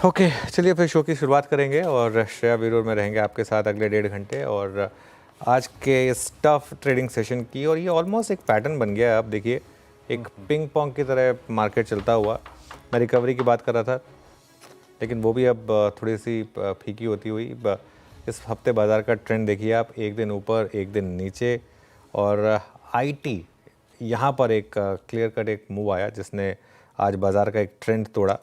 Okay चलिए फिर show की शुरुआत करेंगे और श्रेया वीरूर में रहेंगे आपके साथ अगले 1.5 घंटे। और आज के इस टफ ट्रेडिंग सेशन की, और ये ऑलमोस्ट एक पैटर्न बन गया है। आप देखिए एक पिंग पोंग की तरह मार्केट चलता हुआ। मैं रिकवरी की बात कर रहा था, लेकिन वो भी अब थोड़ी सी फीकी होती हुई। इस हफ्ते बाज़ार का ट्रेंड देखिए आप, एक दिन ऊपर एक दिन नीचे। और आईटी यहाँ पर एक क्लियर कट एक मूव आया जिसने आज बाज़ार का एक ट्रेंड तोड़ा।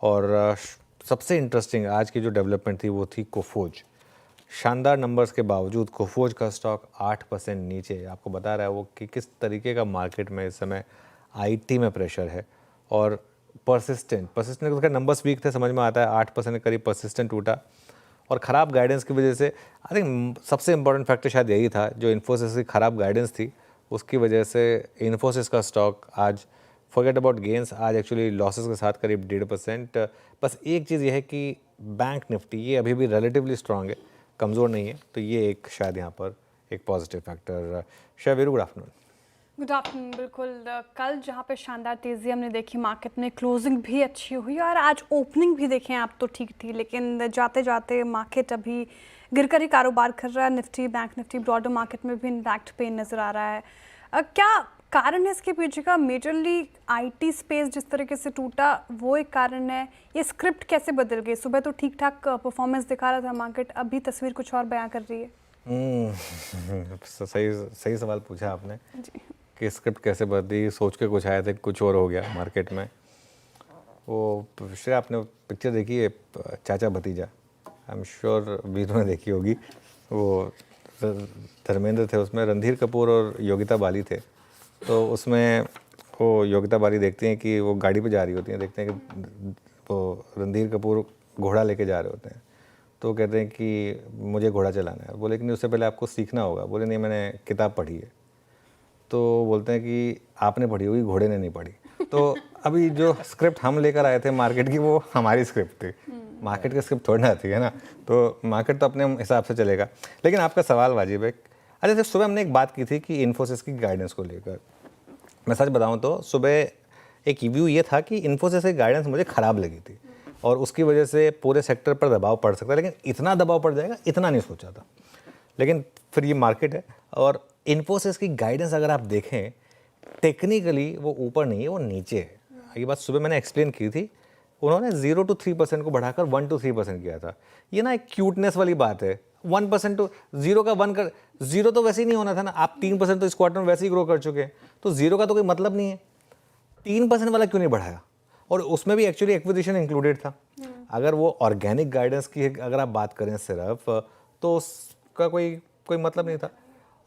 और सबसे इंटरेस्टिंग आज की जो डेवलपमेंट थी वो थी कोफोज। शानदार नंबर्स के बावजूद कोफोज का स्टॉक 8% नीचे। आपको बता रहा है वो कि किस तरीके का मार्केट में इस समय आईटी में प्रेशर है। और परसिस्टेंट उसके नंबर्स वीक थे, समझ में आता है। 8% के करीब परसिस्टेंट टूटा और ख़राब गाइडेंस की वजह से। आई थिंक सबसे इंपॉर्टेंट फैक्टर शायद यही था, जो इन्फोसिस की ख़राब गाइडेंस थी उसकी वजह से इन्फोसिस का स्टॉक आज, फॉरगेट अबाउट गेंस, आज एक्चुअली लॉसेस के साथ करीब 1.5%। बस एक चीज़ ये है कि बैंक निफ्टी ये अभी भी रिलेटिवली स्ट्रांग है, कमज़ोर नहीं है। तो ये एक शायद यहाँ पर एक positive factor. Shreya Veeru, good afternoon. Good afternoon. बिल्कुल, कल जहाँ पे शानदार तेज़ी हमने देखी मार्केट में, क्लोजिंग भी अच्छी हुई और आज ओपनिंग भी देखें आप तो ठीक थी, लेकिन जाते जाते मार्केट अभी गिरकर ही कारोबार कर रहा है। Nifty, bank Nifty, broader market में भी इम्पैक्ट पेन नज़र आ रहा है। क्या कारण है इसके पीछे का? मेजरली आईटी स्पेस जिस तरीके से टूटा वो एक कारण है। ये स्क्रिप्ट कैसे बदल गई? सुबह तो ठीक ठाक परफॉर्मेंस दिखा रहा था मार्केट, अभी तस्वीर कुछ और बयां कर रही है। सही सवाल पूछा आपने जी। कि स्क्रिप्ट कैसे बदली। सोच के कुछ आया था, कुछ और हो गया मार्केट में। वो श्रेया, आपने पिक्चर देखी है चाचा भतीजा? आई एम श्योर वीरू ने देखी होगी। वो धर्मेंद्र थे उसमें, रणधीर कपूर और योगिता बाली थे। तो उसमें वो योगिता बाली देखती हैं कि वो गाड़ी पे जा रही होती हैं, देखते हैं कि वो रणधीर कपूर घोड़ा लेके जा रहे होते हैं। तो कहते हैं कि मुझे घोड़ा चलाना है। बोले कि नहीं, उससे पहले आपको सीखना होगा। बोले नहीं, मैंने किताब पढ़ी है। तो बोलते हैं कि आपने पढ़ी होगी, घोड़े ने नहीं पढ़ी। तो अभी जो स्क्रिप्ट हम लेकर आए थे मार्केट की, वो हमारी स्क्रिप्ट थी। मार्केट की स्क्रिप्ट थोड़ी ना आती है ना, तो मार्केट तो अपने हिसाब से चलेगा। लेकिन आपका सवाल वाजिब है। अच्छा, जब सुबह हमने एक बात की थी कि इन्फोसिस की गाइडेंस को लेकर, मैं सच बताऊं तो सुबह एक व्यू ये था कि इन्फोसिस की गाइडेंस मुझे ख़राब लगी थी और उसकी वजह से पूरे सेक्टर पर दबाव पड़ सकता है। लेकिन इतना दबाव पड़ जाएगा इतना नहीं सोचा था। लेकिन फिर ये मार्केट है और इन्फोसिस की गाइडेंस अगर आप देखें टेक्निकली वो ऊपर नहीं है, वो नीचे है। ये बात सुबह मैंने एक्सप्लेन की थी। उन्होंने 0 to 3% को बढ़ाकर 1 to 3% किया था। ये ना एक क्यूटनेस वाली बात है। 1% तो 0 का 1 कर, 0 तो वैसे ही नहीं होना था ना। आप 3% तो इस क्वार्टर में वैसे ही ग्रो कर चुके हैं, तो 0 का तो कोई मतलब नहीं है। 3% वाला क्यों नहीं बढ़ाया? और उसमें भी एक्चुअली एक्विजिशन इंक्लूडेड था। अगर वो ऑर्गेनिक गाइडेंस की अगर आप बात करें सिर्फ, तो उसका कोई मतलब नहीं था।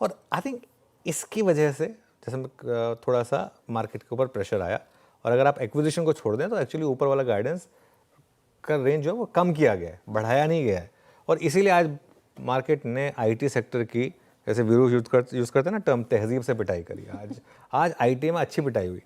और आई थिंक इसकी वजह से जैसे थोड़ा सा मार्केट के ऊपर प्रेशर आया। और अगर आप एक्विजिशन को छोड़ दें तो एक्चुअली ऊपर वाला गाइडेंस का रेंज जो है वो कम किया गया है, बढ़ाया नहीं गया है। और इसीलिए आज मार्केट ने आईटी सेक्टर की, जैसे वीरू यूज़ करते हैं ना टर्म, तहजीब से पिटाई करी। आज आईटी में अच्छी पिटाई हुई।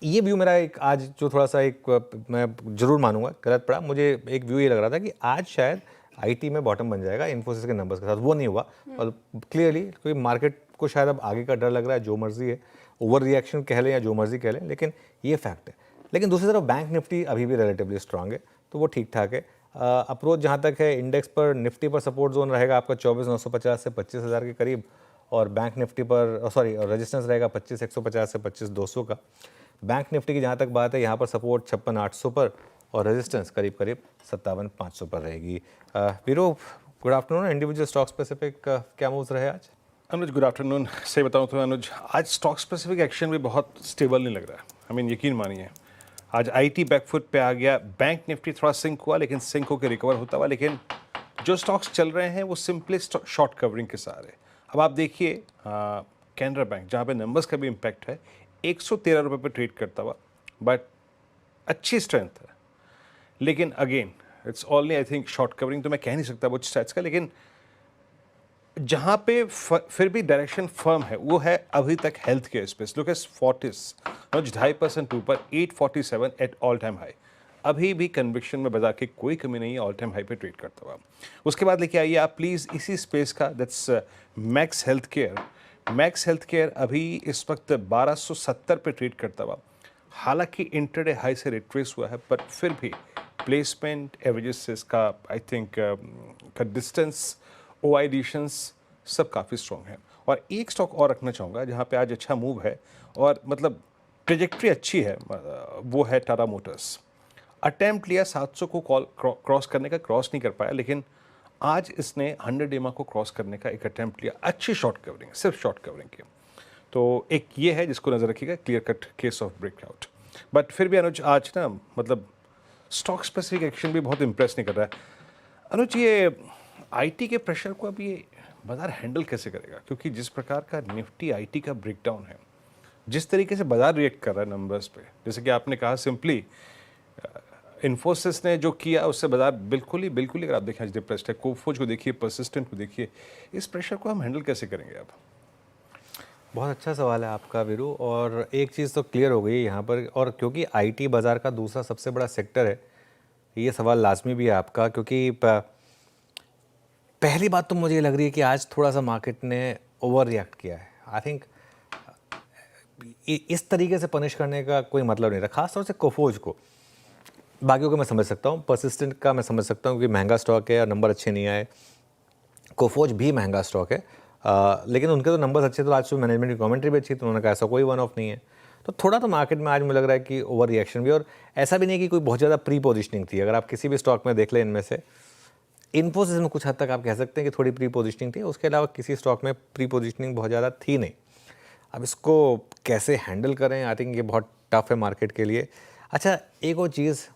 ये व्यू मेरा एक आज जो थोड़ा सा एक मैं ज़रूर मानूंगा गलत पड़ा। मुझे एक व्यू ये लग रहा था कि आज शायद आईटी में बॉटम बन जाएगा इन्फोसिस के नंबर्स के साथ। वो नहीं हुआ। और क्लियरली क्योंकि मार्केट को शायद अब आगे का डर लग रहा है, जो मर्जी है, ओवर रिएक्शन कह लें या जो मर्जी कह लें, लेकिन ये फैक्ट है। लेकिन दूसरी तरफ बैंक निफ्टी अभी भी रिलेटिवली स्ट्रांग है, तो वो ठीक ठाक है। अप्रोच जहाँ तक है, इंडेक्स पर निफ्टी पर सपोर्ट जोन रहेगा आपका 24,950 से 25,000 के करीब। और बैंक निफ्टी पर रेजिस्टेंस रहेगा 25,150 से 25,200 का। बैंक निफ्टी की जहाँ तक बात है, यहाँ पर सपोर्ट 56,800 पर और रेजिस्टेंस करीब 57,500 पर रहेगी। Veeru, good afternoon. Individual stock specific क्या मूव्स रहे आज? अनुज, गुड आफ्टरनून। सही बताऊं तो अनुज, आज स्टॉक स्पेसिफिक एक्शन भी बहुत स्टेबल नहीं लग रहा है। आई मीन यकीन मानिए, आज आईटी बैकफुट पे आ गया। बैंक निफ्टी थोड़ा सिंक हुआ, लेकिन सिंक होकर रिकवर होता हुआ। लेकिन जो स्टॉक्स चल रहे हैं वो सिंपली शॉर्ट कवरिंग के सहारे। अब आप देखिए कैनरा बैंक, जहाँ पे नंबर्स का भी इम्पैक्ट है, 113 रुपये पर ट्रेड करता हुआ, बट अच्छी स्ट्रेंथ है। लेकिन again it's only I think short covering, तो मैं कह नहीं सकता वो स्टैट्स का। लेकिन जहाँ पे फिर भी डायरेक्शन फर्म है वो है अभी तक health care space. Look S Fortis 2.5% ऊपर, 847 एट ऑल टाइम हाई। अभी भी कन्विक्शन में बाजार की कोई कमी नहीं है, ऑल टाइम हाई पे ट्रेड करता हुआ। उसके बाद लेके आइए आप प्लीज़ इसी स्पेस का, that's max health care. Max health care अभी इस वक्त 1270 पे ट्रेड करता हुआ। हालांकि इंटरडे हाई से रिट्रेस हुआ है, पर फिर भी प्लेसमेंट, एवरेजेस से इसका आई थिंक का डिस्टेंस, ओ आई एडिशंस सब काफ़ी स्ट्रॉन्ग है। और एक स्टॉक और रखना चाहूँगा जहाँ पे आज अच्छा मूव है और मतलब ट्रेजेक्ट्री अच्छी है, वो है टाटा मोटर्स। अटेम्प्ट लिया 700 को क्रॉस करने का, क्रॉस नहीं कर पाया, लेकिन आज इसने 100 EMA को क्रॉस करने का एक अटेम्प्ट लिया। अच्छी शॉर्ट कवरिंग, सिर्फ शॉर्ट कवरिंग की। तो एक ये है जिसको नज़र रखिएगा, clear cut case of breakout. But फिर भी अनुज आज ना मतलब स्टॉक स्पेसिफिक एक्शन भी बहुत इंप्रेस नहीं कर रहा है। अनुज ये आईटी के प्रेशर को अब ये बाजार हैंडल कैसे करेगा? क्योंकि जिस प्रकार का निफ्टी आईटी का ब्रेकडाउन है, जिस तरीके से बाजार रिएक्ट कर रहा है नंबर्स पे, जैसे कि आपने कहा सिंपली इन्फोसिस ने जो किया उससे बाजार बिल्कुल ही अगर आप देखें आज डिप्रेस्ड है। कोफोज को देखिए, परसिस्टेंट को देखिए, इस प्रेशर को हम हैंडल कैसे करेंगे अब? बहुत अच्छा सवाल है आपका वीरू, और एक चीज़ तो क्लियर हो गई यहाँ पर, और क्योंकि आईटी बाज़ार का दूसरा सबसे बड़ा सेक्टर है, ये सवाल लाजमी भी है आपका, क्योंकि पहली बात तो मुझे लग रही है कि आज थोड़ा सा मार्केट ने ओवर रिएक्ट किया है। आई थिंक इस तरीके से पनिश करने का कोई मतलब नहीं था, खासतौर से कोफोज को। बाकियों को मैं समझ सकता हूँ, परसिस्टेंट का मैं समझ सकता हूँ कि महंगा स्टॉक है और नंबर अच्छे नहीं आए। कोफोज भी महंगा स्टॉक है, लेकिन उनके तो नंबर्स अच्छे, तो आज सुबह मैनेजमेंट की कमेंट्री भी अच्छी, तो उन्होंने कहा ऐसा कोई वन ऑफ नहीं है। तो थोड़ा तो मार्केट में आज मुझे लग रहा है कि ओवर रिएक्शन भी, और ऐसा भी नहीं कि कोई बहुत ज़्यादा प्री पोजिशनिंग थी। अगर आप किसी भी स्टॉक में देख लें इनमें से, इन्फोसिस में कुछ हद तक आप कह सकते हैं कि थोड़ी प्री पोजिशनिंग थी, उसके अलावा किसी स्टॉक में प्री पोजिशनिंग बहुत ज़्यादा थी नहीं। अब इसको कैसे हैंडल करें, आई थिंक ये बहुत टफ है मार्केट के लिए। अच्छा, एक और चीज़,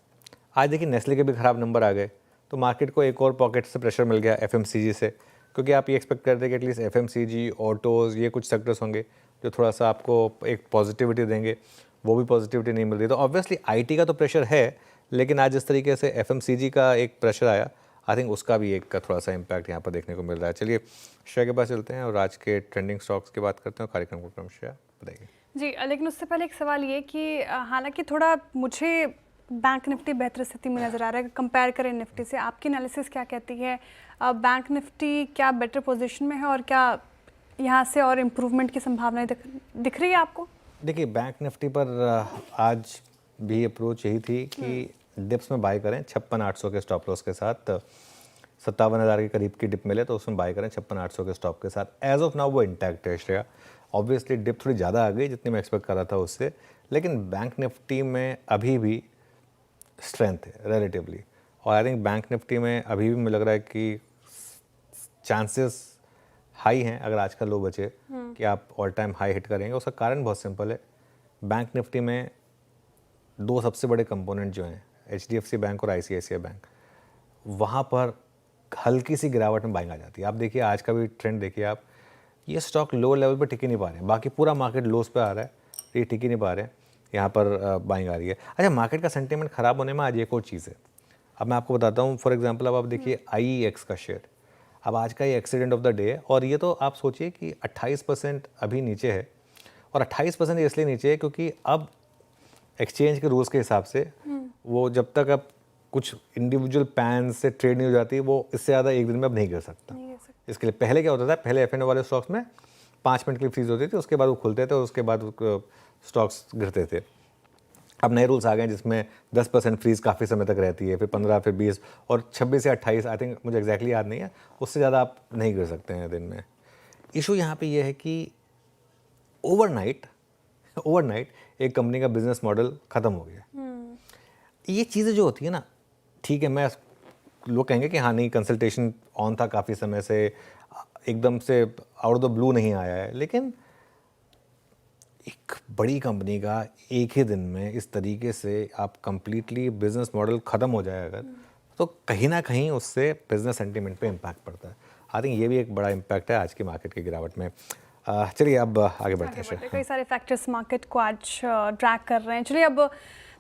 आज देखिए नेस्ले के भी ख़राब नंबर आ गए, तो मार्केट को एक और पॉकेट से प्रेशर मिल गया एफएमसीजी से, क्योंकि आप ये एक्सपेक्ट करते हैं कि एटलीस्ट एफएमसीजी, ऑटोज़, ये कुछ सेक्टर्स होंगे जो थोड़ा सा आपको एक पॉजिटिविटी देंगे, वो भी पॉजिटिविटी नहीं मिल रही। तो ऑब्वियसली आईटी का तो प्रेशर है, लेकिन आज जिस तरीके से एफएमसीजी का एक प्रेशर आया, आई थिंक उसका भी एक का थोड़ा सा इम्पैक्ट यहाँ पर देखने को मिल रहा है। चलिए शेयर के पास चलते हैं और आज के ट्रेंडिंग स्टॉक्स की बात करते हैं। कार्यक्रम को क्रमशः बताइए जी। लेकिन उससे पहले एक सवाल ये कि हालांकि थोड़ा मुझे बैंक निफ्टी बेहतर स्थिति में नज़र आ रहा है कंपेयर करें निफ्टी से, आपकी एनालिसिस क्या कहती है? बैंक निफ्टी क्या बेटर पोजीशन में है और क्या यहाँ से और इम्प्रूवमेंट की संभावनाएं दिख रही है आपको? देखिए, बैंक निफ्टी पर आज भी अप्रोच यही थी कि डिप्स में बाय करें 56,800 के स्टॉप लॉस के साथ। 57,000 के करीब की डिप मिले तो उसमें बाय करें 56,800 के स्टॉप के साथ। एज ऑफ नाउ वो इंटैक्ट है श्रेया। ऑब्वियसली डिप थोड़ी ज़्यादा आ गई जितनी मैं एक्सपेक्ट कर रहा था उससे, लेकिन बैंक निफ्टी में अभी भी स्ट्रेंथ है रिलेटिवली, और आई थिंक बैंक निफ्टी में अभी भी मुझे लग रहा है कि चांसेस हाई हैं, अगर आज का लो बचे, कि आप ऑल टाइम हाई हिट करेंगे। उसका कारण बहुत सिंपल है, बैंक निफ्टी में दो सबसे बड़े कंपोनेंट जो हैं, एचडीएफसी बैंक और आईसीआईसीआई बैंक, वहाँ पर हल्की सी गिरावट में बाइंग आ जाती है। आप देखिए आज का भी ट्रेंड देखिए आप, ये स्टॉक लो लेवल पर टिक ही नहीं पा रहे हैं, बाकी पूरा मार्केट लोस पे आ रहा है, ये टिक ही नहीं पा रहे हैं, यहाँ पर बाइंग आ रही है। अच्छा, मार्केट का सेंटीमेंट ख़राब होने में आज एक और चीज़ है, अब मैं आपको बताता हूँ। फॉर एग्जांपल अब आप देखिए IEX का शेयर, अब आज का ये एक्सीडेंट ऑफ द डे है, और ये तो आप सोचिए कि 28% अभी नीचे है, और 28% इसलिए नीचे है क्योंकि अब एक्सचेंज के रूल्स के हिसाब से वो जब तक अब कुछ इंडिविजुअल पैन से ट्रेड नहीं हो जाती, वो इससे ज़्यादा एक दिन में अब नहीं गिर सकता। इसके लिए पहले क्या होता था, पहले FNO वाले स्टॉक्स में 5 मिनट की फ्रीज होती थी, उसके बाद वो खुलते थे और उसके बाद स्टॉक्स गिरते थे। अब नए रूल्स आ गए हैं जिसमें 10% फ्रीज काफ़ी समय तक रहती है, फिर 15, फिर 20 और 26 या 28, आई थिंक मुझे एग्जैक्टली याद नहीं है, उससे ज़्यादा आप नहीं गिर सकते हैं दिन में। इशू यहाँ पे ये है कि ओवरनाइट एक कंपनी का बिजनेस मॉडल ख़त्म हो गया। ये चीज़ें जो होती है ना, ठीक है, मैं लोग कहेंगे कि हाँ नहीं, कंसल्टेशन ऑन था काफ़ी समय से, एकदम से आउट ऑफ द ब्लू नहीं आया है, लेकिन एक बड़ी कंपनी का एक ही दिन में इस तरीके से आप कंप्लीटली बिजनेस मॉडल ख़त्म हो जाए अगर, तो कहीं ना कहीं उससे बिजनेस सेंटीमेंट पे इम्पैक्ट पड़ता है। आई थिंक ये भी एक बड़ा इम्पैक्ट है आज की मार्केट की गिरावट में। चलिए अब आगे बढ़ते हैं। कई सारे फैक्टर्स मार्केट को आज ड्रैग कर रहे हैं। चलिए अब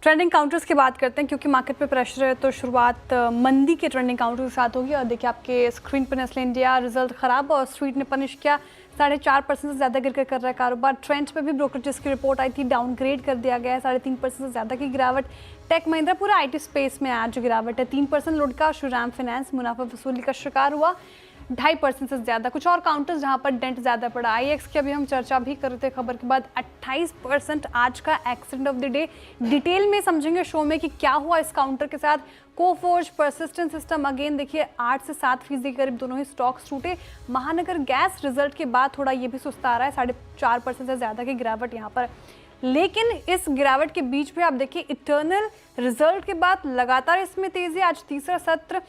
ट्रेंडिंग काउंटर्स की बात करते हैं, क्योंकि मार्केट पे प्रेशर है, तो शुरुआत मंदी के ट्रेंडिंग काउंटर के साथ होगी। और देखिए आपके स्क्रीन पर नेस्ले इंडिया रिजल्ट खराब और स्ट्रीट ने पनिश किया, 4.5% से ज़्यादा गिर कर रहा है कारोबार। ट्रेंड पे भी ब्रोकरेजेस की रिपोर्ट आई थी, डाउनग्रेड कर दिया गया है, 3.5% से ज़्यादा की गिरावट। टेक महिंद्रा पूरा IT स्पेस में आज गिरावट है, 3% लुढ़का। श्रीराम फाइनेंस मुनाफा वसूली का शिकार हुआ। 2.5% से ज़्यादा। कुछ और काउंटर्स जहां पर डेंट ज़्यादा पड़ा। आईएक्स की अभी हम चर्चा भी कर रहे थे खबर के बाद, 28% आज का accident of the day. Detail में समझेंगे शो में कि क्या हुआ इस काउंटर के साथ। कोफोर्ज, परसिस्टेंट सिस्टम अगेन देखिए 8 से 7% के करीब दोनों ही स्टॉक्स टूटे। महानगर गैस रिजल्ट के बाद थोड़ा ये भी सुस्ता रहा है, 4.5% से ज़्यादा की गिरावट यहाँ पर। लेकिन इस गिरावट के बीच में आप देखिए इटर्नल रिजल्ट के बाद लगातार इसमें तेजी। आज तीसरा सत्र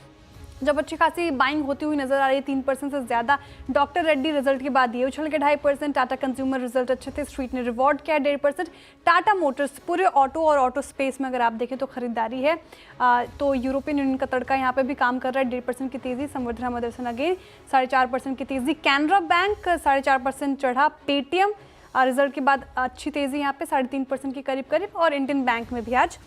जब अच्छी खासी बाइंग होती हुई नजर आ रही है, 3% से ज्यादा। डॉक्टर रेड्डी रिजल्ट के बाद ये उछल के 2.5%। टाटा कंज्यूमर रिजल्ट अच्छे थे, स्ट्रीट ने रिवॉर्ड किया 1.5%। टाटा मोटर्स पूरे ऑटो और ऑटो स्पेस में अगर आप देखें तो खरीदारी है, तो यूरोपियन यूनियन का तड़का यहाँ पे भी काम कर रहा है। 1.5% की तेजी। संवर्धना मदरसन अगेन 4.5% की तेजी। कैनरा बैंक 4.5% चढ़ा। पेटीएम रिजल्ट के बाद अच्छी तेजी यहाँ पे 3.5% के करीब करीब। और इंडियन बैंक में भी आज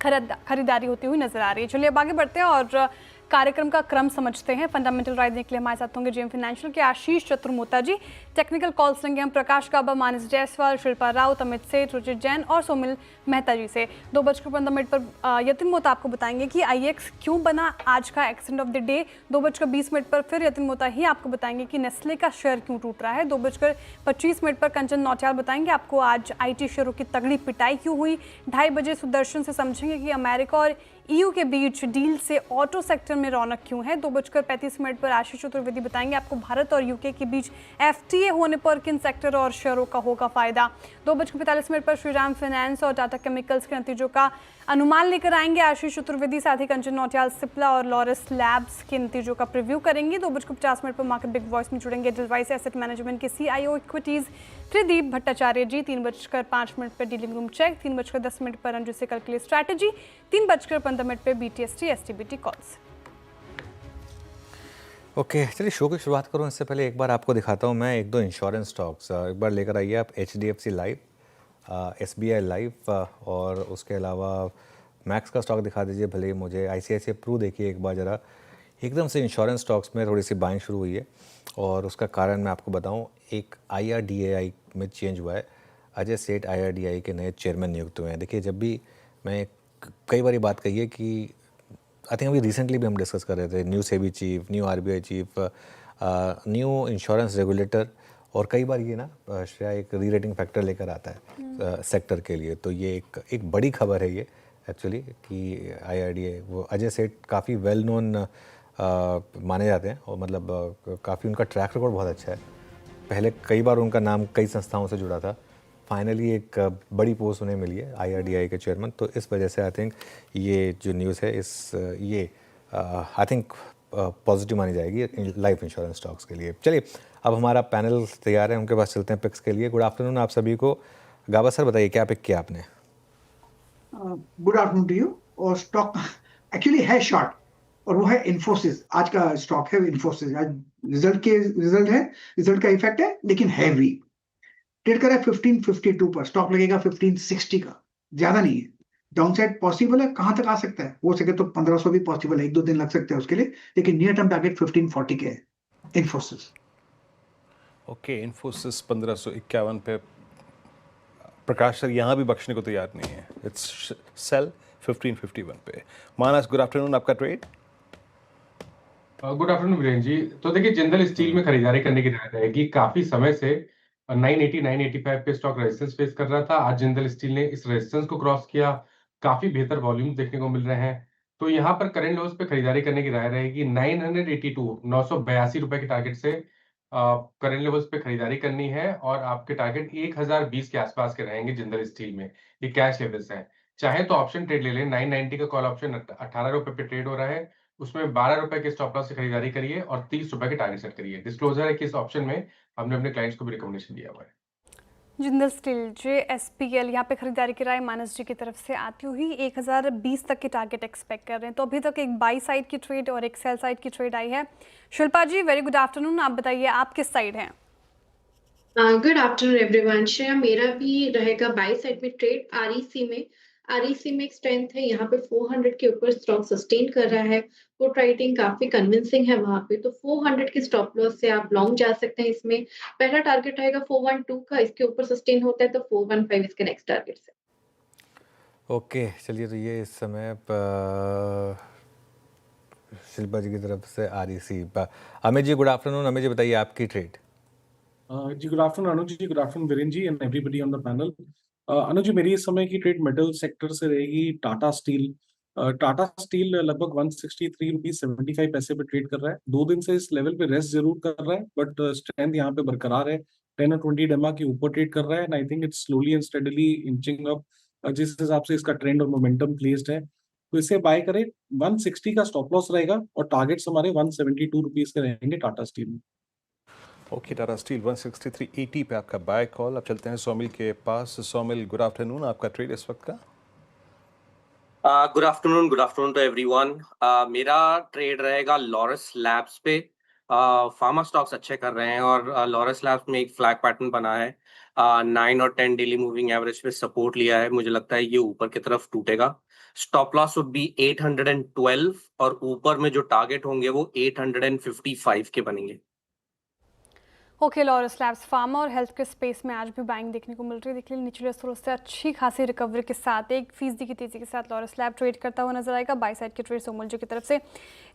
खरीदारी होती हुई नजर आ रही है। चलिए अब आगे बढ़ते हैं और कार्यक्रम का क्रम समझते हैं। फंडामेंटल राय देने के लिए हमारे साथ होंगे जेएम फाइनेंशियल के आशीष चतुर्मोता जी। टेक्निकल कॉल्स लेंगे हम प्रकाश काबा, मानस जायसवाल, शिल्पा राउत, अमित सेठ, रुचित जैन और सोमिल मेहता जी से। 2:15 पर यतिन मोता आपको बताएंगे कि आईएक्स क्यों बना आज का एक्सीडेंट ऑफ द डे। 2:20 पर फिर यतिन मोता ही आपको बताएंगे कि नेस्ले का शेयर क्यों टूट रहा है। 2:25 पर कंचन नौटियाल बताएंगे आपको आज आईटी शेयरों की तगड़ी पिटाई क्यों हुई। 2:30 बजे सुदर्शन से समझेंगे कि अमेरिका और ईयू के बीच डील से ऑटो सेक्टर में रौनक क्यों है। 2:35 पर आशीष चतुर्वेदी बताएंगे आपको भारत और यूके के बीच एफटीए होने पर किन सेक्टर और शेयरों का होगा फायदा। 2:45 पर श्रीराम फाइनेंस और टाटा केमिकल्स के नतीजों का अनुमान लेकर आएंगे आशीष चतुर्वेदी। साथ ही कंचन नौटियाल सिप्ला और लॉरस लैब्स के नतीजों का प्रीव्यू करेंगे। 2:50 पर मार्केट बिग वॉइस में जुड़ेंगे एडलवाइस एसेट मैनेजमेंट के सीआईओ इक्विटीज त्रिदीप भट्टाचार्य जी। 3:05 पर डीलिंग रूम चेक। 3:10 पर अंजू से कल के लिए स्ट्रैटेजी। 3:15 पर बीटीएसटी एसटीबीटी कॉल्स। ओके चलिए शो की शुरुआत करूँ इससे पहले एक बार आपको दिखाता हूँ मैं 1-2 इंश्योरेंस स्टॉक्स। एक बार लेकर आइए आप HDFC लाइफ, SBI लाइफ और उसके अलावा मैक्स का स्टॉक दिखा दीजिए भले ही मुझे। ICICI प्रू देखिए एक बार ज़रा। एकदम से इंश्योरेंस स्टॉक्स में थोड़ी सी बाइंग शुरू हुई है और उसका कारण मैं आपको बताऊं। एक IRDAI में चेंज हुआ है। अजय सेठ IRDAI के नए चेयरमैन नियुक्त हुए हैं। देखिए जब भी मैं कई बार बात कही है कि आई थिंक अभी रिसेंटली भी हम डिस्कस कर रहे थे, new SEBI chief, new RBI chief, new insurance regulator, और कई बार ये ना श्रेया एक री रेटिंग फैक्टर लेकर आता है सेक्टर के लिए। तो ये एक बड़ी खबर है ये एक्चुअली कि IRDAI, वो अजय सेठ काफ़ी वेल नोन माने जाते हैं और मतलब काफ़ी उनका ट्रैक रिकॉर्ड बहुत अच्छा है। पहले कई बार उनका नाम कई संस्थाओं से जुड़ा था, फाइनली एक बड़ी पोस्ट उन्हें मिली है IRDAI के चेयरमैन। तो इस वजह से आई थिंक ये जो न्यूज़ है ये आई थिंक पॉजिटिव मानी जाएगी लाइफ इंश्योरेंस स्टॉक्स के लिए। चलिए अब हमारा पैनल तैयार है, उनके पास चलते हैं पिक्स के लिए। गुड आफ्टरनून आप सभी को। गाबा सर बताइए क्या पिक किया आपने? Good afternoon to you. और स्टॉक एक्चुअली है शॉर्ट और वो है इन्फोसिस। आज का स्टॉक है इन्फोसिस। आज रिजल्ट का इफेक्ट है लेकिन है वीक। ट्रेड कर रहा है 1552 पर, स्टॉक लगेगा 1560 का, ज्यादा नहीं है। डाउनसाइड पॉसिबल है, कहां तक आ सकता है? हो सके तो 1500 भी पॉसिबल है, 1-2 दिन लग सकते हैं उसके लिए, लेकिन नियर टर्म टारगेट 1540 के है इन्फोसिस। ओके इन्फोसिस 1551 पे प्रकाश सर यहाँ भी बख्शने को तैयार नहीं है। इट्स सेल 1551 पे। मानस गुड आफ्टरनून, आपका trade? Good afternoon Virendra ji. तो देखिए जिंदल स्टील में खरीदारी करने की राय रहेगी। काफी समय से 980-985 पे स्टॉक रेजिस्टेंस फेस कर रहा था। आज जिंदल स्टील ने इस रेजिस्टेंस को क्रॉस किया। काफी बेहतर वॉल्यूम देखने को मिल रहे हैं, तो यहाँ पर करंट लोज पे खरीदारी करने की राय रहेगी। 982 रुपए के टारगेट से करंट लेवल्स पे खरीदारी करनी है और आपके टारगेट 1020 के आसपास के रहेंगे जिंदल स्टील में। ये कैश लेवल्स है। चाहे तो ऑप्शन ट्रेड ले लें। 990 का कॉल ऑप्शन 18 रुपए पे ट्रेड हो रहा है, उसमें 12 रुपए के स्टॉप लॉस से खरीदारी करिए और 30 रुपए के टारगेट सेट करिए। डिस्क्लोजर है कि इस ऑप्शन में हमने अपने क्लाइंट्स को भी रिकमेंडेशन दिया हुआ है। जिंदल स्टील JSPL यहाँ पे खरीदारी की राय मानस जी की तरफ से आती हुई 1020 तक के टारगेट एक्सपेक्ट कर रहे हैं। तो अभी तक एक बाई साइड की ट्रेड और एक सेल साइड की ट्रेड आई है। शिल्पा जी वेरी गुड आफ्टरनून, आप बताइए आप किस साइड हैं? Good afternoon everyone. श्रेया, मेरा भी रहेगा बाई साइड में ट्रेड REC में एक स्ट्रेंथ है यहाँ पे। 400 के ऊपर स्टॉक सस्टेन कर रहा है। पुट राइटिंग काफी कन्विंसिंग है वहां पे, तो 400 के स्टॉप लॉस से आप लॉन्ग जा सकते हैं। इसमें पहला टारगेट रहेगा 412 का, इसके ऊपर सस्टेन होता है तो 415 इसके नेक्स्ट टारगेट से। ओके चलिए तो ये इस समय शिल्पा जी की तरफ से REC। Amit ji good afternoon. Amit ji बताइए आपकी ट्रेड। जी good afternoon Anuj ji, good afternoon Viren ji and everybody on the panel. Anuj ji, मेरी इस समय की ट्रेड मेटल सेक्टर से रहेगी टाटा स्टील। टाटा स्टील लगभग 163 रुपीज 75 पैसे पे ट्रेड कर रहा है। 2 दिन से इस लेवल पे रेस्ट जरूर कर रहा है, बट स्ट्रेंथ यहाँ पे बरकरार है। 10 और 20 डेमा के ऊपर ट्रेड कर रहा है and I think it's slowly and steadily inching up. जिस हिसाब से इसका ट्रेंड और मोमेंटम प्लेस्ड है, तो इसे बाय करें। 160 का स्टॉप लॉस रहेगा और टारगेट्स हमारे 172 रुपीज के रहेंगे टाटा स्टील में। ओके, टाटा स्टील 163.80 पे आपका बाय कॉल। अब चलते हैं सोमिल के पास। सोमिल गुड आफ्टरनून, आपका ट्रेड इस वक्त का। Good afternoon to everyone. मेरा ट्रेड रहेगा लॉरस लैब्स पे। फार्मा स्टॉक्स अच्छे कर रहे हैं और लॉरस लैब्स में एक फ्लैग पैटर्न बना है। 9 और 10 डेली मूविंग एवरेज पे सपोर्ट लिया है। मुझे लगता है ये ऊपर की तरफ टूटेगा। स्टॉप लॉस वुड बी 812 और ऊपर में जो टारगेट होंगे वो 855 के बनेंगे। ओके, लॉरस लैब्स फार्मा और हेल्थ के स्पेस में आज भी बाइंग देखने को मिल रही है। देखिए निचले स्तरों से अच्छी खासी रिकवरी के साथ 1% की तेजी के साथ लॉरस लैब ट्रेड करता हुआ नजर आएगा। बाई साइड के ट्रेड सोमल जी की तरफ से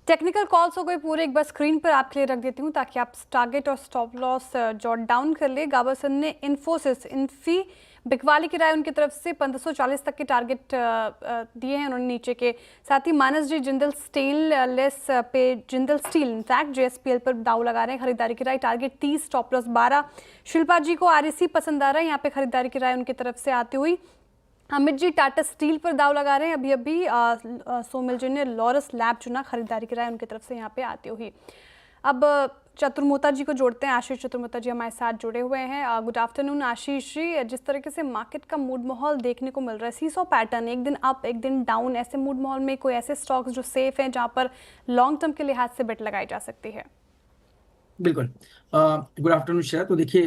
टेक्निकल कॉल्स हो गए पूरे, एक बार स्क्रीन पर आपके लिए रख देती हूँ ताकि आप टारगेट और स्टॉप लॉस जॉट डाउन कर ले। गाबासन ने इन्फोसिस इन्फी बिकवाली की राय उनकी तरफ से 1540 तक के टारगेट दिए हैं उन्होंने नीचे के। साथ ही मानस जी जिंदल स्टेनलेस पे जिंदल स्टील इनफैक्ट JSPL पर दाव लगा रहे हैं, खरीदारी की राय टारगेट 30 स्टॉप लॉस 12। शिल्पा जी को REC पसंद आ रहा है, यहाँ पे खरीदारी की राय उनकी तरफ से आती हुई। अमित जी टाटा स्टील पर दाव लगा रहे हैं अभी सोमिल जी ने लॉरस लैब चुना, खरीदारी की राय उनकी तरफ से यहाँ पे आती हुई। अब चतुर्मोता जी को जोड़ते हैं। आशीष चतुर्मोता जी हमारे साथ जुड़े हुए हैं। Good afternoon Ashish ji. जिस तरीके से मार्केट का मूड माहौल देखने को मिल रहा है, सीसॉ पैटर्न, एक दिन अप एक दिन डाउन, ऐसे मूड माहौल में कोई ऐसे स्टॉक्स जो सेफ हैं जहां पर लॉन्ग टर्म के लिहाज से बेट लगाई जा सकती है? बिल्कुल। Good afternoon Shreya. तो देखिए,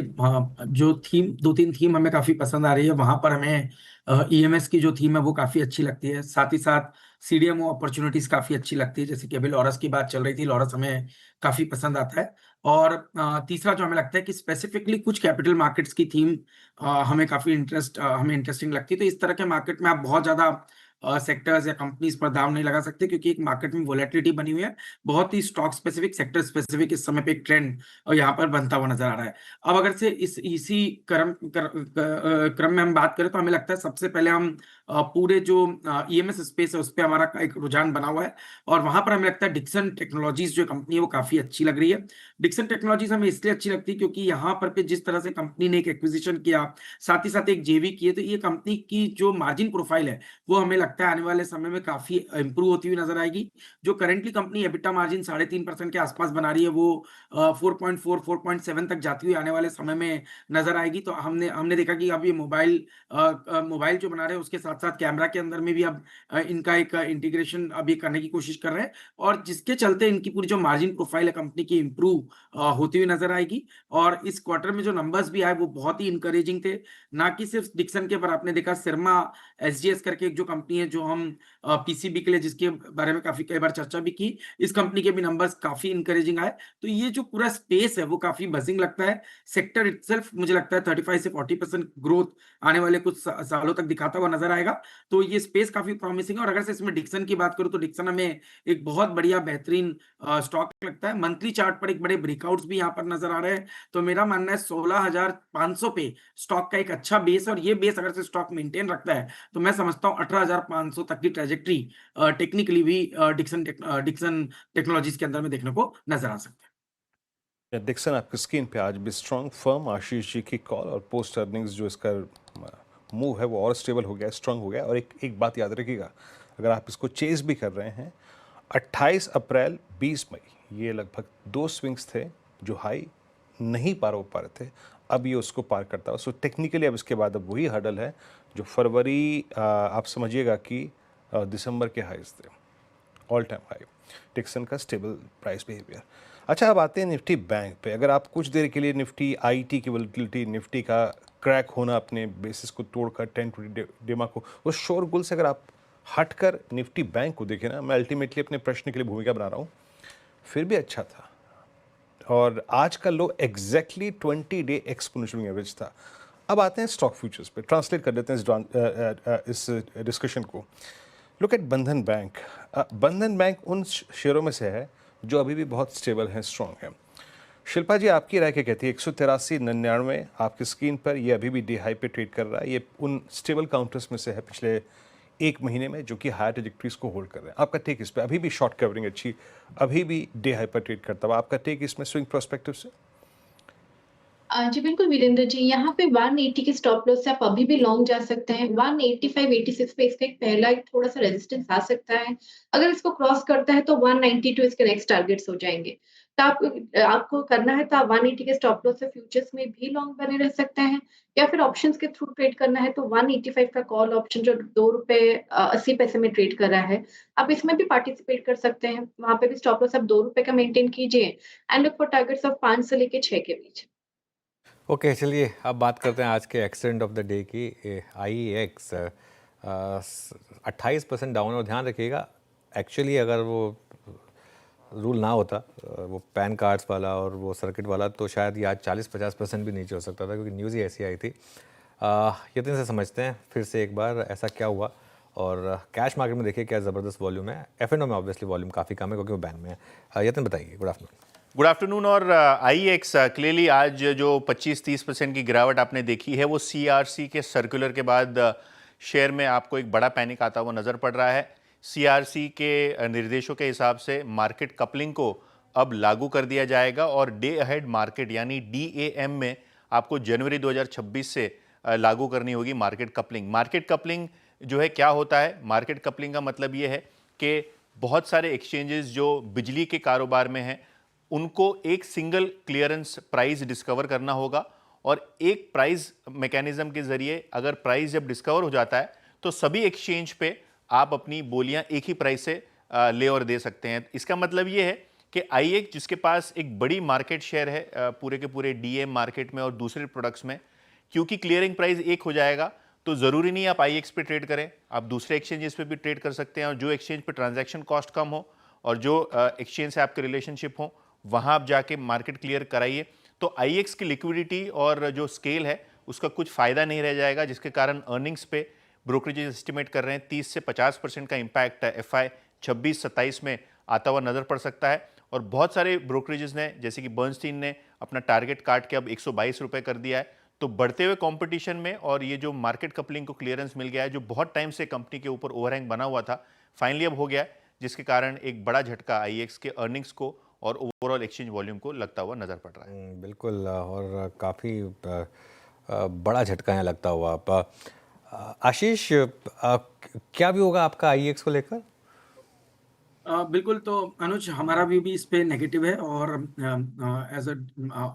जो थीम 2-3 थीम हमें काफ़ी पसंद आ रही है। वहाँ पर हमें EMS की जो थीम है वो काफ़ी अच्छी लगती है। साथ ही साथ CDMO अपॉर्चुनिटीज़ काफ़ी अच्छी लगती है, जैसे कि अभी लॉरस की बात चल रही थी। लॉरस हमें काफ़ी पसंद आता है। और तीसरा जो हमें लगता है कि स्पेसिफिकली कुछ कैपिटल मार्केट्स की थीम हमें काफ़ी हमें इंटरेस्टिंग लगती है। तो इस तरह के मार्केट में आप बहुत ज़्यादा सेक्टर्स या कंपनीज पर दाम नहीं लगा सकते, क्योंकि एक मार्केट में वोलेटिलिटी बनी हुई है। बहुत ही स्टॉक स्पेसिफिक, सेक्टर स्पेसिफिक इस समय पे एक ट्रेंड यहाँ पर बनता हुआ नजर आ रहा है। अब अगर से इसी क्रम में हम बात करें, तो हमें लगता है सबसे पहले हम पूरे जो EMS स्पेस है उस पर हमारा एक रुझान बना हुआ है, और वहां पर हमें लगता है डिक्सन टेक्नोलॉजीज जो कंपनी है वो काफी अच्छी लग रही है। डिक्सन टेक्नोलॉजीज हमें इसलिए अच्छी लगती है क्योंकि यहाँ पर पे जिस तरह से कंपनी ने एक एक्विजिशन किया, साथ ही साथ एक JV किए, तो ये कंपनी की जो मार्जिन प्रोफाइल है वो हमें लगता है आने वाले समय में काफी इंप्रूव होती हुई नजर आएगी। जो करेंटली कंपनी EBITDA मार्जिन 3.5% के आसपास बना रही है, वो 4.7 तक जाती हुई आने वाले समय में नजर आएगी। तो हमने देखा कि अब ये मोबाइल जो बना रहे हैं उसके साथ साथ कैमरा के अंदर में भी अब इनका एक इंटीग्रेशन अभी करने की कोशिश कर रहे हैं, और जिसके चलते इनकी पूरी जो मार्जिन प्रोफाइल है कंपनी की इंप्रूव होती हुई नजर आएगी। और इस क्वार्टर में जो नंबर्स भी आए वो बहुत ही इंकरेजिंग थे। ना कि सिर्फ डिक्सन के, पर आपने देखा सिरमा SGS करके एक जो कंपनी है जो हम PCB के लिए जिसके बारे में कई बार चर्चा भी की, इस कंपनी के भी नंबर्स काफी इंकरेजिंग आए। तो ये जो पूरा स्पेस है वो काफी बजिंग लगता है। सेक्टर इटसेल्फ मुझे लगता है 35 से 40% ग्रोथ आने वाले कुछ सालों तक दिखाता हुआ नजर आएगा। तो ये स्पेस काफी प्रॉमिसिंग है। और अगर से इसमें डिक्सन की बात करूं, तो डिक्सन हमें एक बहुत बढ़िया बेहतरीन स्टॉक लगता है। मंथली चार्ट पर एक बड़े ब्रेकआउट्स भी यहाँ पर नजर आ रहे हैं। तो मेरा मानना है 16,500 पे स्टॉक का एक अच्छा बेस, और ये बेस अगर से स्टॉक मेंटेन रखता है तो मैं समझता हूँ 18,500 तक की ट्रेजेक्ट्री टेक्निकली भी डिक्सन टेक्नोलॉजीज के अंदर में देखने को नजर आ सकता है। डिक्सन आपकी स्क्रीन पे आज भी स्ट्रॉन्ग फर्म। आशीष जी की कॉल और पोस्ट अर्निंग्स जो इसका मूव है वो और स्टेबल हो गया, स्ट्रॉन्ग हो गया। और एक बात याद रखिएगा, अगर आप इसको चेस भी कर रहे हैं, 28 अप्रैल 20 मई ये लगभग 2 स्विंग्स थे जो हाई नहीं पार हो पा रहे थे, अब ये उसको पार करता है। सो टेक्निकली अब इसके बाद अब वही हर्डल है जो फरवरी आप समझिएगा कि दिसंबर के हाईज थे, ऑल टाइम हाई डिक्सन का स्टेबल प्राइस बिहेवियर। अच्छा, अब आते हैं निफ्टी बैंक पे। अगर आप कुछ देर के लिए निफ्टी IT की वोलेटिलिटी, निफ्टी का क्रैक होना, अपने बेसिस को तोड़कर 10-20 डेमा को, उस शोरगुल से अगर आप हटकर निफ्टी बैंक को देखें ना, मैं अल्टीमेटली अपने प्रश्न के लिए भूमिका बना रहा हूँ, फिर भी अच्छा था। और आज का लो एग्जैक्टली 20 डे एक्सपोनेंशियल एवरेज था। अब आते हैं स्टॉक फ्यूचर्स पे, ट्रांसलेट कर देते हैं इस डिस्कशन को। लुक एट बंधन बैंक। बंधन बैंक उन शेयरों में से है जो अभी भी बहुत स्टेबल है, स्ट्रॉन्ग है। शिल्पा जी, आपकी राय क्या कहती है? 183.99 आपकी स्क्रीन पर, ये अभी भी डी हाई पे ट्रेड कर रहा है। ये उन स्टेबल काउंटर्स में से है पिछले एक महीने में जो कि हायर ट्रेजेक्टरीज को होल्ड कर रहे हैं। आपका टेक इस पे? अभी भी शॉर्ट कवरिंग अच्छी, अभी भी डे हाई पर ट्रेड करता हुआ, आपका टेक इसमें स्विंग प्रोस्पेक्टिव से? जी बिल्कुल वीरेंद्र जी, यहाँ पे 180 के स्टॉप लॉस से आप अभी भी लॉन्ग जा सकते हैं। 185-86 पे इसका एक पहला एक थोड़ा-सा रेजिस्टेंस आ सकता है। अगर इसको क्रॉस करता है तो 192 इसके नेक्स्ट टारगेट्स हो जाएँगे। तो आपको करना है तो आप 180 के स्टॉप लॉस से फ्यूचर्स में भी लॉन्ग बने रह सकते हैं, या फिर ऑप्शंस के थ्रू ट्रेड करना है तो 185 का कॉल ऑप्शन जो ₹2.80 में ट्रेड कर रहा है, आप इसमें भी पार्टिसिपेट कर सकते हैं। वहाँ पे भी स्टॉप लॉस आप ₹2 का मेंटेन कीजिए and look for targets of 5 से लेके 6 के बीच। ओके, चलिए अब बात करते हैं आज के एक्सीडेंट ऑफ द डे की। IEX 28% down. और ध्यान रखिएगा, एक्चुअली अगर वो रूल ना होता, वो पैन कार्ड्स वाला और वो सर्किट वाला, तो शायद ये आज 40-50% भी नीचे हो सकता था, क्योंकि न्यूज़ ही ऐसी आई थी। यतीन से समझते हैं फिर से एक बार ऐसा क्या हुआ। और कैश मार्केट में देखिए क्या ज़बरदस्त वॉल्यूम है। F&O में ऑब्वियसली वॉल्यूम काफ़ी कम है क्योंकि वो बैन में है। यतीन बताइए। Good afternoon. Good afternoon. और IEX क्लियरली आज जो 25-30% की गिरावट आपने देखी है वो CRC के सर्कुलर के बाद शेयर में आपको एक बड़ा पैनिक आता हुआ नज़र पड़ रहा है। CRC के निर्देशों के हिसाब से मार्केट कपलिंग को अब लागू कर दिया जाएगा और डे अहेड मार्केट यानी DAM में आपको जनवरी 2026 से लागू करनी होगी मार्केट कपलिंग। मार्केट कपलिंग जो है क्या होता है? मार्केट कपलिंग का मतलब ये है कि बहुत सारे एक्सचेंजेस जो बिजली के कारोबार में हैं उनको एक सिंगल क्लियरेंस प्राइस डिस्कवर करना होगा, और एक प्राइस मैकेनिज्म के जरिए अगर प्राइस जब डिस्कवर हो जाता है तो सभी एक्सचेंज पे आप अपनी बोलियां एक ही प्राइस से ले और दे सकते हैं। इसका मतलब ये है कि IEX जिसके पास एक बड़ी मार्केट शेयर है पूरे के पूरे DM मार्केट में और दूसरे प्रोडक्ट्स में, क्योंकि क्लियरिंग प्राइस एक हो जाएगा तो ज़रूरी नहीं आप IEX पे ट्रेड करें, आप दूसरे एक्सचेंजेस पे भी ट्रेड कर सकते हैं। और जो एक्सचेंज पे ट्रांजैक्शन कॉस्ट कम हो और जो एक्सचेंज से आपके रिलेशनशिप हो वहाँ आप जाके मार्केट क्लियर कराइए। तो IEX की लिक्विडिटी और जो स्केल है उसका कुछ फ़ायदा नहीं रह जाएगा, जिसके कारण अर्निंग्स पे ब्रोकरेजेस एस्टिमेट कर रहे हैं 30 से 50% का इम्पैक्ट FY 26-27 में आता हुआ नज़र पड़ सकता है। और बहुत सारे ब्रोकरेजेस ने, जैसे कि बर्नस्टीन ने अपना टारगेट काट के अब 122 रुपये कर दिया है। तो बढ़ते हुए कंपटीशन में और ये जो मार्केट कपलिंग को क्लियरेंस मिल गया है, जो बहुत टाइम से कंपनी के ऊपर ओवरहैंग बना हुआ था, फाइनली अब हो गया है, जिसके कारण एक बड़ा झटका IEX के अर्निंग्स को और ओवरऑल एक्सचेंज वॉल्यूम को लगता हुआ नज़र पड़ रहा है। बिल्कुल, और काफ़ी बड़ा झटका है लगता हुआ। आप आशीष, क्या भी होगा आपका IEX को लेकर? बिल्कुल, तो अनुज हमारा व्यू भी इस पे नेगेटिव है, और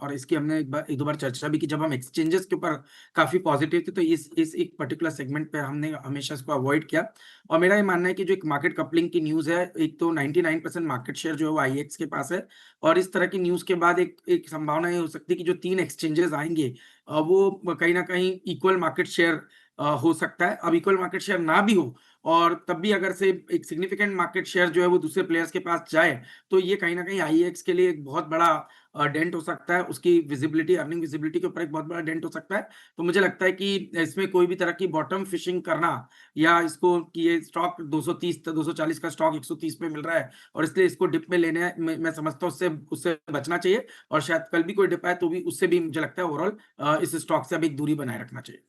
और इसकी हमने एक दो बार चर्चा भी की जब हम एक्सचेंजेस के ऊपर काफ़ी पॉजिटिव थे, तो इस एक पर्टिकुलर सेगमेंट पे हमने हमेशा इसको अवॉइड किया। और मेरा ये मानना है कि जो एक मार्केट कपलिंग की न्यूज़ है, एक तो 99% मार्केट शेयर जो है वो IEX के पास है, और इस तरह की न्यूज़ के बाद एक संभावना ये हो सकती है कि जो 3 एक्सचेंजेस आएँगे वो कहीं न कहीं इक्वल मार्केट शेयर हो सकता है। अब इक्वल मार्केट शेयर ना भी हो, और तब भी अगर से एक सिग्निफिकेंट मार्केट शेयर जो है वो दूसरे प्लेयर्स के पास जाए, तो ये कहीं न कहीं IEX के लिए एक बहुत बड़ा डेंट हो सकता है। उसकी विजिबिलिटी, अर्निंग विजिबिलिटी के ऊपर एक बहुत बड़ा डेंट हो सकता है। तो मुझे लगता है कि इसमें कोई भी तरह की बॉटम फिशिंग करना, या इसको कि ये स्टॉक 230 240 का स्टॉक 130 पे मिल रहा है और इसलिए इसको डिप में लेने मैं समझता हूँ उससे बचना चाहिए, और शायद कल भी कोई डिप आए तो भी उससे भी मुझे लगता है ओवरऑल इस स्टॉक से अब एक दूरी बनाए रखना चाहिए।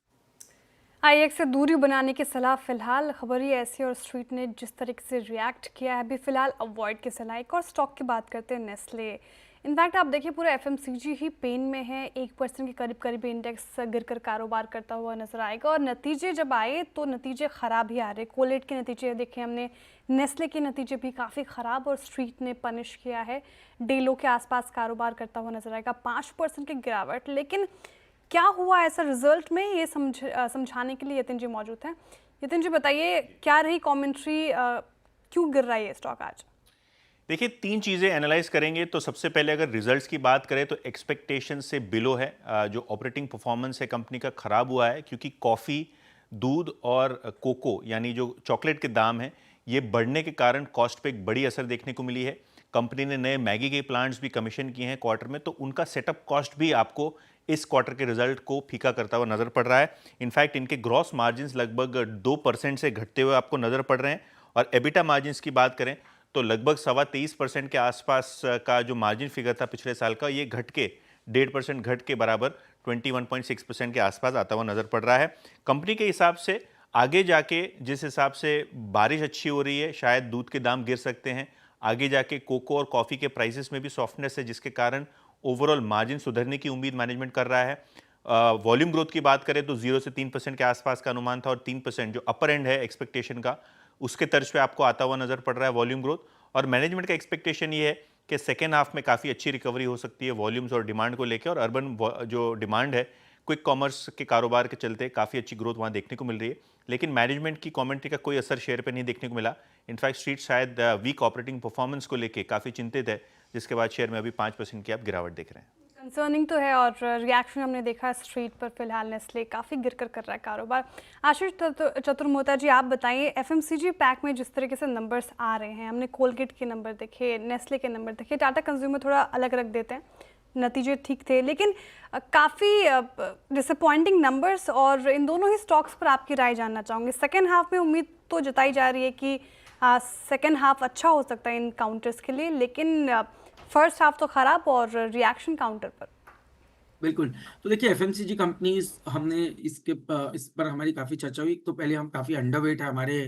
IEX से दूरी बनाने की सलाह फिलहाल। खबर ही ऐसी, और स्ट्रीट ने जिस तरीके से रिएक्ट किया है, अभी फिलहाल अवॉइड की सलाह। एक और स्टॉक की बात करते हैं, नेस्ले। इनफैक्ट आप देखिए पूरा FMCG ही पेन में है। 1% के करीब इंडेक्स गिरकर कारोबार करता हुआ नजर आएगा, और नतीजे जब आए तो नतीजे ख़राब ही आ रहे। कोलेट के नतीजे देखे हमने, नेस्ले के नतीजे भी काफ़ी ख़राब, और स्ट्रीट ने पनिश किया है। डेलो के आसपास कारोबार करता हुआ नजर आएगा, 5% की गिरावट। लेकिन क्या हुआ ऐसा रिजल्ट में, ये समझाने के लिए यतिन जी मौजूद हैं। यतिन जी बताइए, क्या रही कमेंट्री, क्यों गिर रहा है ये स्टॉक आज? देखिए, 3 चीज़ें एनालाइज करेंगे तो सबसे पहले अगर रिजल्ट्स की बात करें तो एक्सपेक्टेशन से बिलो है। जो ऑपरेटिंग परफॉर्मेंस है कंपनी का ख़राब हुआ है, क्योंकि कॉफ़ी, दूध और कोको यानी जो चॉकलेट के दाम हैं ये बढ़ने के कारण कॉस्ट पे एक बड़ी असर देखने को मिली है। कंपनी ने नए मैगी के प्लांट्स भी कमीशन किए हैं क्वार्टर में, तो उनका सेटअप कॉस्ट भी आपको इस क्वार्टर के रिजल्ट को फीका करता हुआ नजर पड़ रहा है। इनफैक्ट इनके ग्रॉस मार्जिन्स लगभग 2% से घटते हुए आपको नजर पड़ रहे हैं, और एबिटा मार्जिन्स की बात करें तो लगभग 23.25% के आसपास का जो मार्जिन फिगर था पिछले साल का, ये घट के 1.5% घट के बराबर 21.6% के आसपास आता हुआ नजर पड़ रहा है। कंपनी के हिसाब से आगे जाके जिस हिसाब से बारिश अच्छी हो रही है, शायद दूध के दाम गिर सकते हैं, आगे जाके कोको और कॉफ़ी के प्राइसेस में भी सॉफ्टनेस है, जिसके कारण ओवरऑल मार्जिन सुधरने की उम्मीद मैनेजमेंट कर रहा है। वॉल्यूम ग्रोथ की बात करें तो 0 से 3% के आसपास का अनुमान था और 3% जो अपर एंड है एक्सपेक्टेशन का, उसके तर्ज पे आपको आता हुआ नजर पड़ रहा है वॉल्यूम ग्रोथ। और मैनेजमेंट का एक्सपेक्टेशन ये है कि सेकेंड हाफ में काफ़ी अच्छी रिकवरी हो सकती है वॉल्यूम्स और डिमांड को लेकर, और अर्बन जो डिमांड है क्विक कॉमर्स के कारोबार के चलते काफ़ी अच्छी ग्रोथ वहाँ देखने को मिल रही है। लेकिन मैनेजमेंट की कमेंट्री का कोई असर शेयर पे नहीं देखने को मिला। इनफैक्ट स्ट्रीट शायद वीक ऑपरेटिंग परफॉर्मेंस को लेके काफ़ी चिंतित है, जिसके बाद शेयर में अभी 5% की आप गिरावट देख रहे हैं। कंसर्निंग तो है, और रिएक्शन हमने देखा स्ट्रीट पर फिलहाल नेस्ले काफ़ी गिर कर रहा है कारोबार। आशीष चतुर्मोता जी, आप बताइए एफएमसीजी पैक में जिस तरीके से नंबर्स आ रहे हैं, हमने कोलगेट के नंबर देखे, नेस्ले के नंबर देखे, टाटा कंज्यूमर थोड़ा अलग रख देते हैं, नतीजे ठीक थे, लेकिन काफ़ी डिसअपॉइंटिंग नंबर्स, और इन दोनों ही स्टॉक्स पर आपकी राय जानना चाहूँगी। सेकेंड हाफ में उम्मीद तो जताई जा रही है कि सेकेंड हाफ अच्छा हो सकता है इन काउंटर्स के लिए, लेकिन फर्स्ट हाफ तो खराब, और रिएक्शन काउंटर पर। बिल्कुल। तो देखिए एफएमसीजी कंपनीज, हमने इस पर हमारी काफ़ी चर्चा हुई। तो पहले हम काफ़ी अंडरवेट है हमारे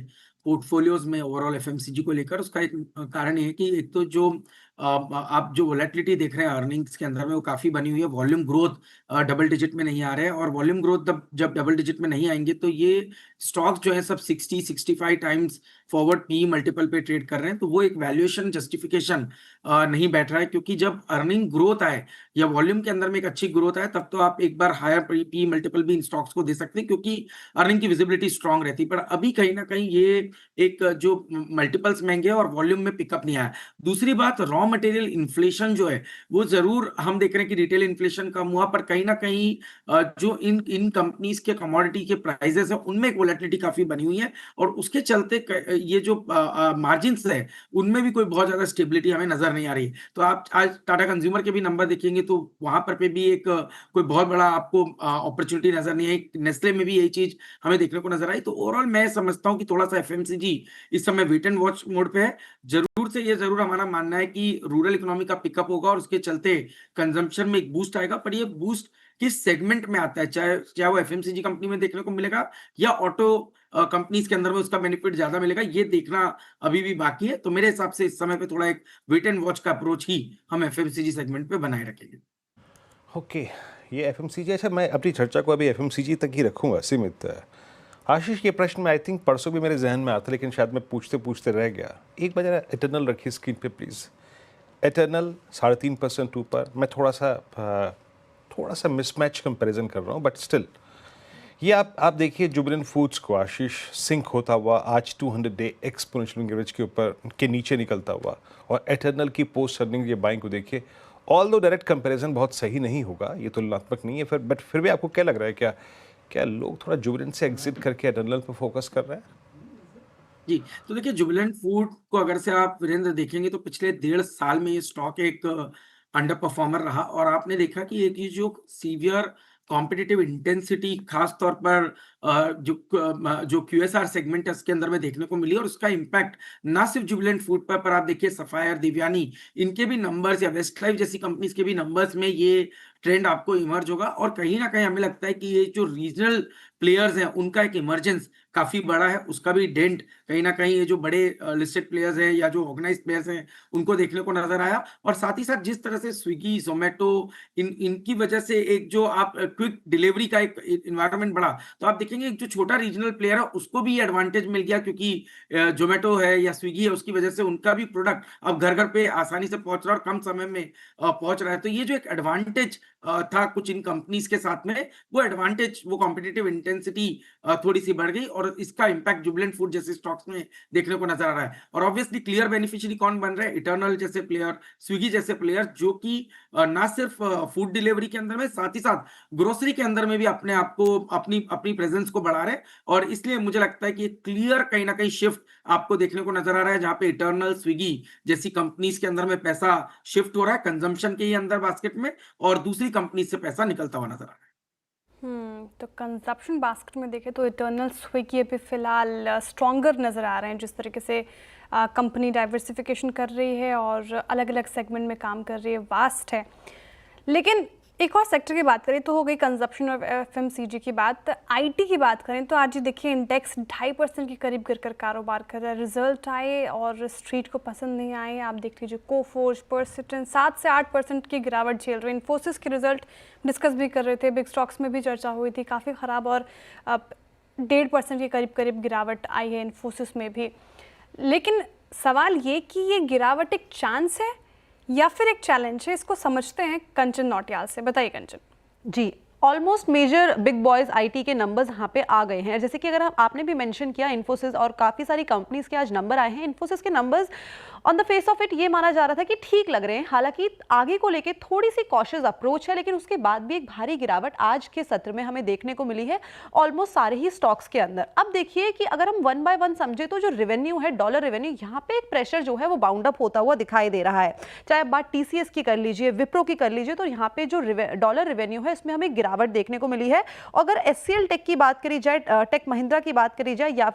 पोर्टफोलियोज में ओवरऑल एफएमसीजी को लेकर। उसका एक कारण ये है कि एक तो जो आप जो वोलेटिलिटी देख रहे हैं अर्निंग्स के अंदर में, वो काफ़ी बनी हुई है। वॉल्यूम ग्रोथ डबल डिजिट में नहीं आ रहे हैं, और वॉल्यूम ग्रोथ जब डबल डिजिट में नहीं आएंगे तो ये स्टॉक्स जो है सब 60-65 टाइम्स फॉरवर्ड पी मल्टीपल पे ट्रेड कर रहे हैं। तो वो एक वैल्यूएशन जस्टिफिकेशन नहीं बैठ रहा है, क्योंकि जब अर्निंग ग्रोथ आए या वॉल्यूम के अंदर में एक अच्छी ग्रोथ आए, तब तो आप एक बार हायर पी मल्टीपल भी इन स्टॉक्स को दे सकते हैं, क्योंकि अर्निंग की विजिबिलिटी स्ट्रांग रहती है। पर अभी कहीं ना कहीं ये एक जो मल्टीपल्स महंगे और वॉल्यूम में पिकअप नहीं आया। दूसरी बात, रॉ मटेरियल इन्फ्लेशन जो है वो जरूर हम देख रहे हैं कि रिटेल इन्फ्लेशन कम हुआ, पर कहीं ना कहीं जो इन कंपनीज के कमोडिटी के प्राइसेस है उनमें एक वोलेटिलिटी काफी बनी हुई है, और उसके चलते ये जो मार्जिन्स है उनमें भी कोई बहुत ज्यादा स्टेबिलिटी हमें नजर नहीं आ रही। तो आप आज टाटा कंज्यूमर के भी नंबर देखेंगे तो वहां पर पे भी एक कोई बहुत बड़ा आपको अपॉर्चुनिटी नजर नहीं आई। नेस्ले में भी यही चीज हमें देखने को नजर आई। तो ओवरऑल मैं समझता हूं कि थोड़ा सा एफएमसीजी इस समय वेट एंड वॉच मोड पे है। जरूर हमारा मानना है कि रूरल इकोनॉमी का पिकअप होगा और उसके चलते कंजम्पशन में एक बूस्ट आएगा, पर ये बूस्ट किस सेगमेंट में आता है, चाहे वो एफएमसीजी कंपनी में देखने को मिलेगा या ऑटो कंपनीज के अंदर में उसका बेनिफिट ज्यादा मिलेगा, ये देखना अभी भी बाकी है। तो मेरे हिसाब से इस समय पे थोड़ा एक वेट एंड वॉच का अप्रोच ही हम एफएमसीजी सेगमेंट पे बनाए रखेंगे। ओके, ये एफएमसीजी, अच्छा मैं अपनी चर्चा को अभी एफएमसीजी तक ही रखूंगा सीमित। आशीष, ये प्रश्न में आई थिंक परसों भी मेरे जहन में आता, लेकिन शायद मैं पूछते पूछते रह गया। एक बार जरा एटर्नल रखिए स्क्रीन पे प्लीज़। एटर्नल 3.5% ऊपर। मैं थोड़ा सा मिसमैच कंपैरिजन कर रहा हूँ, बट स्टिल ये आप देखिए जुबिलेंट फूड्स को आशीष सिंक होता हुआ आज 200 डे एक्सपोनेंशियल एवरेज के ऊपर के नीचे निकलता हुआ, और एटर्नल की पोस्ट अर्निंग ये बाइंग को देखिए। ऑल दो डायरेक्ट कंपैरिजन बहुत सही नहीं होगा, ये तुलनात्मक नहीं है फिर, बट फिर भी आपको क्या लग रहा है, क्या लोग थोड़ा जुबिलेंट से एग्जिट करके एटर्नल पर फोकस कर रहे हैं? जी, तो देखिए जुबिलेंट फूड को अगर से आप वीरेंद्र देखेंगे तो पिछले 1.5 साल में ये स्टॉक एक अंडर परफॉर्मर रहा, और आपने देखा कि एक जो सीवियर कॉम्पिटिटिव इंटेंसिटी खास तौर पर जो क्यूएसआर सेगमेंट है उसके अंदर में देखने को मिली, और उसका इम्पैक्ट ना सिर्फ जुबिलेंट फूड पर आप देखिए सफायर, देवयानी, इनके भी नंबर्स या वेस्टलाइफ जैसी कंपनीज के भी नंबर्स में ये ट्रेंड आपको इमर्ज होगा। और कहीं ना कहीं हमें लगता है कि ये जो रीजनल प्लेयर्स हैं उनका एक इमर्जेंस काफी बड़ा है, उसका भी डेंट कहीं ना कहीं ये जो बड़े लिस्टेड प्लेयर्स हैं या जो ऑर्गेनाइज्ड प्लेयर्स हैं उनको देखने को नजर आया। और साथ ही साथ जिस तरह से स्विगी, जोमेटो, इनकी वजह से एक जो आप क्विक डिलीवरी का एक इन्वायरमेंट बढ़ा, तो आप देखेंगे एक जो छोटा रीजनल प्लेयर है उसको भी एडवांटेज मिल गया, क्योंकि जोमेटो है या स्विगी है उसकी वजह से उनका भी प्रोडक्ट अब घर घर पे आसानी से पहुंच रहा है और कम समय में पहुंच रहा है। तो ये जो एक एडवांटेज था कुछ इन कंपनीज के साथ में, वो एडवांटेज, वो कॉम्पिटिटिव इंटेंसिटी थोड़ी सी बढ़ गई, और इसका इंपैक्ट जुबिलेंट फूड जैसे स्टॉक्स में देखने को नजर आ रहा है। और ऑब्वियसली क्लियर बेनिफिशियरी कौन बन रहा है? इटर्नल जैसे प्लेयर, स्विगी जैसे प्लेयर, जो कि ना सिर्फ फूड डिलीवरी के अंदर में, साथ ही साथ ग्रोसरी के अंदर में भी अपने आप को अपनी प्रेजेंस को बढ़ा रहे हैं। और इसलिए मुझे लगता है कि क्लियर कहीं ना कहीं शिफ्ट आपको देखने को नजर आ रहा है, जहां पे इटर्नल, स्विगी जैसी कंपनीज के अंदर में पैसा शिफ्ट हो रहा है कंजम्पशन के ही अंदर बास्केट में, और दूसरी कंपनी से पैसा निकलता हुआ नजर आ रहा है। तो कंजप्शन बास्केट में देखें तो इटर्नल स्विगी अभी फ़िलहाल स्ट्रॉन्गर नज़र आ रहे हैं, जिस तरीके से कंपनी डाइवर्सिफिकेशन कर रही है और अलग अलग सेगमेंट में काम कर रही है, वास्ट है। लेकिन एक और सेक्टर की बात करें तो हो गई कंजप्शन और एफएमसीजी की बात। आईटी की बात करें तो आज देखिए इंडेक्स 2.5% के करीब गिरकर कारोबार कर रहा है। रिजल्ट आए और स्ट्रीट को पसंद नहीं आए। आप देख लीजिए कोफोर्ज, परसिस्टेंट 7 से 8% की गिरावट झेल रहे हैं। इन्फोसिस के रिजल्ट डिस्कस भी कर रहे थे, बिग स्टॉक्स में भी चर्चा हुई थी, काफ़ी ख़राब और 1.5% के करीब गिरावट आई है इन्फोसिस में भी। लेकिन सवाल ये कि ये गिरावट एक चांस है या फिर एक चैलेंज है, इसको समझते हैं कंचन नौटियाल से। बताइए कंचन। जी, almost major big boys IT के नंबर्स यहाँ पे आ गए हैं। जैसे कि अगर आपने भी मेंशन किया इन्फोसिस और काफ़ी सारी कंपनीज के आज नंबर आए हैं। इन्फोसिस के numbers on the face of it ये माना जा रहा था कि ठीक लग रहे हैं, हालांकि आगे को लेके थोड़ी सी कॉशियस अप्रोच है, लेकिन उसके बाद भी एक भारी गिरावट आज के सत्र में हमें देखने को मिली है ऑलमोस्ट सारे ही स्टॉक्स के अंदर। अब देखिए कि अगर हम वन बाय वन समझे तो जो रेवेन्यू है, डॉलर रेवेन्यू, यहाँ पे एक प्रेशर जो है वो बाउंड अप होता हुआ दिखाई दे रहा है। चाहे बात टीसीएस की कर लीजिए, विप्रो की कर लीजिए, तो यहाँ पे जो डॉलर रेवेन्यू है इसमें हमें गिरावट देखने को मिली है। अगर एचसीएल टेक की बात करी जाए, टेक महिंद्रा की बात करी जाए, या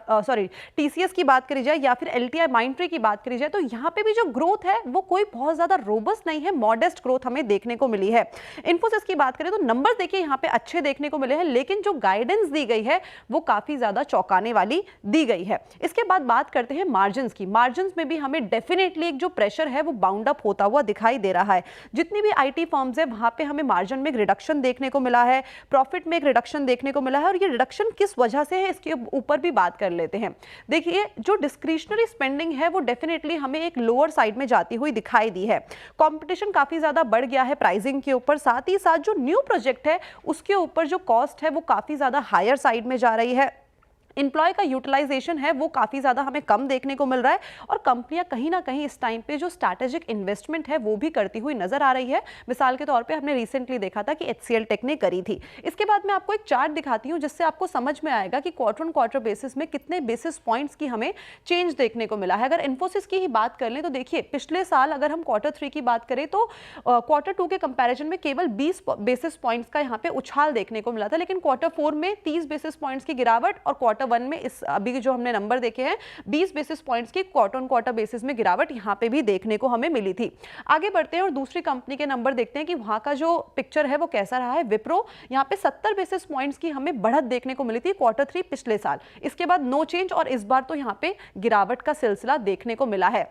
टीसीएस की बात करी जाए, या फिर एलटीआई माइंडट्री की बात करी जाए, तो यहाँ पे भी जो ग्रोथ है वो कोई बहुत ज्यादा रोबस्ट नहीं है, मॉडेस्ट ग्रोथ हमें देखने को मिली है। इन्फोसिस की बात करें तो नंबर्स देखिए यहाँ पे अच्छे देखने को मिले हैं, लेकिन जो गाइडेंस दी गई है वो काफी ज्यादा चौंकाने वाली दी गई है। इसके बाद बात करते हैं मार्जिन्स की। मार्जिन्स में भी हमें डेफिनेटली एक जो प्रेशर है वो बाउंड अप होता हुआ दिखाई दे रहा है। जितनी भी आईटी फर्म्स है वहां पे हमें मार्जिन में एक रिडक्शन देखने को मिला है, प्रॉफिट में एक रिडक्शन देखने को मिला है, और ये रिडक्शन किस वजह से है इसके ऊपर भी बात कर लेते हैं। देखिए जो डिस्क्रिशनरी स्पेंडिंग है वो डेफिनेटली हमें एक लोअर साइड में जाती हुई दिखाई दी है। कंपटीशन काफी ज्यादा बढ़ गया है प्राइसिंग के ऊपर, साथ ही साथ जो न्यू प्रोजेक्ट है उसके ऊपर जो कॉस्ट है वो काफी ज्यादा हायर साइड में जा रही है। एम्प्लॉय का यूटिलाइजेशन है वो काफ़ी ज़्यादा हमें कम देखने को मिल रहा है, और कंपनियां कहीं ना कहीं इस टाइम पे जो स्ट्रैटेजिक इन्वेस्टमेंट है वो भी करती हुई नजर आ रही है। मिसाल के तौर पे हमने रिसेंटली देखा था कि एचसीएल टेक ने करी थी। इसके बाद मैं आपको एक चार्ट दिखाती हूँ जिससे आपको समझ में आएगा कि क्वार्टर ऑन क्वार्टर बेसिस में कितने बेसिस पॉइंट्स की हमें चेंज देखने को मिला है। अगर इन्फोसिस की ही बात कर लें तो देखिए पिछले साल अगर हम Q3 की बात करें तो Q2 के कंपेरिजन में केवल 20 बेसिस पॉइंट्स का यहाँ पे उछाल देखने को मिला था, लेकिन Q4 में 30 बेसिस पॉइंट्स की गिरावट, और Q1 में इस अभी जो हमने नंबर देखे हैं 20 बेसिस पॉइंट्स की क्वार्टर ऑन क्वार्टर बेसिस में गिरावट यहाँ पे भी देखने को हमें मिली थी। आगे बढ़ते हैं और दूसरी कंपनी के नंबर देखते हैं कि वहां का जो पिक्चर है वो कैसा रहा है। विप्रो, यहाँ पे 70 बेसिस पॉइंट्स की हमें बढ़त देखने को मिली थी Q3 पिछले साल। इसके बाद नो चेंज, और इस बार तो यहाँ पे गिरावट का सिलसिला देखने को मिला है।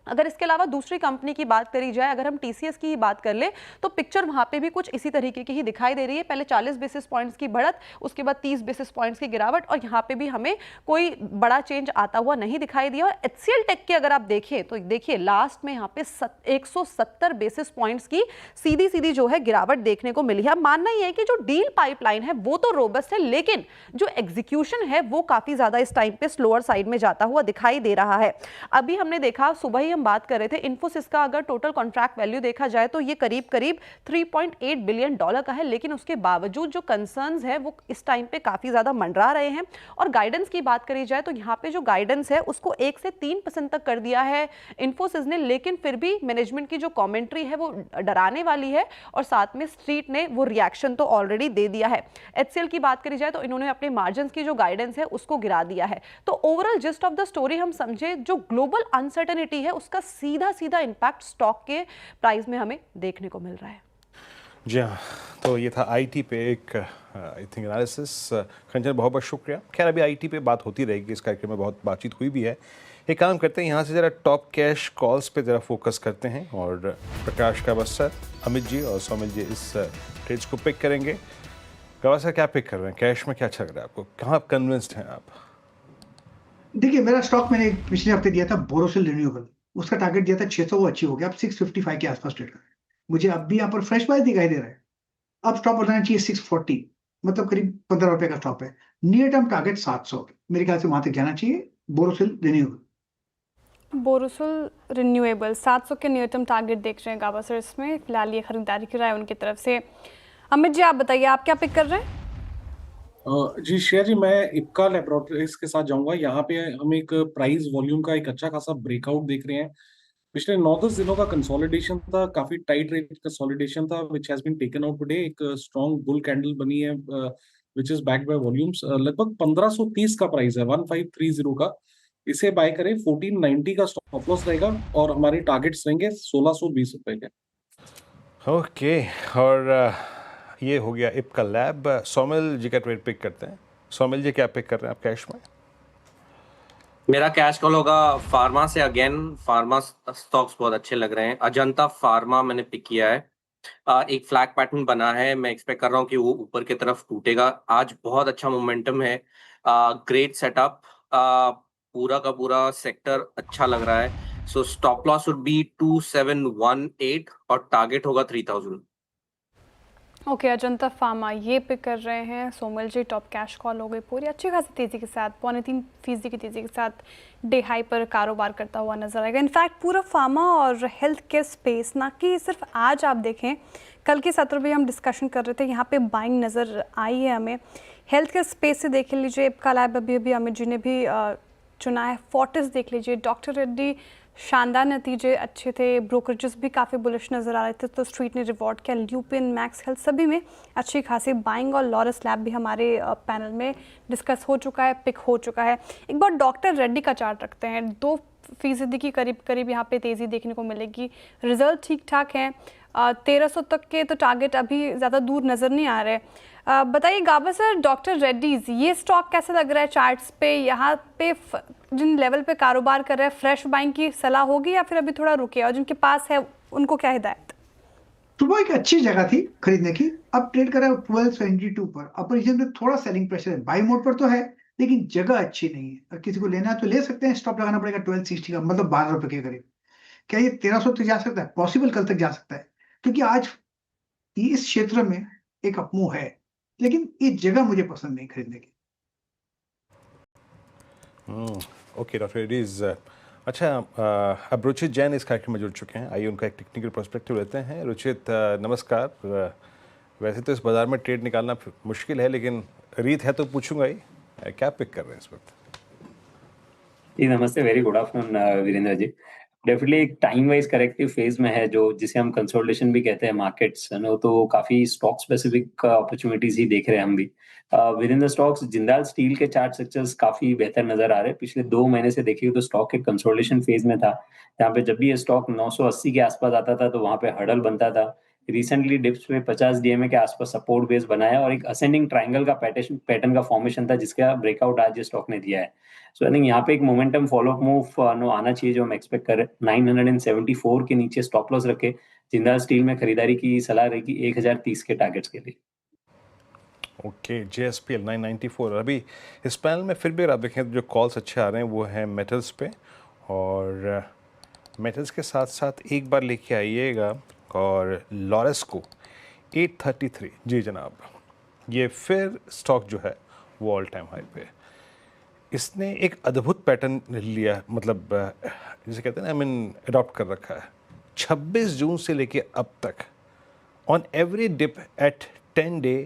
अगर इसके अलावा दूसरी कंपनी की बात करी जाए, अगर हम टीसीएस की ही बात कर ले तो पिक्चर वहां पे भी कुछ इसी तरीके की ही दिखाई दे रही है। पहले 40 बेसिस पॉइंट्स की बढ़त, उसके बाद 30 बेसिस पॉइंट्स की गिरावट, और यहाँ पे भी हमें कोई बड़ा चेंज आता हुआ नहीं दिखाई दिया। और एचसीएल टेक के अगर आप देखें तो देखिए लास्ट में यहाँ पे 170 बेसिस पॉइंट्स की सीधी सीधी जो है गिरावट देखने को मिली है। मानना यह है कि जो डील पाइपलाइन है वो तो रोबस्ट है, लेकिन जो एग्जीक्यूशन है वो काफी ज्यादा इस टाइम पे स्लोअर साइड में जाता हुआ दिखाई दे रहा है। अभी हमने देखा, सुबह ही हम बात कर रहे थे, इन्फोसिस का अगर टोटल कॉन्ट्रैक्ट वैल्यू देखा जाए तो ये करीब 3.8 बिलियन डॉलर का है, लेकिन उसके बावजूद जो कंसर्न्स है वो इस टाइम पे काफी ज्यादा मंडरा रहे हैं। और गाइडेंस की बात करी जाए तो यहाँ पे जो गाइडेंस है उसको 1 से 3% तक कर दिया है इन्फोसिस ने, लेकिन फिर भी मैनेजमेंट की जो कमेंट्री है वो डराने वाली है, और साथ में स्ट्रीट ने वो रिएक्शन तो ऑलरेडी दे दिया है। एचसीएल की बात करी जाए तो इन्होंने अपने मार्जिन की जो गाइडेंस है उसको गिरा दिया है। तो overall gist of the story हम समझे, जो ग्लोबल अनसर्टेनिटी है उसका सीधा सीधा इंपैक्ट स्टॉक के प्राइस में हमें देखने को मिल रहा है। जी हाँ, तो ये था आईटी पे एक आई थिंक एनालिसिस। खंजर बहुत बहुत शुक्रिया। खैर अभी आईटी पे बात होती रहेगी, इस कार्यक्रम में बहुत बातचीत हुई भी है। एक काम करते हैं, यहाँ से ज़रा टॉप कैश कॉल्स पे ज़रा फोकस करते हैं, और प्रकाश गावस्कर, अमित जी और सौमिल जी इस ट्रेड्स को पिक करेंगे। गावस्कर क्या पिक कर रहे हैं, कैश में क्या अच्छा लग रहा है आपको, कहाँ कन्विंस्ड हैं आप? देखिए मेरा स्टॉक मैंने पिछले हफ्ते दिया था बोरोसिल रिन्यूएबल, उसका टारगेट दिया था 600, वो अचीव हो गया। अब 655 के आसपास ट्रेड कर रहा है। मुझे अब भी यहाँ पर फ्रेश प्राइस दिखाई दे रहा है। अब स्टॉप हो जाना चाहिए 640, मतलब करीब 15 रुपए का स्टॉप है। नियर टर्म टारगेट 700, मेरे ख्याल से वहां तक जाना चाहिए। बोरोसिल रिन्यूएबल, बोरोसिल रिन्यूएबल 700 के नियर टर्म टारगेट देख रहे हैं गावस्कर इसमें। फिलहाल ये खरीदारी की राय उनकी तरफ से। अमित जी आप बताइए, आप क्या पिक कर रहे हैं? जी श्रेया जी, मैं इप्का लैबोरेटरीज के साथ जाऊंगा। यहाँ पे हम एक प्राइस वॉल्यूम का एक अच्छा खासा ब्रेकआउट देख रहे हैं। पिछले 9-10 दिनों का कंसोलिडेशन था, काफी टाइट रेट कंसोलिडेशन था, which has been taken out today. एक स्ट्रॉन्ग बुल कैंडल बनी है, which is backed by volumes. लगभग 1530 का प्राइस है, 1530 का। इसे बाय करें। 1490 का स्टॉप लॉस रहेगा और हमारे टारगेट्स रहेंगे 1620 रुपए के। ओके, और ये हो गया इप का लैब। सोमिल जी का ट्रेड पिक करते हैं। सोमिल जी क्या पिक कर रहे हैं आप कैश में? मेरा कैश कॉल होगा फार्मा से। अगेन फार्मा स्टॉक्स बहुत अच्छे लग रहे हैं। अजंता फार्मा मैंने पिक किया है। एक फ्लैग पैटर्न बना है, मैं एक्सपेक्ट कर रहा हूँ कि वो ऊपर की तरफ टूटेगा। आज बहुत अच्छा मोमेंटम है, ग्रेट सेटअप, पूरा का पूरा सेक्टर अच्छा लग रहा है। So stop loss would be 2718 और टारगेट होगा 3000। ओके, अजंता फार्मा ये पिक कर रहे हैं सोमल जी। टॉप कैश कॉल हो गई पूरी अच्छी खासी तेज़ी के साथ, 3.25% की तेज़ी के साथ डे हाई पर कारोबार करता हुआ नजर आएगा। इनफैक्ट पूरा फार्मा और हेल्थ केयर स्पेस, ना कि सिर्फ आज आप देखें, कल के सत्र में हम डिस्कशन कर रहे थे, यहाँ पे बाइंग नज़र आई है हमें। हेल्थ केयर स्पेस से देख लीजिए, इपका लैब अभी अमित जी ने भी चुना है। फोर्टिस देख लीजिए, डॉक्टर रेड्डी, शानदार नतीजे अच्छे थे। ब्रोकरेजेस भी काफ़ी बुलिश नज़र आ रहे थे, तो स्ट्रीट ने रिवॉर्ड किया। ल्यूपिन, मैक्स हेल्थ सभी में अच्छी खासी बाइंग, और लॉरस लैब भी हमारे पैनल में डिस्कस हो चुका है, पिक हो चुका है। एक बार डॉक्टर रेड्डी का चार्ट रखते हैं। 2% की करीब यहाँ पे तेज़ी देखने को मिलेगी। रिजल्ट ठीक ठाक हैं, 1300 तक के तो टारगेट अभी ज़्यादा दूर नज़र नहीं आ रहे। बताइए गाबा सर, डॉक्टर रेड्डीज ये स्टॉक कैसा लग रहा है चार्ट्स पे? यहाँ पे जिन लेवल पे कारोबार कर रहे हैं, फ्रेश बाइंग की सलाह होगी या फिर अभी थोड़ा रुके, और जिनके पास है उनको क्या हिदायत? सुबह एक अच्छी जगह थी खरीदने की, अब ट्रेड कर रहा है 1272 पर। अपर रीजन में थोड़ा सेलिंग प्रेशर है, बाई मोड पर तो है लेकिन जगह अच्छी नहीं है। अगर किसी को लेना है तो ले सकते हैं। स्टॉप लगाना पड़ेगा 1260 का, मतलब 12 रुपए के करीब। क्या ये 1300 तक जा सकता है? पॉसिबल, कल तक जा सकता है, क्योंकि आज इस क्षेत्र में एक अपमूव है, लेकिन ये जगह मुझे पसंद नहीं खरीदने की। Okay doctor Reddy's. अच्छा, अब रुचित जैन इस कार्यक्रम में जुड़ चुके हैं। आइए उनका एक टेक्निकल पर्सपेक्टिव लेते हैं। रुचित नमस्कार। वैसे तो इस बाजार में ट्रेड निकालना मुश्किल है, लेकिन रीत है तो पूछूंगा ही, क्या पिक कर रहे हैं इस वक्त? जी नमस्ते, very good afternoon Virendra ji. Definitely एक टाइम वाइज करेक्टिव फेज में है, जो जिसे हम कंसोलिडेशन भी कहते हैं मार्केट्स, नो, तो काफी स्टॉक स्पेसिफिक अपॉर्चुनिटीज ही देख रहे हैं हम भी। वीरेंद्र स्टॉक्स, जिंदाल स्टील के चार्ट स्ट्रक्चर्स काफी बेहतर नजर आ रहे हैं। पिछले 2 महीने से देखिए तो स्टॉक एक कंसोलिडेशन फेज में था, जहाँ पे जब भी ये स्टॉक 980 के आसपास आता था तो वहां पे हडल बनता था। रिसेंटली डिप्स पे 50 डीएमए के आसपास सपोर्ट बेस बनाया और एक असेंडिंग ट्राइंगल का पैटर्न का फॉर्मेशन था, जिसका ब्रेकआउट आज ये स्टॉक ने दिया है। सो आई थिंक यहाँ पे एक मोमेंटम फॉलोअप मूव नो आना चाहिए, जो हम एक्सपेक्ट कर रहे हैं। 974 के नीचे स्टॉप लॉस रखे जिंदाल स्टील में खरीदारी की सलाह रहेगी 1030 के टारगेट्स के लिए। Okay, JSPL 994। अभी इस पैनल में फिर भी आप देखें तो जो कॉल्स अच्छे आ रहे हैं वो हैं मेटल्स पे, और मेटल्स के साथ साथ एक बार लेके आइएगा और लॉरस को 833। जी जनाब, ये फिर स्टॉक जो है वो ऑल टाइम हाई पे है। इसने एक अद्भुत पैटर्न लिया, मतलब जिसे कहते हैं ना, अडॉप्ट कर रखा है। 26 जून से लेके अब तक on every dip at 10 day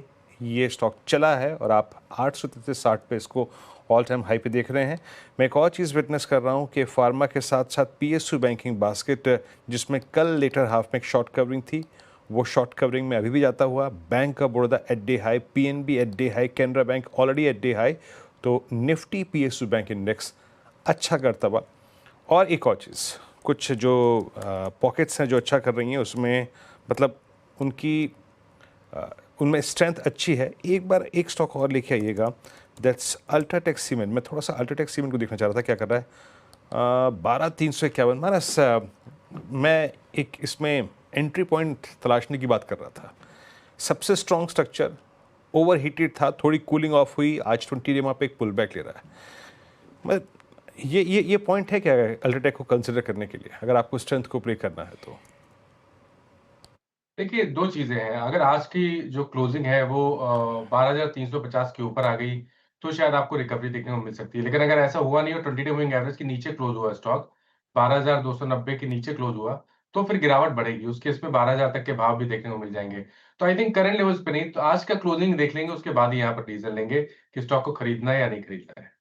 ये स्टॉक चला है, और आप 860 पे इसको ऑल टाइम हाई पे देख रहे हैं। मैं एक और चीज़ विटनेस कर रहा हूँ कि फार्मा के साथ साथ PSU बैंकिंग बास्केट, जिसमें कल लेटर हाफ में एक शॉर्ट कवरिंग थी, वो शॉर्ट कवरिंग में अभी भी जाता हुआ। Bank of Baroda at day high, PNB at day high, Canara bank already at day high. तो निफ्टी PSU बैंक इंडेक्स अच्छा करता हुआ। और एक और चीज़, कुछ जो पॉकेट्स हैं जो अच्छा कर रही हैं, उसमें मतलब उनमें स्ट्रेंथ अच्छी है। एक बार एक स्टॉक और लेके आइएगा, दैट्स अल्ट्राटेक सीमेंट। मैं थोड़ा सा अल्ट्राटेक सीमेंट को देखना चाह रहा था क्या कर रहा है। 12351 मानस। मैं एक इसमें एंट्री पॉइंट तलाशने की बात कर रहा था। सबसे स्ट्रॉन्ग स्ट्रक्चर, ओवर हीटेड था, थोड़ी कूलिंग ऑफ हुई, आज 20 डे वहाँ पे एक पुल बैक ले रहा है। मैं ये पॉइंट है क्या अल्ट्राटेक को कंसिडर करने के लिए, अगर आपको स्ट्रेंथ को प्ले करना है तो? देखिए, 2 चीज़ें हैं। अगर आज की जो क्लोजिंग है वो 12,350 के ऊपर आ गई, तो शायद आपको रिकवरी देखने को मिल सकती है। लेकिन अगर ऐसा हुआ नहीं और 20 डे मूविंग एवरेज के नीचे क्लोज हुआ स्टॉक, 12,290 के नीचे क्लोज हुआ, तो फिर गिरावट बढ़ेगी। उस केस में 12,000 तक के भाव भी देखने को मिल जाएँगे। तो आई थिंक करंट लेवल्स पे नहीं, तो आज का क्लोजिंग देख लेंगे, उसके बाद ही यहाँ पर डिसीजन लेंगे कि स्टॉक को खरीदना है या नहीं खरीदना है।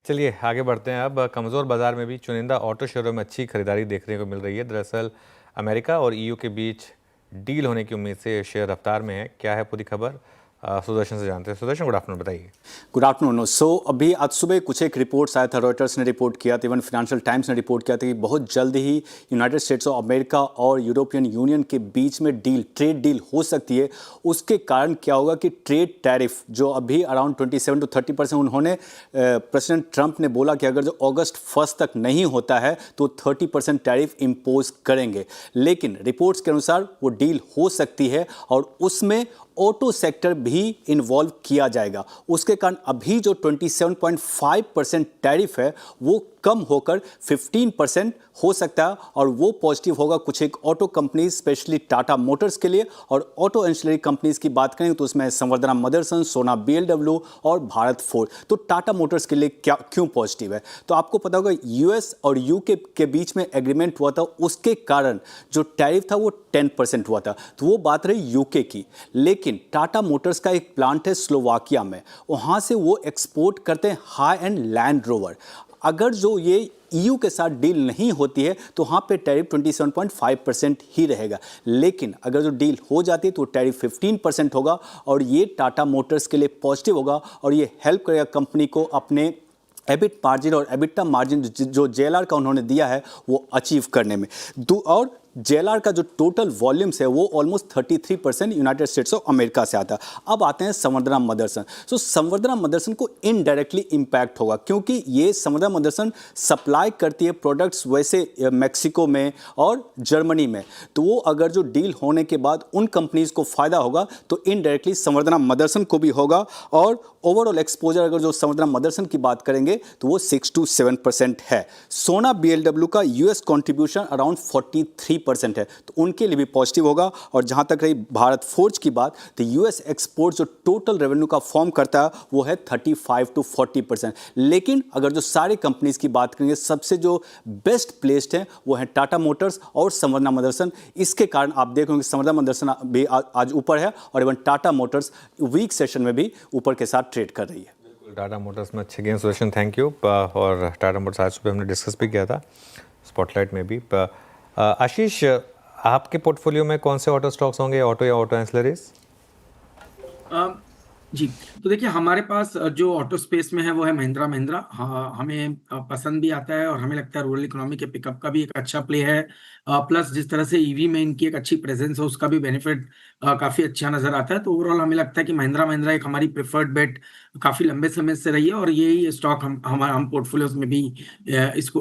चलिए आगे बढ़ते हैं। अब कमज़ोर बाजार में भी चुनिंदा ऑटो शेयरों में अच्छी खरीदारी देखने को मिल रही है। दरअसल अमेरिका और ईयू के बीच डील होने की उम्मीद से शेयर रफ्तार में है। क्या है पूरी खबर, सुदर्शन से जानते हैं। सुदर्शन, गुड आफ्टरनून, बताइए। Good afternoon. सो अभी आज सुबह कुछ एक रिपोर्ट्स आया था, रॉयटर्स ने रिपोर्ट किया था, इवन फाइनेंशियल टाइम्स ने रिपोर्ट किया था कि बहुत जल्द ही यूनाइटेड स्टेट्स ऑफ अमेरिका और यूरोपियन यूनियन के बीच में ट्रेड डील हो सकती है। उसके कारण क्या होगा कि ट्रेड टैरिफ जो अभी अराउंड 27 to 30% उन्होंने प्रेसिडेंट ट्रंप ने बोला कि अगर जो अगस्त 1 तक नहीं होता है तो 30% टैरिफ इम्पोज करेंगे। लेकिन रिपोर्ट्स के अनुसार वो डील हो सकती है और उसमें ऑटो सेक्टर भी इन्वॉल्व किया जाएगा। उसके कारण अभी जो 27.5% टैरिफ है वो कम होकर 15% हो सकता है और वो पॉजिटिव होगा कुछ एक auto companies, specially Tata Motors के लिए। और ऑटो एंसिलरी कंपनीज की बात करें तो उसमें संवर्धना मदरसन, सोना BLW और भारत फोर्ज। तो टाटा मोटर्स के लिए क्यों पॉजिटिव है, तो आपको पता होगा US और UK के बीच में एग्रीमेंट हुआ था, उसके कारण जो टैरिफ था वो 10% हुआ था। तो वो बात रही UK की। लेकिन टाटा मोटर्स का एक प्लांट है स्लोवाकिया में, वहाँ से वो एक्सपोर्ट करते हैं हाई एंड लैंड रोवर। अगर जो ये EU के साथ डील नहीं होती है तो वहाँ पे टैरिफ 27.5% ही रहेगा। लेकिन अगर जो डील हो जाती है तो टैरिफ 15% होगा और ये टाटा मोटर्स के लिए पॉजिटिव होगा और ये हेल्प करेगा कंपनी को अपने एबिट मार्जिन और एबिटा मार्जिन जो JLR का उन्होंने दिया है वो अचीव करने में। और JLR का जो टोटल वॉल्यूम्स है वो almost 33% United states of America से आता है। अब आते हैं संवर्धना मदरसन। सो संवर्धना मदरसन को इनडायरेक्टली इम्पैक्ट होगा क्योंकि ये संवर्धना मदरसन सप्लाई करती है प्रोडक्ट्स वैसे मैक्सिको में और जर्मनी में। तो वो अगर जो डील होने के बाद उन कंपनीज को फ़ायदा होगा तो इनडायरेक्टली संवर्धना मदरसन को भी होगा। और ओवरऑल एक्सपोजर अगर जो संवर्धना मदरसन की बात करेंगे तो वो 6 to 7% है। सोना BLW का US कॉन्ट्रीब्यूशन अराउंड 43% है, तो उनके लिए भी पॉजिटिव होगा। और जहां तक रही भारत फोर्ज की बात, तो US एक्सपोर्ट जो टोटल रेवेन्यू का फॉर्म करता है वो है 35 to 40%। लेकिन अगर जो सारे कंपनीज की बात करेंगे सबसे जो बेस्ट प्लेस्ड है वो है टाटा मोटर्स और संवर्धना मदरसन। इसके कारण आप देखोगे संवर्धना मदरसन भी आज ऊपर है और even Tata Motors week session में भी ऊपर के साथ ट्रेड कर रही है। टाटा मोटर्स में अच्छे गेन, सुदर्शन, थैंक यू। और टाटा मोटर्स आज सुबह हमने डिस्कस भी किया था स्पॉटलाइट में भी। आशीष, आपके पोर्टफोलियो में कौन से ऑटो स्टॉक्स होंगे, ऑटो या ऑटो एंसिलरीज? जी, तो देखिए हमारे पास जो ऑटो स्पेस में है वो है महिंद्रा। हाँ, हमें पसंद भी आता है और हमें लगता है रूरल इकोनॉमी के पिकअप का भी एक अच्छा प्ले है। प्लस जिस तरह से EV में इनकी एक अच्छी प्रेजेंस है उसका भी बेनिफिट काफ़ी अच्छा नज़र आता है। तो ओवरऑल हमें लगता है कि महिंद्रा एक हमारी प्रेफर्ड बेट काफ़ी लंबे समय से रही है और यही स्टॉक हम पोर्टफोलियोज में भी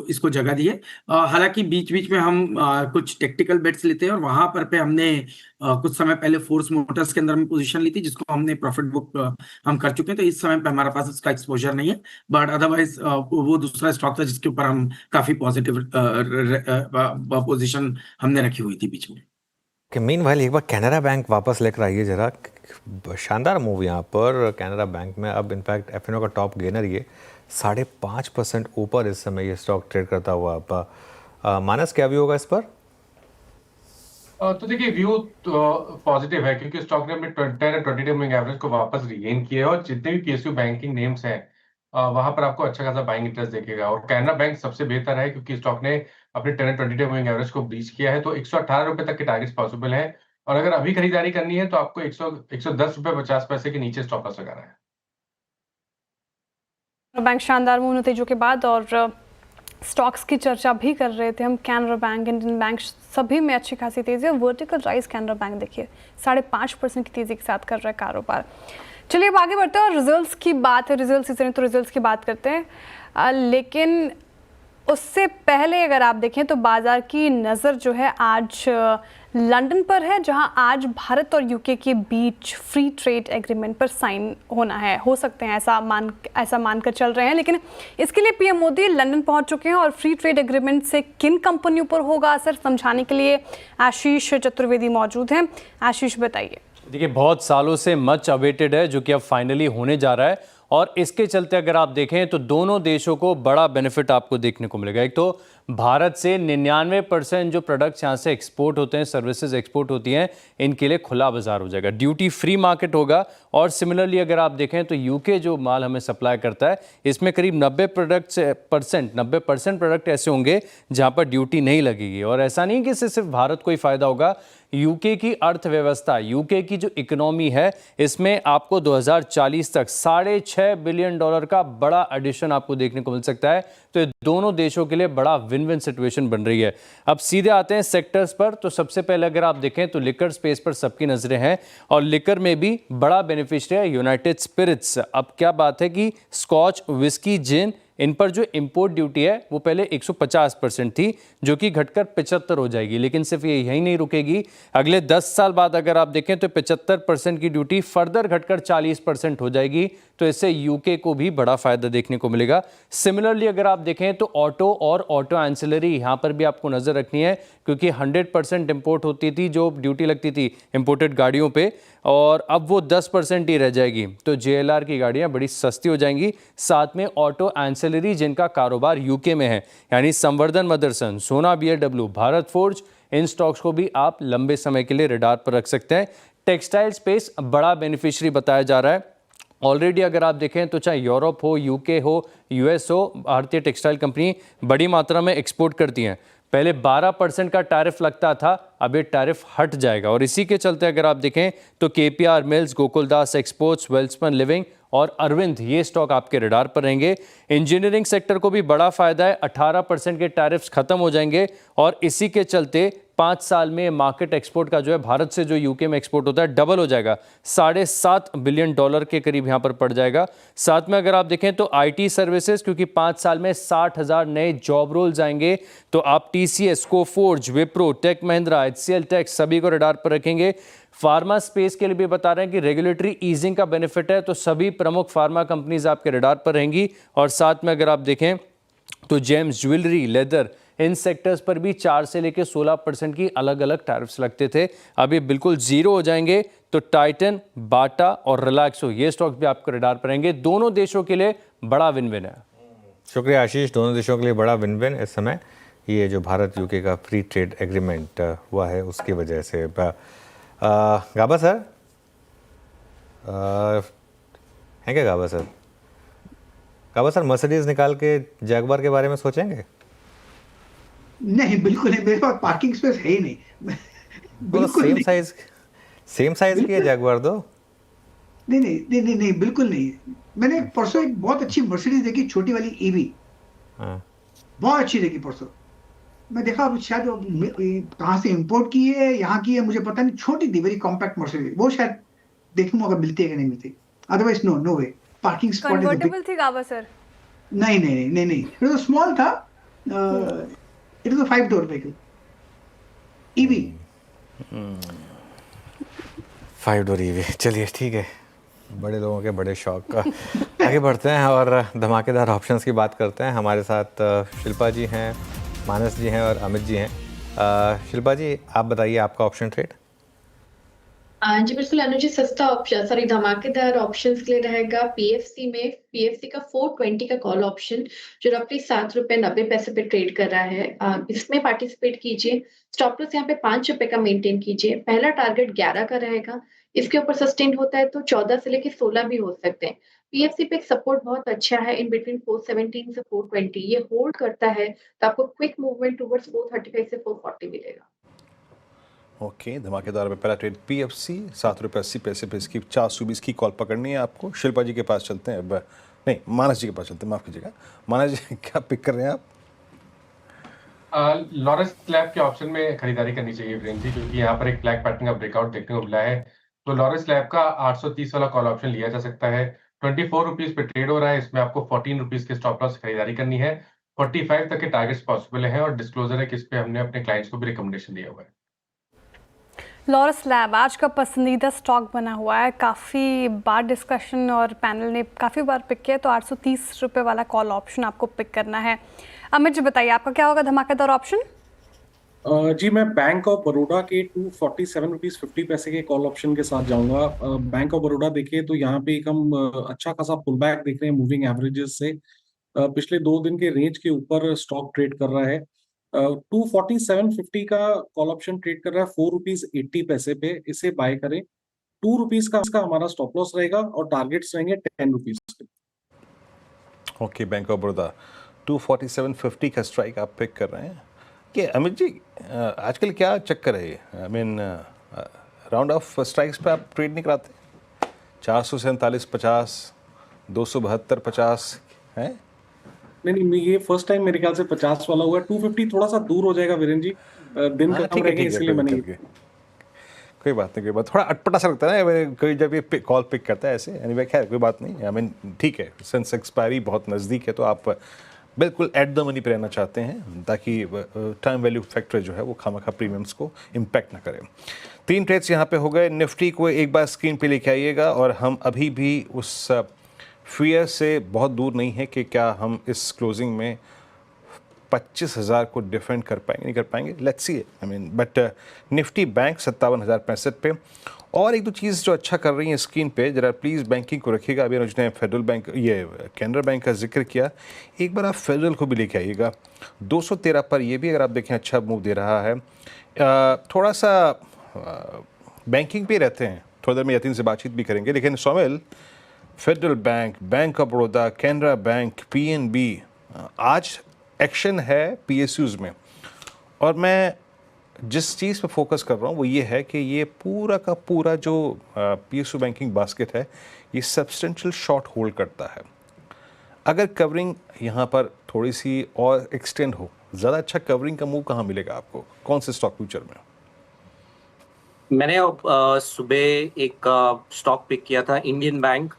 इसको जगह दी है। हालांकि बीच बीच में हम कुछ टेक्टिकल बेट्स लेते हैं और वहाँ पर हमने कुछ समय पहले फोर्स मोटर्स के अंदर में पोजीशन ली थी जिसको हमने प्रॉफिट बुक हम कर चुके हैं। तो इस समय पे हमारे पास इसका एक्सपोजर नहीं है, बट अदरवाइज वो दूसरा स्टॉक था जिसके ऊपर हम काफी पॉजिटिव पोजीशन हमने रखी हुई थी बीच में। कि मीनवाइल एक बार कैनरा बैंक वापस लेकर आइए जरा, शानदार मूव यहाँ पर कैनरा बैंक में। अब इनफैक्ट F&O का टॉप गेनर ये 5.5% ऊपर इस समय ये स्टॉक ट्रेड करता हुआ। अब मानस क्या व्यू होगा इस पर? तो देखिए व्यू तो पॉजिटिव है क्योंकि स्टॉक ने अपने 10 और 22 मूविंग एवरेज को वापस रिगेन किया है और जितने भी PSU बैंकिंग नेम्स हैं वहां पर आपको अच्छा खासा बाइंग इंटरेस्ट देखेगा। और कैनरा बैंक सबसे बेहतर है क्योंकि स्टॉक ने अपने 10 और 22 मूविंग एवरेज को ब्रीच किया है। तो 118 रुपए तक के टारगेट्स पॉसिबल है और अगर अभी खरीदारी करनी है तो आपको 110 रुपए 50 पैसे के नीचे स्टॉप लॉस लगाना है। बैंक शानदार मूव नतीजों के बाद और स्टॉक्स की चर्चा भी कर रहे थे हम। कैनरा बैंक, इंडियन बैंक सभी में अच्छी खासी तेजी है। वर्टिकल राइज कैनरा बैंक देखिए 5.5% की तेजी के साथ कर रहा है कारोबार। चलिए अब आगे बढ़ते हैं और रिजल्ट्स की बात है। रिजल्ट्स इस तो रिजल्ट्स की बात करते हैं, लेकिन उससे पहले अगर आप देखें तो बाजार की नज़र जो है आज लंदन पर है, जहां आज भारत और UK के बीच फ्री ट्रेड एग्रीमेंट पर साइन होना है। हो सकते हैं ऐसा मानकर चल रहे हैं, लेकिन इसके लिए PM मोदी लंदन पहुंच चुके हैं और फ्री ट्रेड एग्रीमेंट से किन कंपनियों पर होगा असर, समझाने के लिए आशीष चतुर्वेदी मौजूद हैं। आशीष, बताइए। देखिए बहुत सालों से मच अवेटेड है जो कि अब फाइनली होने जा रहा है और इसके चलते अगर आप देखें तो दोनों देशों को बड़ा बेनिफिट आपको देखने को मिलेगा। एक तो भारत से 99% जो प्रोडक्ट्स यहाँ से एक्सपोर्ट होते हैं, सर्विसेज एक्सपोर्ट होती हैं, इनके लिए खुला बाजार हो जाएगा, ड्यूटी फ्री मार्केट होगा। और सिमिलरली अगर आप देखें तो यूके जो माल हमें सप्लाई करता है, इसमें करीब 90% प्रोडक्ट ऐसे होंगे जहाँ पर ड्यूटी नहीं लगेगी। और ऐसा नहीं कि इससे सिर्फ भारत को ही फायदा होगा, यूके की अर्थव्यवस्था, यूके की जो इकोनॉमी है, इसमें आपको 2040 तक $6.5 बिलियन का बड़ा एडिशन आपको देखने को मिल सकता है। तो ये दोनों देशों के लिए बड़ा विन विन सिचुएशन बन रही है। अब सीधे आते हैं सेक्टर्स पर। तो सबसे पहले अगर आप देखें तो लिकर स्पेस पर सबकी नजरें हैं और लिकर में भी बड़ा बेनिफिशियरी है यूनाइटेड स्पिरिट्स। अब क्या बात है कि स्कॉच, विस्की, जिन, इन पर जो इंपोर्ट ड्यूटी है वो पहले 150% थी, जो कि घटकर 75 हो जाएगी। लेकिन सिर्फ ये यहीं नहीं रुकेगी, अगले 10 साल बाद अगर आप देखें तो 75% की ड्यूटी फर्दर घटकर 40% हो जाएगी। तो इससे यूके को भी बड़ा फायदा देखने को मिलेगा। सिमिलरली अगर आप देखें तो ऑटो और ऑटो एंसिलरी, यहाँ पर भी आपको नजर रखनी है, क्योंकि 100% इंपोर्ट होती थी जो ड्यूटी लगती थी इंपोर्टेड गाड़ियों पे, और अब वो 10% ही रह जाएगी। तो JLR की गाड़ियां बड़ी सस्ती हो जाएंगी। साथ में ऑटो एंसिलरी जिनका कारोबार यूके में है, यानी संवर्धन मदरसन, सोना BLW, भारत फोर्ज, इन स्टॉक्स को भी आप लंबे समय के लिए रडार पर रख सकते हैं। टेक्सटाइल स्पेस बड़ा बेनिफिशियरी बताया जा रहा है। ऑलरेडी अगर आप देखें तो चाहे यूरोप हो, यूके हो, US हो, भारतीय टेक्सटाइल कंपनी बड़ी मात्रा में एक्सपोर्ट करती हैं। पहले 12% का टैरिफ लगता था, अब ये टैरिफ हट जाएगा। और इसी के चलते अगर आप देखें तो KPR mills, Gokuldas exports, Welspun living और अरविंद, ये स्टॉक आपके रडार पर रहेंगे। इंजीनियरिंग सेक्टर को भी बड़ा फायदा है, 18% के टैरिफ्स खत्म हो जाएंगे और इसी के चलते 5 साल में मार्केट एक्सपोर्ट का जो है भारत से जो यूके में एक्सपोर्ट होता है डबल हो जाएगा, $7.5 बिलियन के करीब यहाँ पर पड़ जाएगा। साथ में अगर आप देखें तो IT सर्विसेज, क्योंकि 5 साल में 60,000 नए जॉब रोल्स आएंगे, तो आप TCS, Coforge, Wipro, tech Mahindra, HCL tech सभी को रडार पर रखेंगे। फार्मा स्पेस के लिए भी बता रहे हैं कि रेगुलेटरी ईजिंग का बेनिफिट है, तो सभी प्रमुख फार्मा कंपनीज आपके रडार पर रहेंगी। और साथ में अगर आप देखें तो जेम्स, ज्वेलरी, लेदर, इन सेक्टर्स पर भी 4 से लेकर 16% की अलग अलग टैरिफ्स लगते थे, अभी बिल्कुल जीरो हो जाएंगे। तो टाइटन, बाटा और रिलैक्सो, ये स्टॉक्स भी आपको रडार पर रहेंगे। दोनों देशों के लिए बड़ा विन विन है। शुक्रिया आशीष। दोनों देशों के लिए बड़ा विन विन इस समय, ये जो भारत यूके का फ्री ट्रेड एग्रीमेंट हुआ है उसकी वजह से। गाबा सर हैं क्या? गाबा सर मर्सिडीज निकाल के जैगवार के बारे में सोचेंगे? नहीं, बिल्कुल नहीं, मेरे पास पार्किंग स्पेस है ही नहीं। बिल्कुल सेम साइज की है जैगवार दो। नहीं, बिल्कुल नहीं। मैंने परसों एक बहुत अच्छी मर्सिडीज देखी, छोटी वाली EV, बहुत अच्छी देखी परसों। मैं देखा अब शायद कहाँ से इंपोर्ट की है, यहाँ की है, मुझे पता नहीं, छोटी थी, वेरी कॉम्पैक्ट मर्सिडीज। वो शायद देखूंगा अगर मिलती है कि नहीं मिलती, अदरवाइज नो वे। पार्किंग स्पॉट कन्वर्टेबल थी गावा सर? नहीं, इट वाज स्मॉल था। It was a 5-door vehicle, EV। 5-door EV, चलिए ठीक है, बड़े लोगों के बड़े शौक का। आगे बढ़ते हैं और धमाकेदार ऑप्शंस की बात करते हैं। हमारे साथ शिल्पा जी हैं, मानस जी हैं और अमित जी हैं। शिल्पा जी, आप बताइए आपका ऑप्शन ट्रेड। जी बिल्कुल अनुज जी, सस्ता ऑप्शन, सॉरी धमाकेदार ऑप्शंस के लिए रहेगा PFC में, PFC का 420 का कॉल ऑप्शन जो रफली ₹7.90 पे ट्रेड कर रहा है। इसमें पार्टिसिपेट कीजिए। स्टॉप लॉस यहाँ पे ₹5 का मेंटेन कीजिए। पहला टारगेट 11 का रहेगा, इसके ऊपर सस्टेन होता है तो 14 से लेके 16 भी हो सकते हैं। PFC पे एक सपोर्ट बहुत अच्छा है इन बिटवीन 417 से 420, ये होल्ड करता है तो आपको क्विक मूवमेंट टुवर्ड्स 435 से 440 मिलेगा। ओके, धमाकेदार में पहला ट्रेड PFC, ₹7.80 पे इसकी 420 की कॉल पकड़नी है आपको। शिल्पा जी के पास चलते हैं, अब नहीं मानस जी के पास चलते हैं, माफ कीजिएगा। मानस जी क्या पिक कर रहे हैं आप? लॉरेस लैब के ऑप्शन में खरीदारी करनी चाहिए वीरेंद्र जी, क्योंकि यहाँ पर एक फ्लैग पैटर्न का ब्रेकआउट देखने को मिला है। तो लॉरेस लैब का 830 वाला कॉल ऑप्शन लिया जा सकता है। ₹24 पे ट्रेड हो रहा है, इसमें आपको ₹14 के स्टॉप लॉस खरीदारी करनी है। 45 तक के टारगेट्स पॉसिबल हैं और डिस्क्लोजर है कि इस पे हमने अपने क्लाइंट्स को भी रिकमेंडेशन दिया हुआ है। लॉरेस लैब आज का पसंदीदा स्टॉक बना हुआ है, काफ़ी बार डिस्कशन और पैनल ने काफ़ी बार पिक किया, तो ₹830 वाला कॉल ऑप्शन आपको पिक करना है। अमित जी बताइए आपका क्या होगा धमाकेदार ऑप्शन? जी मैं बैंक ऑफ बड़ौदा के 247 रुपीज 50 पैसे के कॉल ऑप्शन के साथ जाऊंगा। बैंक ऑफ बड़ौदा देखिए तो यहाँ पे एक हम अच्छा खासा पुल बैक देख रहे हैं मूविंग एवरेजेस से। पिछले 2 दिन के रेंज के ऊपर स्टॉक ट्रेड कर रहा है। 247.50 का कॉल ऑप्शन ट्रेड कर रहा है 4.80 रुपीज पे, इसे बाय करें। 2 रुपीज का हमारा स्टॉप लॉस रहेगा और टारगेट्स रहेंगे 10 रुपीज के। ओके, बैंक ऑफ बड़ौदा 247.50 का स्ट्राइक आप पिक कर रहे हैं कि अमित जी आजकल क्या चक्कर है? I mean round of strikes पे आप ट्रेड नहीं कराते? 447.50, 272.50 है? नहीं, ये फर्स्ट टाइम मेरे ख्याल से 50 वाला हुआ। 250 थोड़ा सा दूर हो जाएगा वीरेंद्र जी, दिन हाँ, कम ठीक है, रहेंगे ठीक है, इसलिए मैंने कोई बात नहीं, कोई बात। थोड़ा अटपटा सा लगता है ना कोई जब ये कॉल पिक करता है ऐसे। एनीवे खैर कोई बात नहीं, आई मीन ठीक है, सिंस एक्सपायरी बहुत नज़दीक है तो आप बिल्कुल एट द मनी पे रहना चाहते हैं ताकि टाइम वैल्यू फैक्टर जो है वो खामखा प्रीमियम्स को इम्पैक्ट ना करे। 3 ट्रेड्स यहाँ पे हो गए। निफ्टी को एक बार स्क्रीन पे लेके आइएगा और हम अभी भी उस फियर से बहुत दूर नहीं है कि क्या हम इस क्लोजिंग में 25,000 को डिफेंड कर पाएंगे नहीं कर पाएंगे। Let's see, I mean but Nifty bank 57,065 पे। और एक दो चीज़ जो अच्छा कर रही है स्क्रीन पे, जरा प्लीज़ बैंकिंग को रखिएगा। अभी अनुज ने फेडरल बैंक, ये कैनरा बैंक का जिक्र किया, एक बार आप फेडरल को भी लेके आइएगा। 213 पर ये भी अगर आप देखें अच्छा मूव दे रहा है। थोड़ा सा बैंकिंग पे रहते हैं, थोड़ी देर में यतीन से बातचीत भी करेंगे, लेकिन Somil, federal bank, bank of Baroda, Canara bank, PNB, आज एक्शन है पीएसयूज़ में। और मैं जिस चीज़ पे फोकस कर रहा हूँ वो ये है कि ये पूरा का पूरा जो पीएसयू बैंकिंग बास्केट है ये सब्सटेंशियल शॉर्ट होल्ड करता है। अगर कवरिंग यहाँ पर थोड़ी सी और एक्सटेंड हो, ज़्यादा अच्छा कवरिंग का मूव कहाँ मिलेगा आपको, कौन से स्टॉक फ्यूचर में? मैंने सुबह एक स्टॉक पिक किया था, Indian bank,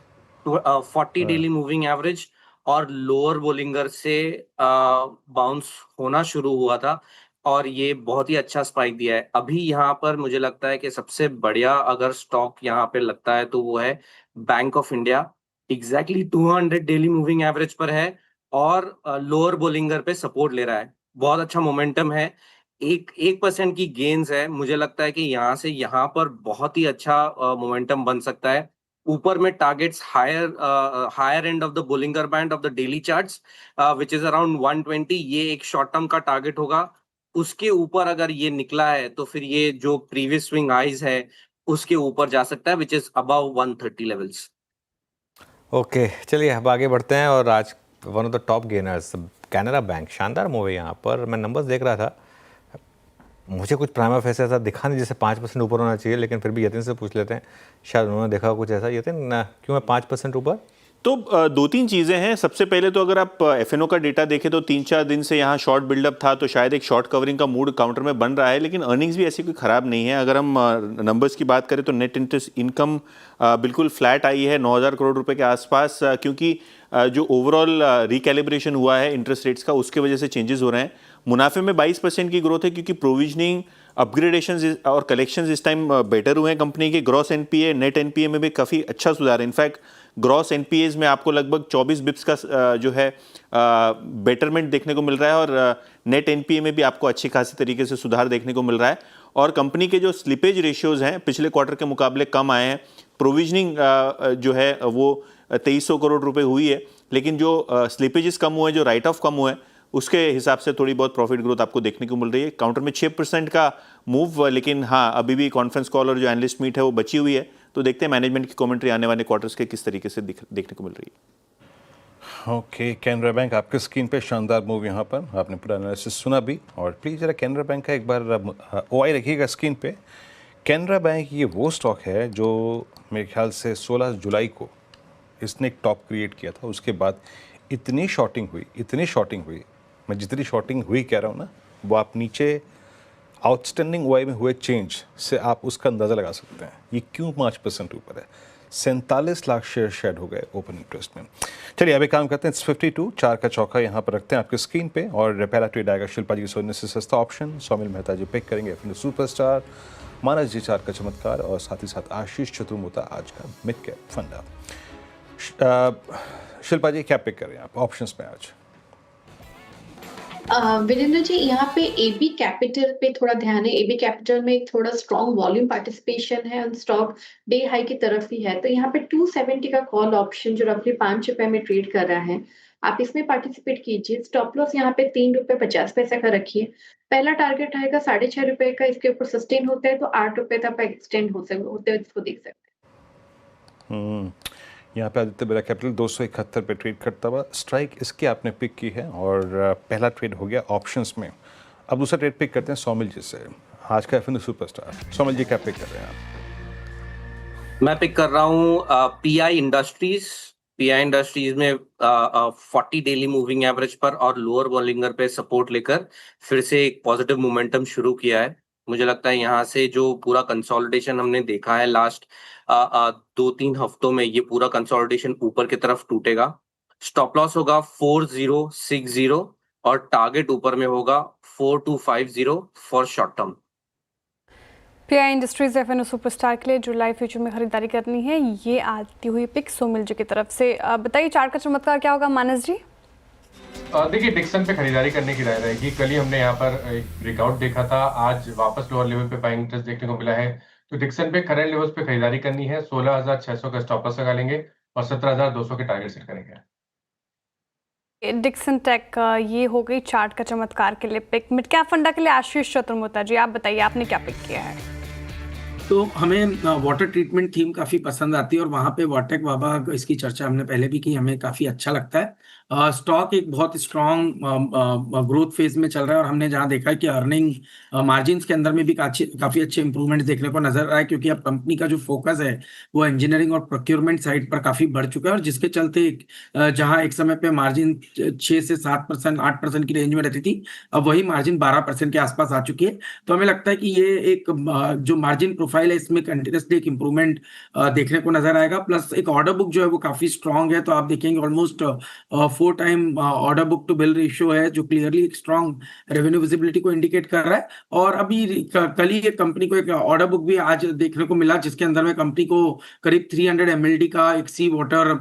40 daily moving average और लोअर बोलिंगर से बाउंस होना शुरू हुआ था और ये बहुत ही अच्छा स्पाइक दिया है। अभी यहाँ पर मुझे लगता है कि सबसे बढ़िया अगर स्टॉक यहाँ पे लगता है तो वो है bank of India. Exactly 200 daily moving average पर है और लोअर बोलिंगर पे सपोर्ट ले रहा है। बहुत अच्छा मोमेंटम है, 1% की गेन्स है। मुझे लगता है कि यहाँ से यहाँ पर बहुत ही अच्छा मोमेंटम बन सकता है। ऊपर में targets higher end of the Bollinger band of the daily charts which is around 120, ये एक शॉर्ट टर्म का टारगेट होगा। उसके ऊपर अगर ये निकला है तो फिर ये जो प्रीवियस स्विंग हाइज है उसके ऊपर जा सकता है which is above 130 levels. Okay, चलिए अब आगे बढ़ते हैं। और आज one of the top gainers Canara bank, शानदार मूव है यहाँ पर। मैं नंबर्स देख रहा था, मुझे कुछ प्राइमा फेस ऐसा दिखा नहीं जैसे 5% ऊपर होना चाहिए, लेकिन फिर भी यतीन से पूछ लेते हैं, शायद उन्होंने देखा कुछ ऐसा। यतीन, क्यों है 5% ऊपर? तो 2-3 चीज़ें हैं। सबसे पहले तो अगर आप एफएनओ का डेटा देखें तो 3-4 दिन से यहाँ शॉर्ट बिल्डअप था, तो शायद एक शॉर्ट कवरिंग का मूड काउंटर में बन रहा है, लेकिन अर्निंग्स भी ऐसी कोई ख़राब नहीं है। अगर हम नंबर्स की बात करें तो नेट इंटरेस्ट इनकम बिल्कुल फ्लैट आई है 9,000 करोड़ रुपए के आसपास, क्योंकि जो ओवरऑल रिकैलिब्रेशन हुआ है इंटरेस्ट रेट्स का उसके वजह से चेंजेस हो रहे हैं। मुनाफे में 22% की ग्रोथ है, क्योंकि प्रोविजनिंग, अपग्रेडेशन और कलेक्शंस इस टाइम बेटर हुए हैं कंपनी के। ग्रॉस एनपीए, नेट एनपीए में भी काफ़ी अच्छा सुधार है। इनफैक्ट ग्रॉस एनपीएज में आपको लगभग 24 बिप्स का जो है बेटरमेंट देखने को मिल रहा है, और नेट एनपीए में भी आपको अच्छी खासी तरीके से सुधार देखने को मिल रहा है। और कंपनी के जो स्लिपेज रेशियोज हैं पिछले क्वार्टर के मुकाबले कम आए हैं। प्रोविजनिंग जो है वो 2300 करोड़ रुपए हुई है, लेकिन जो स्लिपेजेस कम हुए हैं, जो राइट ऑफ कम हुए हैं, उसके हिसाब से थोड़ी बहुत प्रॉफिट ग्रोथ आपको देखने को मिल रही है। काउंटर में 6% का मूव, लेकिन हाँ अभी भी कॉन्फ्रेंस कॉल और जो एनालिस्ट मीट है वो बची हुई है। तो देखते हैं मैनेजमेंट की कमेंट्री आने वाले क्वार्टर्स के किस तरीके से देखने को मिल रही है। ओके, कैनरा बैंक आपके स्क्रीन पे शानदार मूव यहाँ पर, आपने पूरा एनालिसिस सुना भी। और प्लीज़ जरा कैनरा बैंक का एक बार ओआई रखिएगा स्क्रीन पे। कैनरा बैंक ये वो स्टॉक है जो मेरे ख्याल से 16 जुलाई को इसने एक टॉप क्रिएट किया था। उसके बाद इतनी शॉर्टिंग हुई, मैं जितनी शॉर्टिंग हुई कह रहा हूँ ना, वो आप नीचे आउटस्टैंडिंग ओआई में हुए चेंज से आप उसका अंदाज़ा लगा सकते हैं ये क्यों 5% ऊपर है। 47 लाख शेयर शेड हो गए ओपन इंटरेस्ट में। चलिए अभी काम करते हैं। 52 4 का चौका यहाँ पर रखते हैं आपके स्क्रीन पे, और पहला ट्रेड आएगा शिल्पा जी की सोचने से सस्ता ऑप्शन, सोमिल मेहता जी पिक करेंगे अपने सुपरस्टार, मानस जी 4 का चमत्कार, और साथ ही साथ आशीष चतुर्मोता आज का मिड कैप फंडा। शिल्पा जी क्या पिक करें आप ऑप्शंस में आज? वीरेंद्र जी, यहाँ पे एबी कैपिटल पे थोड़ा ध्यान है। एबी कैपिटल में एक थोड़ा स्ट्रॉन्ग वॉल्यूम पार्टिसिपेशन है और स्टॉक डे हाई की तरफ ही है, तो यहाँ पे 270 का कॉल ऑप्शन जो रफली 5 रुपए में ट्रेड कर रहा है, आप इसमें पार्टिसिपेट कीजिए। स्टॉप लॉस यहाँ पे 3 रुपए 50 पैसे का रखिए। पहला टारगेट रहेगा 6.5 रुपए का, इसके ऊपर सस्टेन होता है तो 8 रुपए तक एक्सटेंड होते हुए इसको देख सकते हैं। यहाँ पे आदित्य बिरला कैपिटल 271 पे ट्रेड करता हुआ, स्ट्राइक इसकी आपने पिक की है और पहला ट्रेड हो गया ऑप्शंस में। अब दूसरा ट्रेड पिक करते हैं सौमिल जी से, आज का एफएनओ सुपरस्टार। सौमिल जी क्या पिक कर रहे हैं आप? मैं पिक कर रहा हूँ पीआई इंडस्ट्रीज। पीआई इंडस्ट्रीज में 40 डेली मूविंग एवरेज पर और लोअर बॉलिंगर पे सपोर्ट लेकर फिर से एक पॉजिटिव मोमेंटम शुरू किया है। मुझे लगता है यहाँ से जो पूरा कंसोलिडेशन हमने देखा है लास्ट 2-3 हफ्तों में, ये पूरा कंसोलिडेशन ऊपर की तरफ टूटेगा। स्टॉप लॉस होगा 4060 और टारगेट ऊपर में होगा 4250 for short term. PI Industries F N O superstar के लिए जुलाई फ्यूचर में खरीदारी करनी है, ये आती हुई पिक सोमिल जी की तरफ से। बताइए चार्ट का चमत्कार क्या होगा मानस जी? देखिए, डिक्सन पे खरीदारी करने की राय रहेगी। कल ही हमने यहाँ पर एक ब्रेकआउट देखा था, आज वापस लोअर लेवल पे बाइंग इंटरेस्ट देखने को मिला है, तो डिक्सन पे करंट लेवल्स पे खरीदारी करनी है। 16,600 का स्टॉप लॉस लगा लेंगे और 17,200 के टारगेट सेट करेंगे। डिक्सन टेक ये हो गई चार्ट का चमत्कार के लिए पिक। मिड कैप फंडा के लिए आशीष चतुर्मोता जी, आप बताइए आपने क्या पिक किया है? तो हमें वाटर ट्रीटमेंट थीम काफ़ी पसंद आती है और वहाँ पे वाटेक वाबा इसकी चर्चा हमने पहले भी की, हमें काफ़ी अच्छा लगता है। स्टॉक एक बहुत स्ट्रॉन्ग ग्रोथ फेज में चल रहा है और हमने जहाँ देखा है कि अर्निंग मार्जिन्स के अंदर में भी काफ़ी अच्छे इंप्रूवमेंट देखने को नजर आए, क्योंकि अब कंपनी का जो फोकस है वो इंजीनियरिंग और प्रोक्योरमेंट साइड पर काफ़ी बढ़ चुका है और जिसके चलते जहाँ एक समय पे मार्जिन 6 से 7%, 8% की रेंज में रहती थी, अब वही मार्जिन 12% के आसपास आ चुकी है। तो हमें लगता है कि ये एक जो मार्जिन प्रोफाइल है इसमें कंटिन्यूसली एक इंप्रूवमेंट देखने को नजर आएगा। प्लस एक ऑर्डर बुक जो है वो काफ़ी स्ट्रॉन्ग है, तो आप देखेंगे almost 4 time order book to bill ratio है, जो क्लियरली एक स्ट्रॉन्ग रेवेन्यू विजिबिलिटी को इंडिकेट कर रहा है। और अभी कल ही एक कंपनी को एक ऑर्डर बुक भी आज देखने को मिला, जिसके अंदर में कंपनी को करीब 300 mld का एक सी वाटर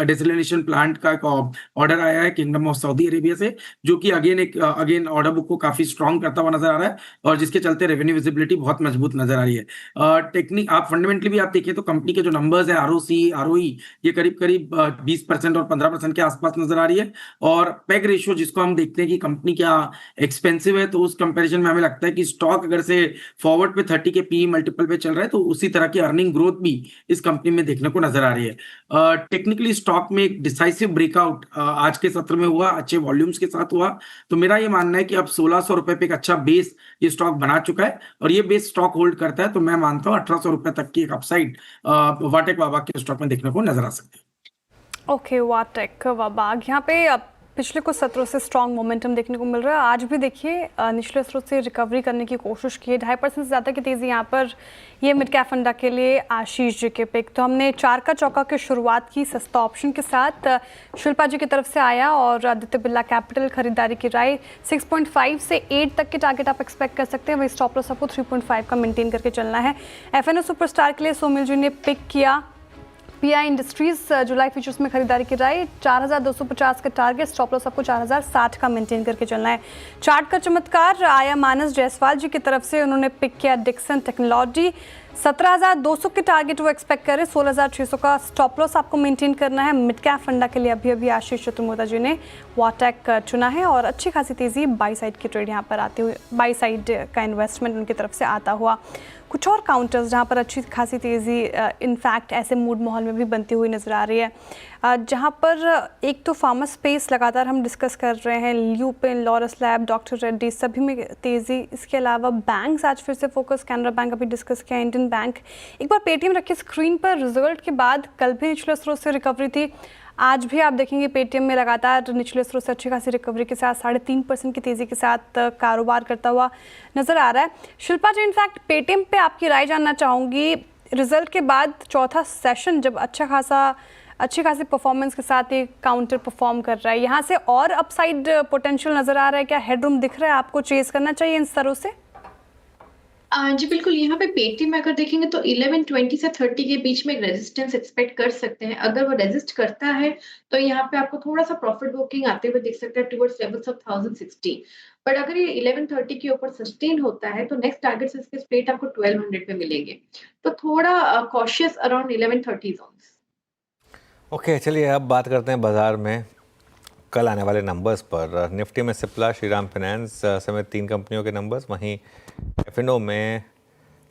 डिसलिनेशन प्लांट का एक ऑर्डर आया है किंगडम ऑफ सऊदी अरेबिया से, जो कि अगेन ऑर्डर बुक को काफी स्ट्रॉन्ग करता हुआ नजर आ रहा है और जिसके चलते रेवेन्यू विजिबिलिटी बहुत मजबूत नजर आ रही है। टेक्निक आप फंडामेंटली भी आप देखिए तो कंपनी के जो नंबर्स है आरओसी आरओई ये करीब 20% और 15% के आसपास नजर आ रही है। और पेग रेशियो जिसको हम देखते हैं कि कंपनी क्या एक्सपेंसिव है, तो उस कंपैरिजन में हमें लगता है कि स्टॉक अगर से फॉरवर्ड पे 30 के पी मल्टीपल पे चल रहा है तो उसी तरह की अर्निंग ग्रोथ भी इस कंपनी में देखने को नजर आ रही है। टेक्निकली स्टॉक में एक डिसाइसिव ब्रेकआउट आज के सत्र में हुआ, अच्छे वॉल्यूम्स के साथ हुआ। तो मेरा ये मानना है कि अब 1600 रुपए पे एक अच्छा बेस ये स्टॉक बना चुका है और ये बेस स्टॉक होल्ड करता है, तो मैं मानता हूँ 1800 रुपए तक की एक अपसाइड वाटेक वाबा के स्टॉक में देखने को नजर आ सकती है। ओके, वाटेक वाबा यहाँ पे पिछले कुछ सत्रों से स्ट्रॉन्ग मोमेंटम देखने को मिल रहा है। आज भी देखिए निचले स्रोत से रिकवरी करने की कोशिश की है, 2.5% से ज़्यादा की तेज़ी यहाँ पर ये मिड कैप फंडा के लिए आशीष जी के पिक। तो हमने 4 का चौका की शुरुआत की सस्ता ऑप्शन के साथ, शिल्पा जी की तरफ से आया और आदित्य बिरला कैपिटल खरीदारी की राय 6.5 से 8 तक के टारगेट आप एक्सपेक्ट कर सकते हैं। वही स्टॉप लॉस आपको 3.5 का मेंटेन करके चलना है। एफएनओ सुपरस्टार के लिए सोमिल जी ने पिक किया पीआई इंडस्ट्रीज जुलाई फ्यूचर्स में खरीदारी की राय 4250 का टारगेट, स्टॉप लॉस आपको 4060 का मेंटेन करके चलना है। चार्ट का चमत्कार आया मानस जायसवाल जी की तरफ से, उन्होंने पिक किया डिक्सन टेक्नोलॉजी 17,200 के टारगेट वो एक्सपेक्ट करें, 16,600 का स्टॉप लॉस आपको मेंटेन करना है। मिड कैप फंडा के लिए अभी आशीष चतुर्मोता जी ने वाटेक चुना है और अच्छी खासी तेज़ी बाई साइड की ट्रेड यहाँ पर आती हुई, बाई साइड का इन्वेस्टमेंट उनकी तरफ से आता हुआ। कुछ और काउंटर्स जहाँ पर अच्छी खासी तेज़ी इनफैक्ट ऐसे मूड माहौल में भी बनती हुई नज़र आ रही है, जहाँ पर एक तो फार्मा स्पेस लगातार हम डिस्कस कर रहे हैं, lupin, Laurus lab, doctor Reddy सभी में तेज़ी। इसके अलावा बैंक्स आज फिर से फोकस, कैनरा बैंक अभी डिस्कस किया, इंडियन बैंक। एक बार पेटीएम रखिए स्क्रीन पर, रिजल्ट के बाद कल भी निचले स्रोत से रिकवरी थी, आज भी आप देखेंगे पेटीएम में लगातार निचले स्रोत से अच्छी खासी रिकवरी के साथ 3.5% की तेज़ी के साथ कारोबार करता हुआ नज़र आ रहा है। शिल्पा जी, इनफैक्ट पेटीएम पे आपकी राय जानना चाहूँगी, रिजल्ट के बाद चौथा सेशन जब अच्छी खासी परफॉर्मेंस के साथ ये काउंटर परफॉर्म कर रहा है, यहाँ से और अपसाइड पोटेंशियल नज़र आ रहा है क्या? हेडरूम दिख रहा है आपको? चेस करना चाहिए इन स्तरों से? जी बिल्कुल, यहाँ पे पेटीएम में अगर देखेंगे तो 1120 से 30 के बीच में एक रेजिस्टेंस एक्सपेक्ट कर सकते हैं। अगर वो रेजिस्ट करता है तो यहाँ पे आपको थोड़ा-सा प्रॉफिट बुकिंग आते हुए दिख सकता है टुवर्ड्स लेवल्स ऑफ 1060। बट अगर ये 1130 के ऊपर सस्टेन होता है तो नेक्स्ट टारगेट्स इसके स्ट्रेट आपको 1200 पे मिलेंगे। तो थोड़ा कॉशियस अराउंड 1130 ज़ोन्स। ओके, चलिए अब बात करते हैं बाजार में कल आने वाले नंबर्स पर। निफ्टी में सिप्ला, श्रीराम फाइनेंस समेत 3 कंपनियों के नंबर्स, वहीं एफएनओ में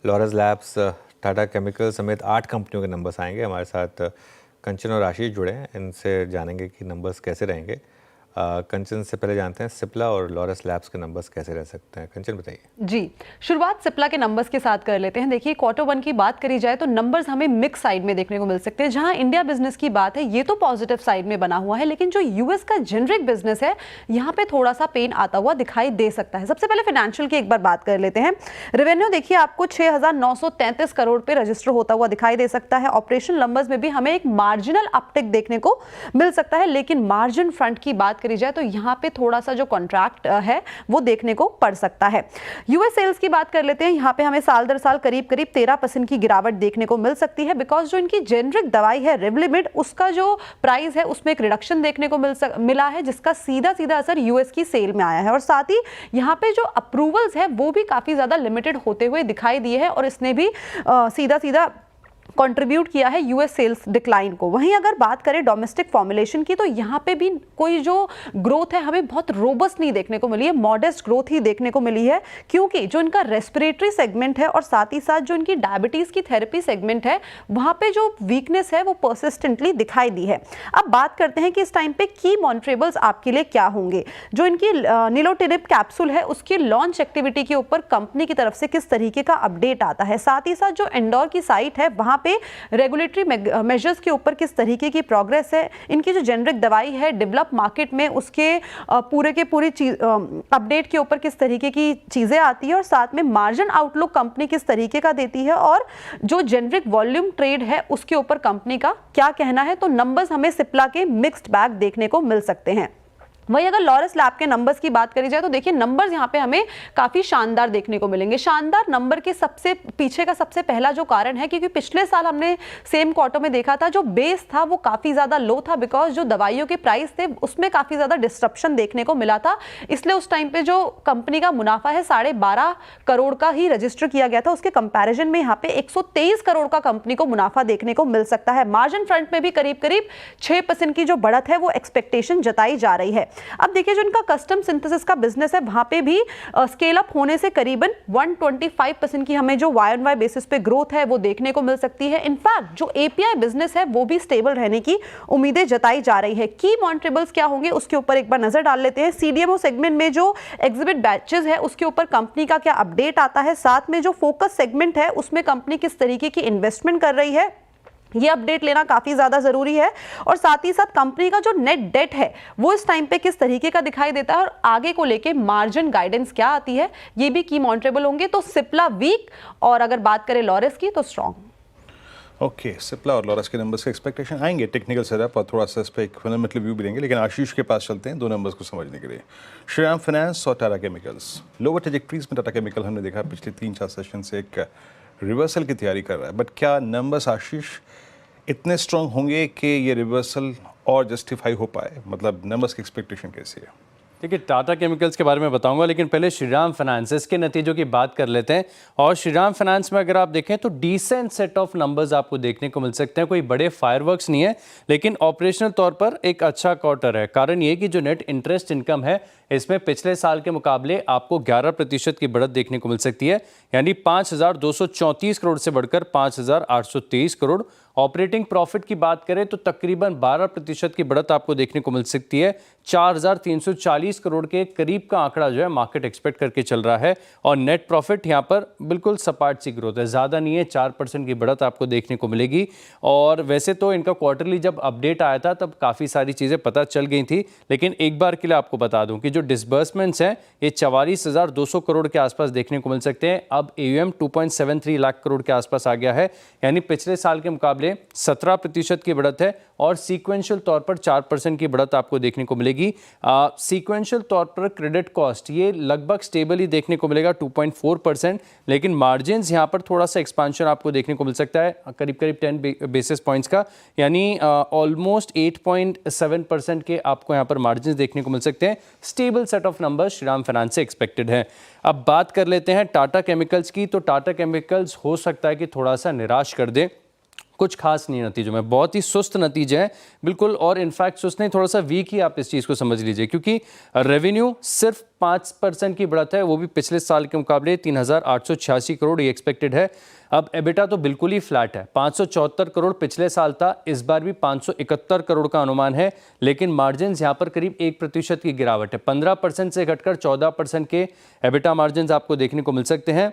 लॉरस लैब्स, टाटा केमिकल समेत 8 कंपनियों के नंबर्स आएंगे। हमारे साथ कंचन और आशीष जुड़े हैं, इनसे जानेंगे कि नंबर्स कैसे रहेंगे। कंचन से पहले जानते हैं सिप्ला और लॉरस लैब्स के नंबर्स कैसे रह सकते हैं। कंचन बताइए। जी, शुरुआत सिप्ला के नंबर्स के साथ कर लेते हैं। देखिए, क्वार्टर 1 की बात करी जाए तो नंबर्स हमें मिक्स साइड में देखने को मिल सकते हैं। जहां इंडिया बिजनेस की बात है ये तो पॉजिटिव साइड में बना हुआ है, लेकिन जो यूएस का जेनरिक बिजनेस है यहाँ पे थोड़ा सा पेन आता हुआ दिखाई दे सकता है। सबसे पहले फाइनेंशियल की एक बार बात कर लेते हैं। रेवेन्यू देखिए आपको 6,933 करोड़ पे रजिस्टर होता हुआ दिखाई दे सकता है। ऑपरेशनल नंबर्स में भी हमें एक मार्जिनल अपटिक देखने को मिल सकता है, लेकिन मार्जिन फ्रंट की बात करी जाए तो यहाँ पे थोड़ा सा जो कॉन्ट्रैक्ट है वो देखने को पड़ सकता है। यूएस सेल्स की बात कर लेते हैं। यहाँ पे हमें साल दर साल करीब 13% की गिरावट देखने को मिल सकती है, बिकॉज जो इनकी जेनरिक दवाई है रेवलिमिड, उसका जो प्राइस है उसमें एक रिडक्शन देखने को मिला है, जिसका सीधा सीधा असर यूएस की सेल में आया है। और साथ ही यहाँ पे जो अप्रूवल्स है वो भी काफी ज्यादा लिमिटेड होते हुए दिखाई दिए है, और इसने भी सीधा सीधा कंट्रीब्यूट किया है यूएस सेल्स डिक्लाइन को। वहीं अगर बात करें डोमेस्टिक फॉर्मुलेशन की, तो यहाँ पे भी कोई जो ग्रोथ है हमें बहुत रोबस्ट नहीं देखने को मिली है, मॉडेस्ट ग्रोथ ही देखने को मिली है, क्योंकि जो इनका रेस्पिरेटरी सेगमेंट है और साथ ही साथ जो इनकी डायबिटीज की थेरेपी सेगमेंट है वहाँ पे जो वीकनेस है वो परसिस्टेंटली दिखाई दी है। अब बात करते हैं कि इस टाइम पे की मॉन्ट्रेबल्स आपके लिए क्या होंगे। जो इनकी निलोटिनिब कैप्सूल है उसकी लॉन्च एक्टिविटी के ऊपर कंपनी की तरफ से किस तरीके का अपडेट आता है, साथ ही साथ जो इंदौर की साइट है वहाँ पे रेगुलेटरी मेजर्स के ऊपर किस तरीके की प्रोग्रेस है, इनकी जो जेनरिक दवाई है डेवलप मार्केट में उसके पूरे के पूरी अपडेट के ऊपर किस तरीके की चीजें आती है, और साथ में मार्जिन आउटलुक कंपनी किस तरीके का देती है, और जो जेनरिक वॉल्यूम ट्रेड है उसके ऊपर कंपनी का क्या कहना है। तो नंबर्स हमें सिप्ला के मिक्स्ड बैग देखने को मिल सकते हैं। वहीं अगर लॉरस लैब के नंबर्स की बात करी जाए तो देखिए नंबर्स यहाँ पे हमें काफी शानदार देखने को मिलेंगे। शानदार नंबर के सबसे पीछे का सबसे पहला जो कारण है, क्योंकि पिछले साल हमने सेम क्वार्टर में देखा था जो बेस था वो काफी ज्यादा लो था, बिकॉज जो दवाइयों के प्राइस थे उसमें काफी ज्यादा डिस्ट्रप्शन देखने को मिला था। इसलिए उस टाइम पे जो कंपनी का मुनाफा है 12.5 करोड़ का ही रजिस्टर किया गया था, उसके कंपेरिजन में यहाँ पे 123 करोड़ का कंपनी को मुनाफा देखने को मिल सकता है। मार्जिन फ्रंट में भी करीब करीब 6% की जो बढ़त है वो एक्सपेक्टेशन जताई जा रही है। अब देखिए जो इनका कस्टम सिंथेसिस का बिजनेस है वहां पे भी स्केल अप होने से करीबन 125% की हमें जो वाई ऑन वाई बेसिस पे ग्रोथ है वो देखने को मिल सकती है। इनफैक्ट जो एपीआई बिजनेस है वो भी स्टेबल रहने की उम्मीदें जताई जा रही है। की मॉन्ट्रेबल्स क्या होंगे उसके ऊपर एक बार नजर डाल लेते हैं। सीडीएमओ सेगमेंट में जो एग्जिबिट बैचेस है उसके ऊपर कंपनी का क्या अपडेट आता है, साथ में जो फोकस सेगमेंट है उसमें कंपनी किस तरीके की इन्वेस्टमेंट कर रही है, ये अपडेट लेना काफी ज्यादा जरूरी है। और साथ ही साथ कंपनी का जो नेट डेट है वो इस टाइम पे किस तरीके का दिखाई देता है, और आगे को लेके मार्जिन गाइडेंस क्या आती है, ये भी की मॉन्ट्रेबल होंगे। तो सिप्ला वीक, और अगर बात करें लॉरस की तो स्ट्रॉन्ग। ओके, सिप्ला और लॉरस के नंबर्स के एक्सपेक्टेशन आएंगे टेक्निकल सेटअप और थोड़ा सा इस पर एक फंडामेंटल व्यू भी देंगे, लेकिन आशीष के पास चलते हैं दो नंबर्स को समझने के लिए। श्रीराम फाइनेंस और टाटा केमिकल्स लोअर ट्रेजेक्टरीज में टाटा केमिकल हमने देखा पिछले 3-4 सेशन से एक रिवर्सल की तैयारी कर रहा है, बट क्या नंबर्स आशीष इतने स्ट्रॉन्ग होंगे कि ये रिवर्सल और जस्टिफाई हो पाए, मतलब नंबर्स की एक्सपेक्टेशन कैसी है? देखिए टाटा केमिकल्स के बारे में बताऊंगा, लेकिन पहले श्रीराम फाइनेंस के नतीजों की बात कर लेते हैं। और श्रीराम फाइनेंस में अगर आप देखें तो डिसेंट सेट ऑफ नंबर्स आपको देखने को मिल सकते हैं। कोई बड़े फायरवर्क्स नहीं है, लेकिन ऑपरेशनल तौर पर एक अच्छा क्वार्टर है। कारण ये कि जो नेट इंटरेस्ट इनकम है इसमें पिछले साल के मुकाबले आपको 11% की बढ़त देखने को मिल सकती है, यानी 5,234 करोड़ से बढ़कर 5,823 करोड़। ऑपरेटिंग प्रॉफिट की बात करें तो तकरीबन 12% की बढ़त आपको देखने को मिल सकती है। 4,340 करोड़ के करीब का आंकड़ा जो है मार्केट एक्सपेक्ट करके चल रहा है। और नेट प्रॉफिट यहाँ पर बिल्कुल सपाट सी ग्रोथ है, ज़्यादा नहीं है, 4% की बढ़त आपको देखने को मिलेगी। और वैसे तो इनका क्वार्टरली जब अपडेट आया था तब काफ़ी सारी चीज़ें पता चल गई थी, लेकिन एक बार के लिए आपको बता दूं कि जो जो डिसबर्समेंट्स हैं ये 44,200 करोड़ के आसपास देखने को मिल सकते हैं। अब AUM 2.73 लाख करोड़ के आसपास आ गया है, यानी पिछले साल के मुकाबले 17% की बढ़त है और सीक्वेंशियल तौर पर 4% की बढ़त आपको देखने को मिलेगी। सीक्वेंशियल तौर पर क्रेडिट कॉस्ट ये लगभग स्टेबल ही देखने को मिलेगा 2.4%, लेकिन मार्जिन्स यहाँ पर थोड़ा सा एक्सपांशन आपको देखने को मिल सकता है करीब 10 बेसिस पॉइंट्स का, यानी ऑलमोस्ट 8.7% के आपको यहाँ पर मार्जिन्स देखने को मिल सकते हैं। Stable set of numbers Shriram finance से एक्सपेक्टेड है। अब बात कर लेते हैं टाटा केमिकल्स की। तो टाटा केमिकल्स हो सकता है कि थोड़ा सा निराश कर दे, कुछ खास नहीं नतीजों में, बहुत ही सुस्त नतीजे हैं बिल्कुल, और इनफैक्ट सुस्त नहीं, थोड़ा सा वीक ही आप इस चीज़ को समझ लीजिए, क्योंकि रेवेन्यू सिर्फ 5% की बढ़त है, वो भी पिछले साल के मुकाबले 3,886 करोड़ ये एक्सपेक्टेड है। अब एबिटा तो बिल्कुल ही फ्लैट है, 574 करोड़ पिछले साल था, इस बार भी 571 करोड़ का अनुमान है, लेकिन मार्जिन यहाँ पर करीब 1% की गिरावट है, 15% से घटकर 14% के एबिटा मार्जिन आपको देखने को मिल सकते हैं।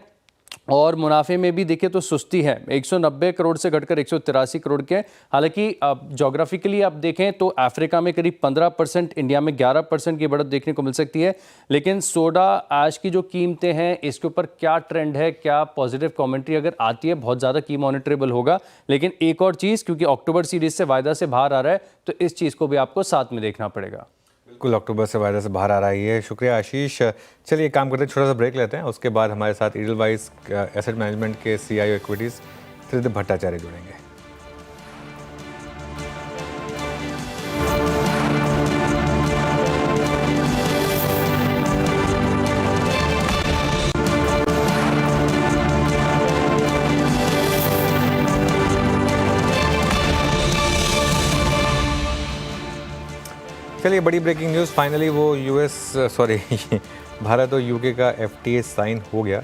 और मुनाफे में भी देखिए तो सुस्ती है, 190 करोड़ से घटकर 183 करोड़ के। हालांकि जोग्राफिकली आप देखें तो अफ्रीका में करीब 15%, इंडिया में 11% की बढ़त देखने को मिल सकती है। लेकिन सोडा ऐश की जो कीमतें हैं इसके ऊपर क्या ट्रेंड है, क्या पॉजिटिव कमेंट्री अगर आती है, बहुत ज़्यादा की मॉनिटरेबल होगा। लेकिन एक और चीज़, क्योंकि अक्टूबर सीरीज से वायदा से बाहर आ रहा है तो इस चीज़ को भी आपको साथ में देखना पड़ेगा। बिल्कुल, अक्टूबर से वायदा से बाहर आ रही है। शुक्रिया आशीष। चलिए काम करते हैं, छोटा सा ब्रेक लेते हैं, उसके बाद हमारे साथ एडलवाइस एसेट मैनेजमेंट के CIO इक्विटीज़ त्रिदिप भट्टाचार्य जुड़ेंगे। चलिए, बड़ी ब्रेकिंग न्यूज़, फाइनली वो भारत और UK का FTA साइन हो गया।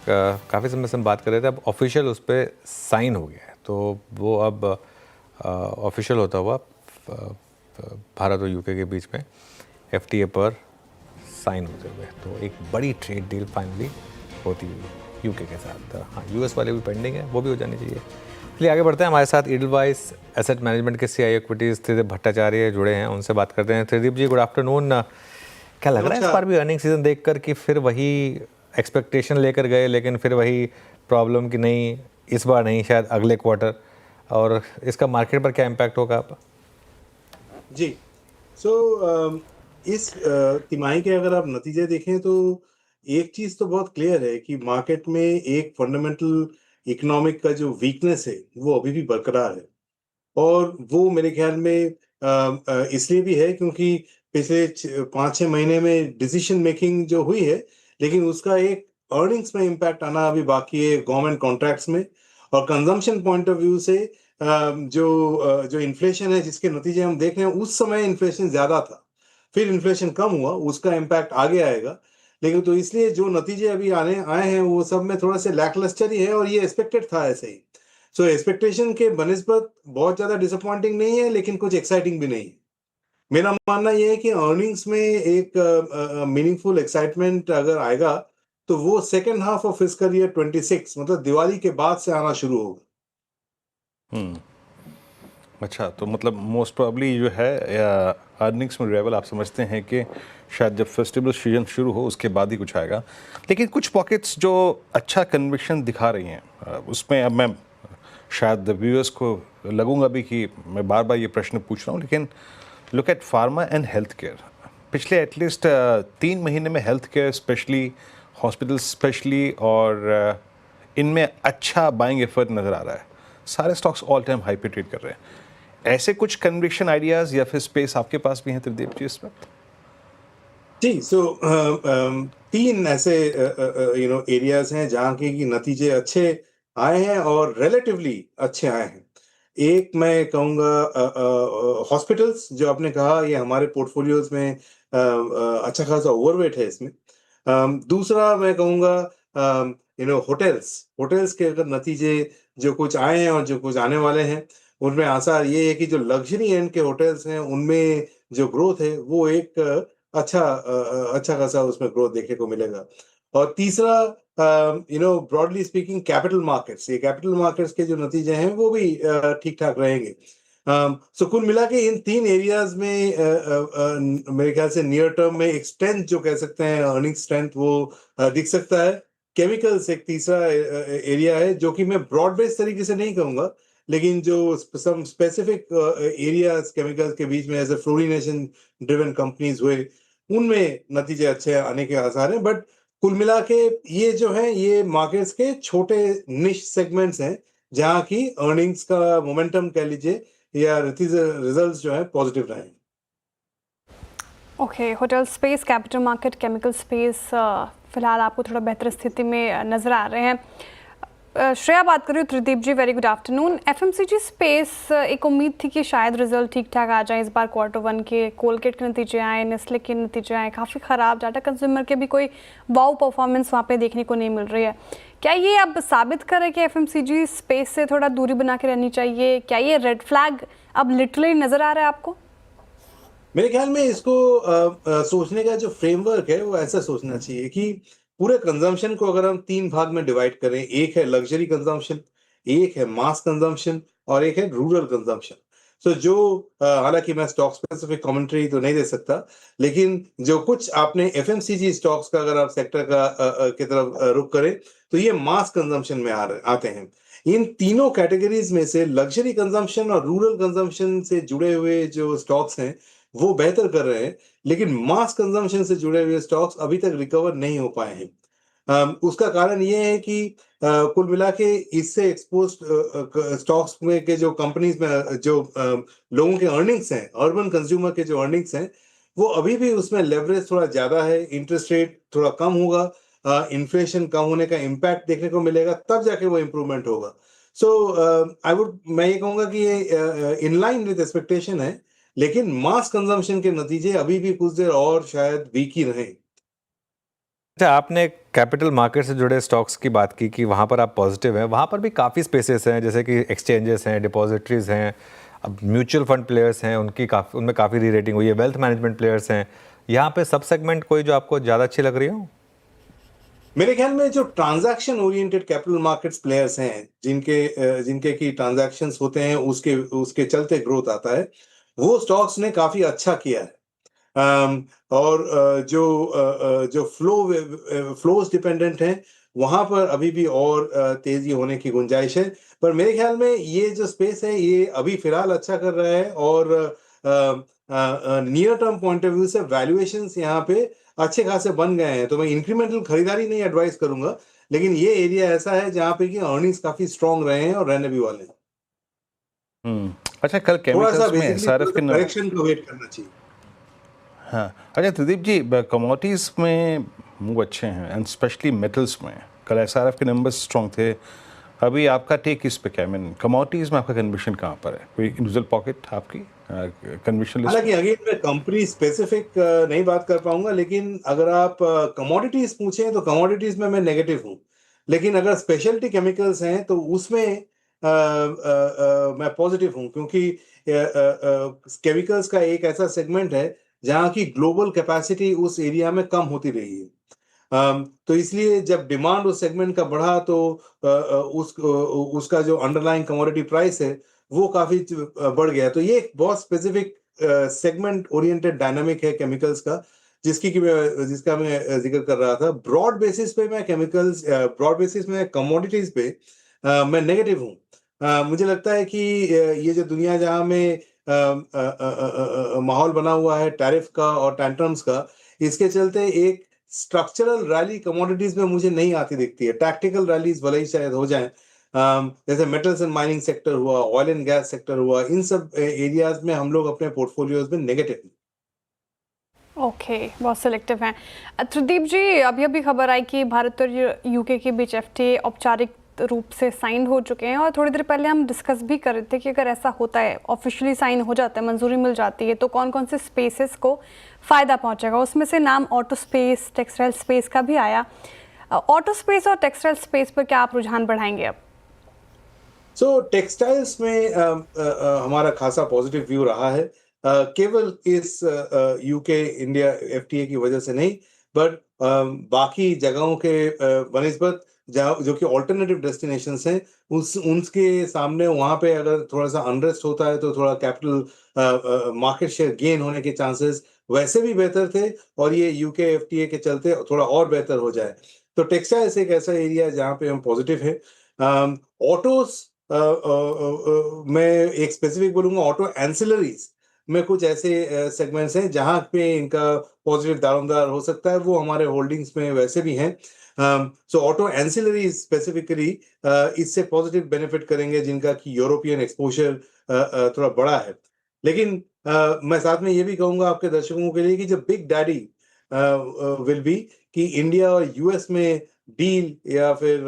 काफ़ी समय से हम बात कर रहे थे, अब ऑफिशियल उस पर साइन हो गया है, तो वो अब ऑफिशियल होता हुआ भारत और UK के बीच में FTA पर साइन होते हुए, तो एक बड़ी ट्रेड डील फाइनली होती हुई UK के साथ। हाँ, US वाले भी पेंडिंग है, वो भी हो जानी चाहिए। चलिए आगे बढ़ते हैं, हमारे साथ एडलवाइस एसेट मैनेजमेंट के CIO इक्विटीज़ त्रिदिप भट्टाचार्य जुड़े हैं, उनसे बात करते हैं। त्रिदिप जी, गुड आफ्टरनून। क्या लग रहा है इस बार भी अर्निंग सीजन देखकर कि फिर वही एक्सपेक्टेशन लेकर गए, लेकिन फिर वही प्रॉब्लम कि नहीं इस बार नहीं, शायद अगले क्वार्टर, और इसका मार्केट पर क्या इम्पैक्ट होगा आप? जी, इस तिमाही के अगर आप नतीजे देखें तो एक चीज़ तो बहुत क्लियर है कि मार्केट में एक फंडामेंटल इकोनॉमिक का जो वीकनेस है वो अभी भी बरकरार है, और वो मेरे ख्याल में इसलिए भी है क्योंकि पिछले 5-6 महीने में डिसीजन मेकिंग जो हुई है, लेकिन उसका एक अर्निंग्स में इम्पैक्ट आना अभी बाकी है, गवर्नमेंट कॉन्ट्रैक्ट्स में। और कंजम्पशन पॉइंट ऑफ व्यू से जो इन्फ्लेशन है जिसके नतीजे हम देख रहे हैं, उस समय इन्फ्लेशन ज्यादा था, फिर इन्फ्लेशन कम हुआ, उसका इम्पैक्ट आगे आएगा। लेकिन तो इसलिए जो नतीजे अभी आए हैं वो सब में थोड़ा से लैकलस्टर ही है, और ये एक्सपेक्टेड था ऐसे ही। सो एक्सपेक्टेशन के बनिस्बत बहुत ज्यादा डिसअपॉइंटिंग नहीं है, लेकिन कुछ एक्साइटिंग भी नहीं है। मेरा मानना यह है कि अर्निंग्स में एक मीनिंगफुल एक्साइटमेंट अगर आएगा तो वो second half of fiscal year 26, मतलब दिवाली के बाद से आना शुरू होगा। अच्छा, तो मतलब मोस्ट प्रोबेबली जो है अर्निंग्स में रिवाइवल आप समझते हैं कि शायद जब फेस्टिवल सीजन शुरू हो उसके बाद ही कुछ आएगा। लेकिन कुछ पॉकेट्स जो अच्छा कन्विक्शन दिखा रही हैं, उसमें अब मैं शायद व्यूअर्स को लगूंगा भी कि मैं बार बार ये प्रश्न पूछ रहा हूँ, लेकिन look at pharma and health care. पिछले एटलीस्ट 3 महीने में health care specially, hospital specially, और इनमें अच्छा बाइंग एफर्ट नज़र आ रहा है। सारे स्टॉक्स ऑल टाइम हाई पे ट्रेड कर रहे हैं। ऐसे कुछ कन्विक्शन आइडियाज़ या फिर स्पेस आपके पास भी हैं त्रिदेव जी इसमें? जी, 3 ऐसे एरियाज हैं जहाँ के नतीजे अच्छे आए हैं और रिलेटिवली अच्छे आए हैं। एक मैं कहूँगा हॉस्पिटल्स, जो आपने कहा, ये हमारे पोर्टफोलियोज में अच्छा खासा ओवरवेट है इसमें। दूसरा मैं कहूँगा होटल्स के अगर नतीजे जो कुछ आए हैं और जो कुछ आने वाले हैं, उनमें आसार ये है कि जो लग्जरी एंड के होटल्स हैं उनमें जो ग्रोथ है वो एक अच्छा खासा उसमें ग्रोथ देखने को मिलेगा। और तीसरा ब्रॉडली स्पीकिंग कैपिटल मार्केट्स के जो नतीजे हैं वो भी ठीक ठाक रहेंगे। सो कुल मिला के इन 3 एरियाज में मेरे ख्याल से नियर टर्म में एक स्ट्रेंथ जो कह सकते हैं अर्निंग स्ट्रेंथ वो दिख सकता है। केमिकल्स एक तीसरा एरिया है जो कि मैं ब्रॉड बेस्ड तरीके से नहीं कहूंगा, लेकिन जो सम स्पेसिफिक एरियाज केमिकल्स के बीच में ऐसे फ्लोरिनेशन ड्रिवन कंपनीज हुए, उनमें नतीजे अच्छे आने के आसार हैं। बट कुल मिला के ये जो है ये मार्केट्स के छोटे निश सेगमेंट्स हैं जहां की अर्निंग्स का मोमेंटम कह लीजिए या रिजल्ट्स जो है पॉजिटिव रहे। Okay, hotel space, capital market, chemical space फिलहाल आपको थोड़ा बेहतर स्थिति में नज़र आ रहे हैं। श्रेया बात कर रही हूँ। Tridip ji, very good afternoon. FMCG space, एक उम्मीद थी कि शायद रिजल्ट ठीक ठाक आ जाए इस बार Q1 के। कोलगेट के नतीजे आए, नेस्ले के नतीजे आए काफ़ी ख़राब, डाटा कंज्यूमर के भी कोई वाओ परफॉर्मेंस वहाँ पे देखने को नहीं मिल रही है। क्या ये अब साबित करे कि एफएमसीजी स्पेस से थोड़ा दूरी बना के रहनी चाहिए? क्या ये रेड फ्लैग अब लिटरली नज़र आ रहा है आपको? मेरे ख्याल में इसको सोचने का जो फ्रेमवर्क है वो ऐसा सोचना चाहिए कि पूरे कंजम्पशन को अगर हम 3 भाग में डिवाइड करें, एक है लग्जरी कंजम्पशन, एक है मास कंजम्पशन और एक है रूरल कंजम्पशन। सो जो हालांकि मैं स्टॉक स्पेसिफिक कमेंट्री तो नहीं दे सकता, लेकिन जो कुछ आपने एफएमसीजी स्टॉक्स का अगर आप सेक्टर का की तरफ रुख करें तो ये मास कंजम्पशन में आते हैं। इन तीनों कैटेगरीज में से लग्जरी कंजम्पशन और रूरल कंजम्पशन से जुड़े हुए जो स्टॉक्स हैं वो बेहतर कर रहे हैं, लेकिन मास कंजम्पशन से जुड़े हुए स्टॉक्स अभी तक रिकवर नहीं हो पाए हैं। उसका कारण ये है कि कुल मिला के इससे एक्सपोज स्टॉक्स में के जो कंपनीज में जो लोगों के अर्निंग्स हैं, अर्बन कंज्यूमर के जो अर्निंग्स हैं, वो अभी भी उसमें लेवरेज थोड़ा ज्यादा है। इंटरेस्ट रेट थोड़ा कम होगा, इन्फ्लेशन कम होने का इम्पैक्ट देखने को मिलेगा, तब जाके वो इम्प्रूवमेंट होगा। सो मैं ये कहूंगा कि ये इन लाइन विद एक्सपेक्टेशन है, लेकिन मास कंजम्पशन के नतीजे अभी भी कुछ देर और शायद वीक ही रहे। अच्छा, आपने कैपिटल मार्केट से जुड़े स्टॉक्स की बात की कि वहाँ पर आप पॉजिटिव हैं। वहाँ पर भी काफ़ी स्पेसेस हैं, जैसे कि एक्सचेंजेस हैं, डिपॉजिटरीज हैं, अब म्यूचुअल फंड प्लेयर्स हैं, उनमें काफ़ी री रेटिंग हुई है, वेल्थ मैनेजमेंट प्लेयर्स हैं। यहाँ पे सब सेगमेंट कोई जो आपको ज़्यादा अच्छी लग रही हो? मेरे ख्याल में जो transaction oriented capital markets players हैं, जिनके की ट्रांजैक्शंस होते हैं, उसके चलते ग्रोथ आता है, वो स्टॉक्स ने काफी अच्छा किया है। और जो फ्लोज डिपेंडेंट हैं, वहां पर अभी भी और तेजी होने की गुंजाइश है। पर मेरे ख्याल में ये जो स्पेस है ये अभी फिलहाल अच्छा कर रहा है और near term point of view से वैल्यूएशंस यहाँ पे अच्छे खासे बन गए हैं। तो मैं इंक्रीमेंटल खरीदारी नहीं एडवाइस करूंगा, लेकिन ये एरिया ऐसा है जहाँ पे कि अर्निंग्स काफी स्ट्रांग रहे हैं और रहने भी वाले हैं। अच्छा, कल केमिकल्स में एसआरएफ के करेक्शन को वेट करना चाहिए। हाँ, अच्छा त्रिदीप जी, कमोडिटीज में मूव अच्छे हैं एंड स्पेशली मेटल्स में कल एसआरएफ के नंबर्स स्ट्रॉन्ग थे। अभी आपका टेक इस पे क्या? मीन कमोडिटीज में आपका कन्विक्शन कहाँ पर है? कोई इंडिविजुअल पॉकेट आपकी कन्विक्शन लिस्ट? हालांकि अगेन मैं कंपनी स्पेसिफिक नहीं बात कर पाऊंगा, लेकिन अगर आप कमोडिटीज पूछें तो कमोडिटीज में मैं नेगेटिव हूँ, लेकिन अगर स्पेशलिटी केमिकल्स हैं तो उसमें मैं पॉजिटिव हूँ, क्योंकि केमिकल्स का एक ऐसा सेगमेंट है जहाँ की ग्लोबल कैपेसिटी उस एरिया में कम होती रही है। तो इसलिए जब डिमांड उस सेगमेंट का बढ़ा तो उसका जो अंडरलाइंग कमोडिटी प्राइस है वो काफी बढ़ गया। तो ये एक बहुत स्पेसिफिक सेगमेंट ओरिएंटेड डायनामिक है केमिकल्स का, जिसका मैं जिक्र कर रहा था। ब्रॉड बेसिस पे मैं ब्रॉड बेसिस में कमोडिटीज पे मैं नेगेटिव हूँ। मुझे लगता है कि ये जो दुनिया जहाँ में माहौल बना हुआ है टैरिफ का और टैंट्रम्स का, इसके चलते एक स्ट्रक्चरल रैली कमोडिटीज में मुझे नहीं आती दिखती है। टैक्टिकल रैलीज भले ही शायद हो जाएं, जैसे मेटल्स एंड माइनिंग सेक्टर हुआ, ऑयल एंड गैस सेक्टर हुआ, इन सब एरियाज में हम लोग अपने पोर्टफोलियोज में नेगेटिव हैं। ओके, बहुत सिलेक्टिव हैं। त्रिदीप जी, अभी खबर आई कि भारत और यूके के बीच एफटीए औपचारिक रूप से साइन हो चुके हैं, और थोड़ी देर पहले हम डिस्कस भी कर रहे थे कि अगर ऐसा होता है, ऑफिशियली साइन हो जाता है, मंजूरी मिल जाती है, तो कौन कौन से स्पेसेस को फ़ायदा पहुंचेगा। उसमें से नाम ऑटो स्पेस, टेक्सटाइल स्पेस का भी आया। ऑटो स्पेस और टेक्सटाइल स्पेस पर क्या आप रुझान बढ़ाएंगे अब? टेक्सटाइल्स में हमारा खासा पॉजिटिव व्यू रहा है, केवल इस यूके इंडिया एफटीए की वजह से नहीं, बट बाकी जगहों के बनिस्बत जो कि ऑल्टरनेटिव डेस्टिनेशंस हैं, उनके सामने वहाँ पे अगर थोड़ा सा अनरेस्ट होता है तो थोड़ा कैपिटल मार्केट शेयर गेन होने के चांसेस वैसे भी बेहतर थे, और ये यूके एफटीए के चलते थोड़ा और बेहतर हो जाए। तो टेक्सटाइल्स एक ऐसा एरिया है जहाँ पे हम पॉजिटिव है। ऑटोज मैं एक स्पेसिफिक बोलूंगा, ऑटो एंसिलरीज में कुछ ऐसे सेगमेंट्स हैं जहाँ पे इनका पॉजिटिव दारोमदार हो सकता है, वो हमारे होल्डिंग्स में वैसे भी हैं। सो ऑटो एंसिलरीज स्पेसिफिकली इससे पॉजिटिव बेनिफिट करेंगे, जिनका कि यूरोपियन एक्सपोजर थोड़ा बड़ा है। लेकिन मैं साथ में ये भी कहूंगा आपके दर्शकों के लिए कि जो बिग डैडी विल बी कि इंडिया और यूएस में डील या फिर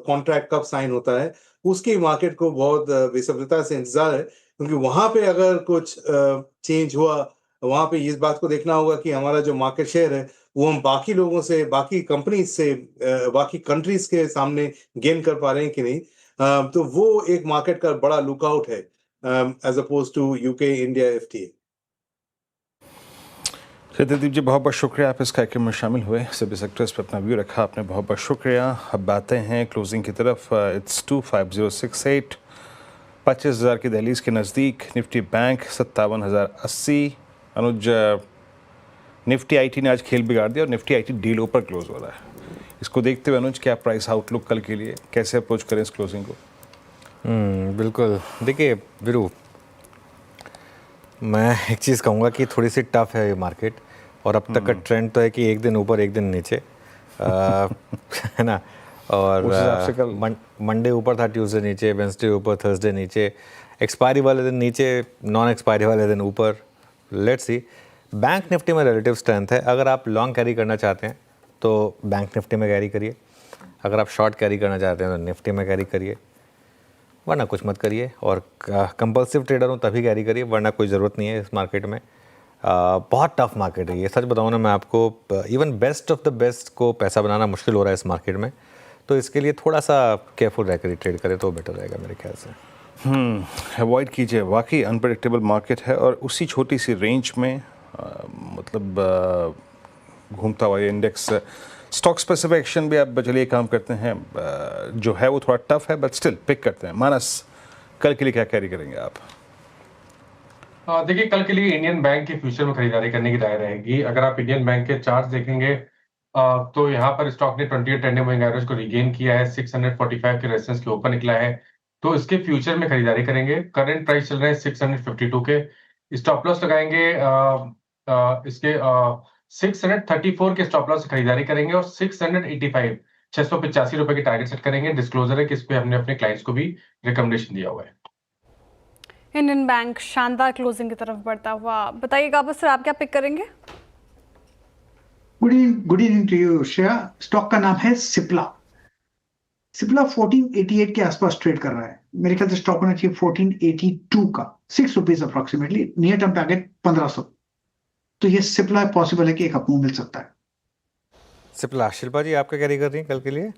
कॉन्ट्रैक्ट कब साइन होता है, उसकी मार्केट को बहुत बेसब्रता से इंतजार है, क्योंकि वहां पे अगर कुछ चेंज हुआ, वहां पे इस बात को देखना होगा कि हमारा जो मार्केट शेयर है वो हम बाकी लोगों से, बाकी कंपनीज से, बाकी कंट्रीज के सामने गेन कर पा रहे हैं कि नहीं। तो वो एक मार्केट का बड़ा लुकआउट है as opposed to UK India FTA. Satyadeep ji, बहुत बहुत शुक्रिया, आप इस कार्यक्रम में शामिल हुए, सभी सेक्टर्स पर अपना व्यू रखा आपने, बहुत बहुत शुक्रिया। अब आते हैं क्लोजिंग की तरफ। इट्स 25068, 25,000 की दहलीज के नज़दीक। Nifty bank 57,080। Anuj, Nifty IT ने आज खेल बिगाड़ दिया और निफ्टी आईटी डील ऊपर क्लोज हो रहा है। इसको देखते हुए अनुज, क्या प्राइस आउटलुक कल के लिए, कैसे अप्रोच करें इस क्लोजिंग को? बिल्कुल, देखिए वीरू, मैं एक चीज़ कहूँगा कि थोड़ी सी टफ है ये मार्केट, और अब तक का ट्रेंड तो है कि एक दिन ऊपर एक दिन नीचे, है ना। और मंडे ऊपर था, ट्यूसडे नीचे, वेंसडे ऊपर, थर्सडे नीचे, एक्सपायरी वाले दिन नीचे, नॉन एक्सपायरी वाले दिन ऊपर। Let's see. बैंक निफ्टी में रिलेटिव स्ट्रेंथ है। अगर आप लॉन्ग कैरी करना चाहते हैं तो बैंक निफ्टी में कैरी करिए, अगर आप शॉर्ट कैरी करना चाहते हैं तो निफ्टी में कैरी करिए, वरना कुछ मत करिए। और कंपल्सिव ट्रेडर हो तभी कैरी करिए, वरना कोई ज़रूरत नहीं है इस मार्केट में। बहुत टफ मार्केट है ये, सच बताऊँ ना मैं आपको, even best of the best को पैसा बनाना मुश्किल हो रहा है इस मार्केट में। तो इसके लिए थोड़ा सा केयरफुल रहकर ही ट्रेड करें तो बेटर रहेगा मेरे ख्याल से। अवॉइड कीजिए, वाकई अनप्रेडिक्टेबल मार्केट है, और उसी छोटी सी रेंज में मतलब घूमता हुआ ये इंडेक्स। स्टॉक स्पेसिफिक एक्शन भी आप चलिए काम करते हैं, जो है वो थोड़ा टफ है, बट स्टिल पिक करते हैं। मानस, कल के लिए क्या कैरी करेंगे आप? देखिए, कल के लिए इंडियन बैंक के फ्यूचर में खरीदारी करने की राय रहेगी। अगर आप इंडियन बैंक के चार्ट देखेंगे तो यहाँ पर स्टॉक ने 28 टेन डे मूविंग एवरेज को रिगेन किया है, 645 के रेजिस्टेंस के ऊपर निकला है, तो इसके फ्यूचर में खरीदारी करेंगे। करंट प्राइस चल रहा है 652 के। स्टॉप लॉस लगाएंगे इसके 634 के स्टॉप लॉस से खरीदारी करेंगे, और 685 685 रुपए की टारगेट सेट करेंगे। डिस्क्लोजर है कि इस पे हमने अपने क्लाइंट्स को भी रिकमेंडेशन दिया हुआ है। इंडियन बैंक शानदार क्लोजिंग की तरफ बढ़ता हुआ, बताइएगा बस सर, आप क्या पिक करेंगे? Good evening to you Shreya. Stock का नाम है सिप्ला। सिप्ला 1488 के आसपास ट्रेड कर रहा है। मेरे ख्याल से स्टॉक होना चाहिए 1482 का, 6 rupees approximately. Near term target 1500। तो ये सिप्ला पॉसिबल है कि एक अपमूव मिल सकता है। सिप्ला, शिल्पा जी आप क्या कैरी कर रही हैं कल के लिए?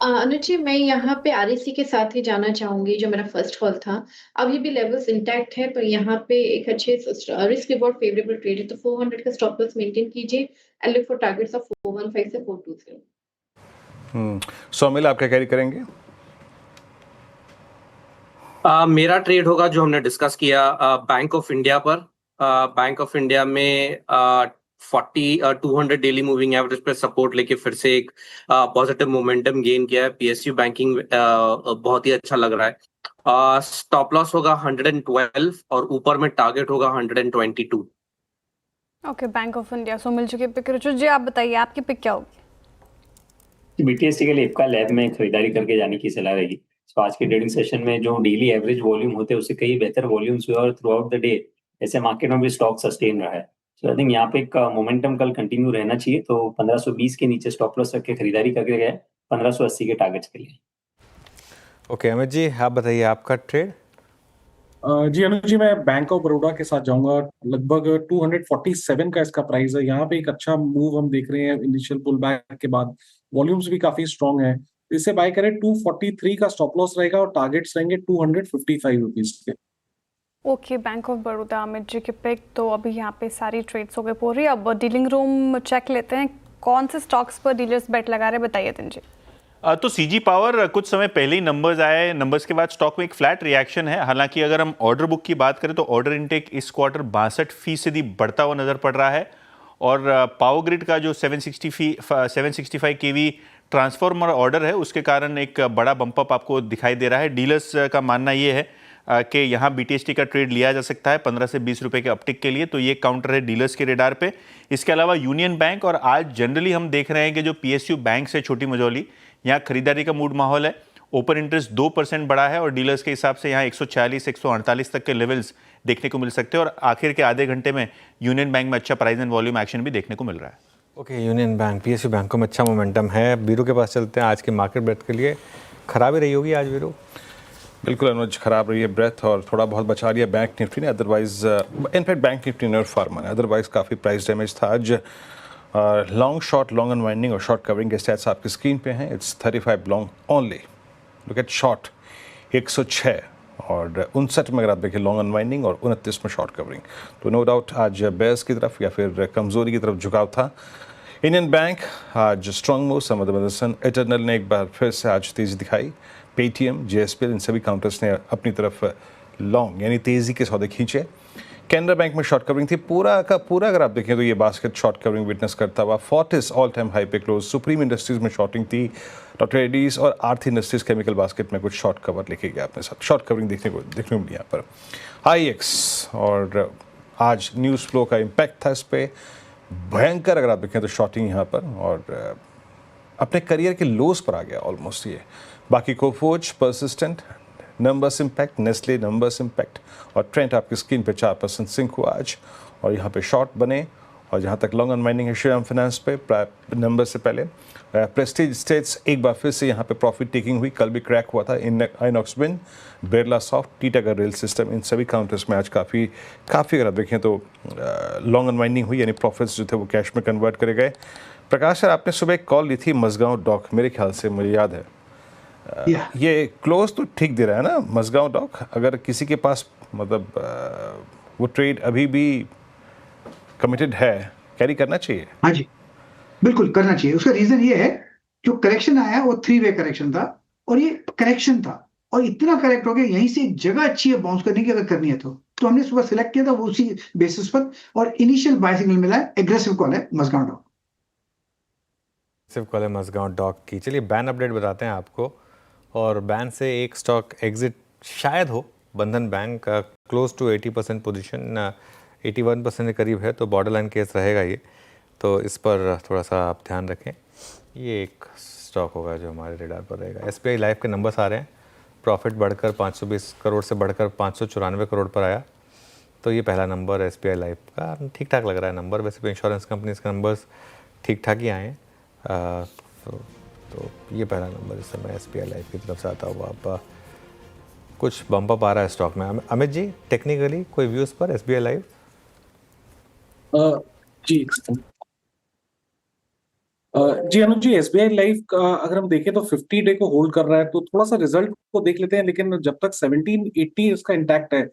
अनुज जी, मैं यहाँ पे आरईसी के साथ ही जाना चाहूंगी, जो मेरा फर्स्ट कॉल था। अभी भी लेवल्स इंटैक्ट है, पर यहाँ पे एक अच्छे रिस्क रिवॉर्ड फेवरेबल ट्रेड है, तो 400 का स्टॉप लॉस मेंटेन कीजिए and look for targets of 415 से 423। सौमिल, आप क्या कैरी करेंगे? मेरा ट्रेड होगा जो हमने डिस्कस किया बैंक ऑफ इंडिया पर। बैंक ऑफ इंडिया में 200 डेली मूविंग एवरेज पे सपोर्ट लेके फिर से एक पॉजिटिव मोमेंटम गेन किया है। पीएसयू बैंकिंग बहुत ही अच्छा लग रहा है। स्टॉप लॉस होगा 112 और ऊपर में टारगेट होगा 122। Okay, Bank of India Somil ji के पिक। रुचि जी आप बताइए, आपकी पिक क्या होगी? बीटीएससी के लिए इप्का लैब में खरीदारी करके जाने की सलाह रहेगी। तो आज के ट्रेडिंग सेशन में जो डेली एवरेज वॉल्यूम होते हैं उससे कई बेहतर वॉल्यूम्स हुए, और थ्रू आउट द डे ऐसे मार्केट में भी स्टॉक सस्टेन रहा है। सो आई थिंक यहाँ पे एक मोमेंटम कल कंटिन्यू रहना चाहिए। तो 1520 के नीचे स्टॉप लॉस रख के खरीदारी करके गए 1580 के टारगेट्स के लिए। ओके अमित जी, आप बताइए आपका ट्रेड। जी अनुज जी, मैं बैंक ऑफ बड़ौदा के साथ जाऊंगा। लगभग 247 का इसका प्राइस है। यहाँ पे एक अच्छा मूव हम देख रहे हैं इनिशियल पुल बैक के बाद। वॉल्यूम्स भी काफी स्ट्रॉन्ग है, इसे बाय करें। 243 का स्टॉप लॉस रहेगा और टारगेट्स रहेंगे 255 रुपीज के। Okay, Bank of Baroda Amit ji के पिक। तो अभी यहाँ पे सारी ट्रेड्स हो गए पूरी। अब डीलिंग रूम चेक लेते हैं, कौन से स्टॉक्स पर डीलर्स बेट लगा रहे हैं, बताइए जी। तो सीजी पावर कुछ समय पहले ही नंबर्स आए, नंबर्स के बाद स्टॉक में एक फ्लैट रिएक्शन है। हालांकि अगर हम ऑर्डर बुक की बात करें तो ऑर्डर इनटेक इस क्वार्टर 62% बढ़ता हुआ नजर पड़ रहा है और पावर ग्रिड का जो 765 केवी ट्रांसफार्मर ऑर्डर है उसके कारण एक बड़ा बम्प अप आपको दिखाई दे रहा है। डीलर्स का मानना ये है कि यहाँ बीटीएसटी का ट्रेड लिया जा सकता है 15 से 20 रुपए के अपटिक के लिए, तो ये काउंटर है डीलर्स के रेडार पे। इसके अलावा यूनियन बैंक और आज जनरली हम देख रहे हैं कि जो पीएसयू बैंक से छोटी मझौली, यहाँ खरीदारी का मूड माहौल है। ओपन इंटरेस्ट 2% बढ़ा है और डीलर्स के हिसाब से यहाँ 140-148 तक के लेवल्स देखने को मिल सकते हैं और आखिर के आधे घंटे में यूनियन बैंक में अच्छा प्राइस एंड वॉल्यूम एक्शन भी देखने को मिल रहा है। ओके, यूनियन बैंक, पीएसयू बैंकों में अच्छा मोमेंटम है। बीरू के पास चलते हैं। आज की मार्केट ब्रेथ के लिए खराब ही रही होगी आज बीरू? बिल्कुल अनुज, खराब रही है ब्रेथ और थोड़ा बहुत बचा लिया बैंक निफ्टी ने। अदरवाइज इनफैक्ट बैंक निफ्टी ने और फार्मा ने, अदरवाइज काफ़ी प्राइस डैमेज था आज। लॉन्ग शॉर्ट, लॉन्ग अनवाइंडिंग और शॉर्ट कवरिंग के स्टैट्स आपकी स्क्रीन पे हैं। It's 35 long only. Look at short 106 और 59 में अगर आप देखें लॉन्ग अनवाइंडिंग और 29 में शॉर्ट कवरिंग। तो नो डाउट आज बेयर्स की तरफ या फिर कमजोरी की तरफ झुकाव था। इंडियन बैंक आज strong move, some of the Motherson Eternal ने एक बार फिर से आज तेजी दिखाई। पेटीएम, जेएसपीएल, इन सभी काउंटर्स ने अपनी तरफ लॉन्ग यानी तेजी के सौदे खींचे। कैनरा बैंक में शॉर्ट कवरिंग थी पूरा का पूरा। अगर आप देखें तो ये बास्केट शॉर्ट कवरिंग विटनेस करता हुआ। फोर्टिस ऑल टाइम हाई पे क्लोज। सुप्रीम इंडस्ट्रीज में शॉर्टिंग थी। डॉक्टर एडीज और आर्थी इंडस्ट्रीज केमिकल बास्केट में कुछ शॉर्ट कवर लेके गया अपने साथ। शॉर्ट कवरिंग देखने को मिली यहाँ पर। आईएक्स और आज न्यूज़ फ्लो का इम्पैक्ट था इस पर भयंकर। अगर आप देखें तो शॉर्टिंग यहाँ पर और अपने करियर के लोस पर आ गया ऑलमोस्ट ये। बाकी Coforge persistent, numbers impact, Nestle numbers impact और ट्रेंड आपकी स्क्रीन पे 4% सिंक हुआ आज और यहाँ पे शॉर्ट बने। और जहाँ तक लॉन्ग अनवाइंडिंग है श्रीराम फाइनेंस पे नंबर से पहले। प्रेस्टीज स्टेट्स एक बार फिर से यहाँ पे प्रॉफिट टेकिंग हुई। कल भी क्रैक हुआ था Inox Wind, Birlasoft, Titagarh rail system, इन सभी काउंटर्स में आज काफ़ी अगर आप देखें तो लॉन्ग अनवाइंडिंग हुई यानी प्रॉफिट्स जो थे वो कैश में कन्वर्ट करे गए। प्रकाश सर, आपने सुबह एक कॉल ली थी मजगांव डॉक, मेरे ख्याल से मुझे याद है। ये क्लोज तो ठीक दे रहा है ना मजगांव डॉक? अगर किसी के पास मतलब वो ट्रेड अभी भी कमिटेड है, कैरी करना चाहिए? हाँ जी, बिल्कुल करना चाहिए। उसका रीजन ये है, जो करेक्शन आया वो 3-वे करेक्शन था और ये करेक्शन था और इतना करेक्ट हो गया, यहीं से एक जगह अच्छी है बाउंस करने की अगर करनी है तो हमने सुबह सिलेक्ट किया था वो उसी बेसिस पर और इनिशियल बाय सिग्नल मिला है। एग्रेसिव कॉल है मजगांव डॉक। सिर्फ कॉल है मजगांव डॉक की। चलिए बैन अपडेट बताते हैं आपको। और बैन से एक स्टॉक एग्जिट शायद हो, बंधन बैंक का क्लोज टू 80% पोजीशन, 81% के करीब है, तो बॉर्डर लाइन केस रहेगा ये, तो इस पर थोड़ा सा आप ध्यान रखें। ये एक स्टॉक होगा जो हमारे रेडार पर रहेगा। एसबीआई लाइफ के नंबर्स आ रहे हैं। प्रॉफिट बढ़कर 520 करोड़ से बढ़कर 594 करोड़ पर आया, तो ये पहला नंबर एसबीआई लाइफ का ठीक ठाक लग रहा है नंबर। वैसे भी इंश्योरेंस कंपनीज के नंबर्स ठीक ठाक ही आए हैं, तो ये पहला नंबर इस समय एसबीआई लाइफ की तरफ से आता हुआ। अब कुछ बम्प अप आ रहा है स्टॉक में। अमित जी, टेक्निकली कोई व्यूज़ पर एसबीआई लाइफ? जी अनुज जी, एसबीआई लाइफ का अगर हम देखें तो 50 डे को होल्ड कर रहा है, तो थोड़ा सा रिजल्ट को देख लेते हैं। लेकिन जब तक 1780 इसका इंटैक्ट है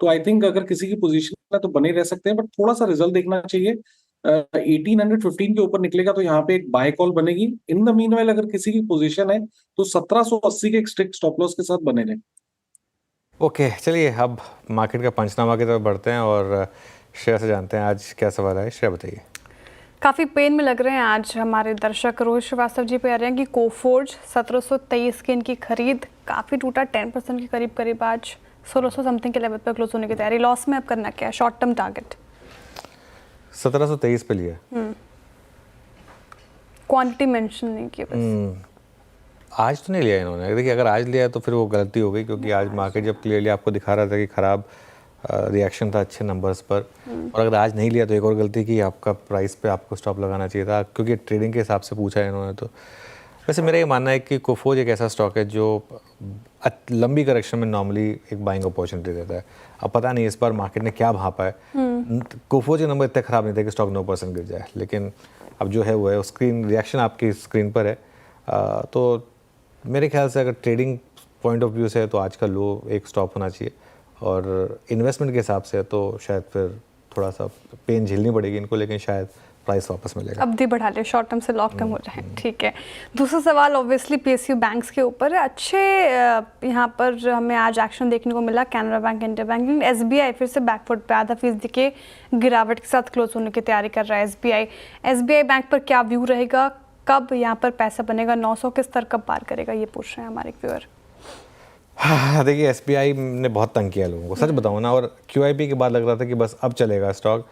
तो आई थिंक अगर किसी की पोजीशन है तो बने रह सकते हैं, बट थोड़ा सा रिजल्ट देखना चाहिए। 1815 के ऊपर निकलेगा तो यहाँ पे एक बाय कॉल बनेगी। इन द मीनवाइल अगर किसी की पोजीशन है तो 1780 के एक स्ट्रिक्ट स्टॉप लॉस के साथ बने रहे। ओके, चलिए अब मार्केट का पंचनामा की तरफ बढ़ते हैं और श्रेया से जानते हैं आज क्या सवाल है। श्रेया बताइए। काफ़ी पेन में लग रहे हैं आज हमारे दर्शक। रोहित श्रीवास्तव जी पे आ रहे हैं कि कोफोर्ज 1723 की इनकी खरीद काफ़ी टूटा, 10% के करीब आज 1600 समथिंग के लेवल पर क्लोज होने की तैयारी। लॉस में अब करना क्या है? शॉर्ट टर्म टारगेट 1723 पे लिया, क्वांटिटी मेंशन नहीं की बस। आज तो नहीं लिया इन्होंने। देखिए अगर आज लिया तो फिर वो गलती हो गई, क्योंकि आज मार्केट जब क्लियरली आपको दिखा रहा था कि ख़राब रिएक्शन था अच्छे नंबर्स पर, और अगर आज नहीं लिया तो एक और गलती की, आपका प्राइस पे आपको स्टॉप लगाना चाहिए था, क्योंकि ट्रेडिंग के हिसाब से पूछा है इन्होंने। तो वैसे मेरा ये मानना है कि कोफोर्ज एक ऐसा स्टॉक है जो लंबी करेक्शन में नॉर्मली एक बाइंग अपॉर्चुनिटी देता है। अब पता नहीं इस बार मार्केट ने क्या भापा है। कोफोर्ज के नंबर इतने ख़राब नहीं थे कि स्टॉक 9% गिर जाए, लेकिन अब जो है वो है। स्क्रीन रिएक्शन आपकी स्क्रीन पर है, तो मेरे ख्याल से अगर ट्रेडिंग पॉइंट ऑफ व्यू से है तो आज का लो एक स्टॉप होना चाहिए, और इन्वेस्टमेंट के हिसाब से तो शायद फिर थोड़ा सा पेन झेलनी पड़ेगी इनको, लेकिन शायद प्राइस वापस मिलेगा। अवधि बढ़ा ले, शॉर्ट टर्म से लॉन्ग टर्म हो जाए, ठीक है। दूसरा सवाल ऑब्वियसली पीएसयू बैंक्स के ऊपर है। अच्छे यहाँ पर हमें आज एक्शन देखने को मिला, Canara bank, Indian bank, SBI फिर से बैकफुट पे, आधा फीसदी के गिरावट के साथ क्लोज होने की तैयारी कर रहा है एसबीआई बैंक पर क्या व्यू रहेगा, कब यहाँ पर पैसा बनेगा, 900 के स्तर कब पार करेगा, ये पूछ रहे हैं हमारे व्यूअर। हाँ देखिए, एसबीआई ने बहुत तंग किया लोगों को, सच बताऊँ ना, और क्यूआईपी के बाद लग रहा था कि बस अब चलेगा स्टॉक,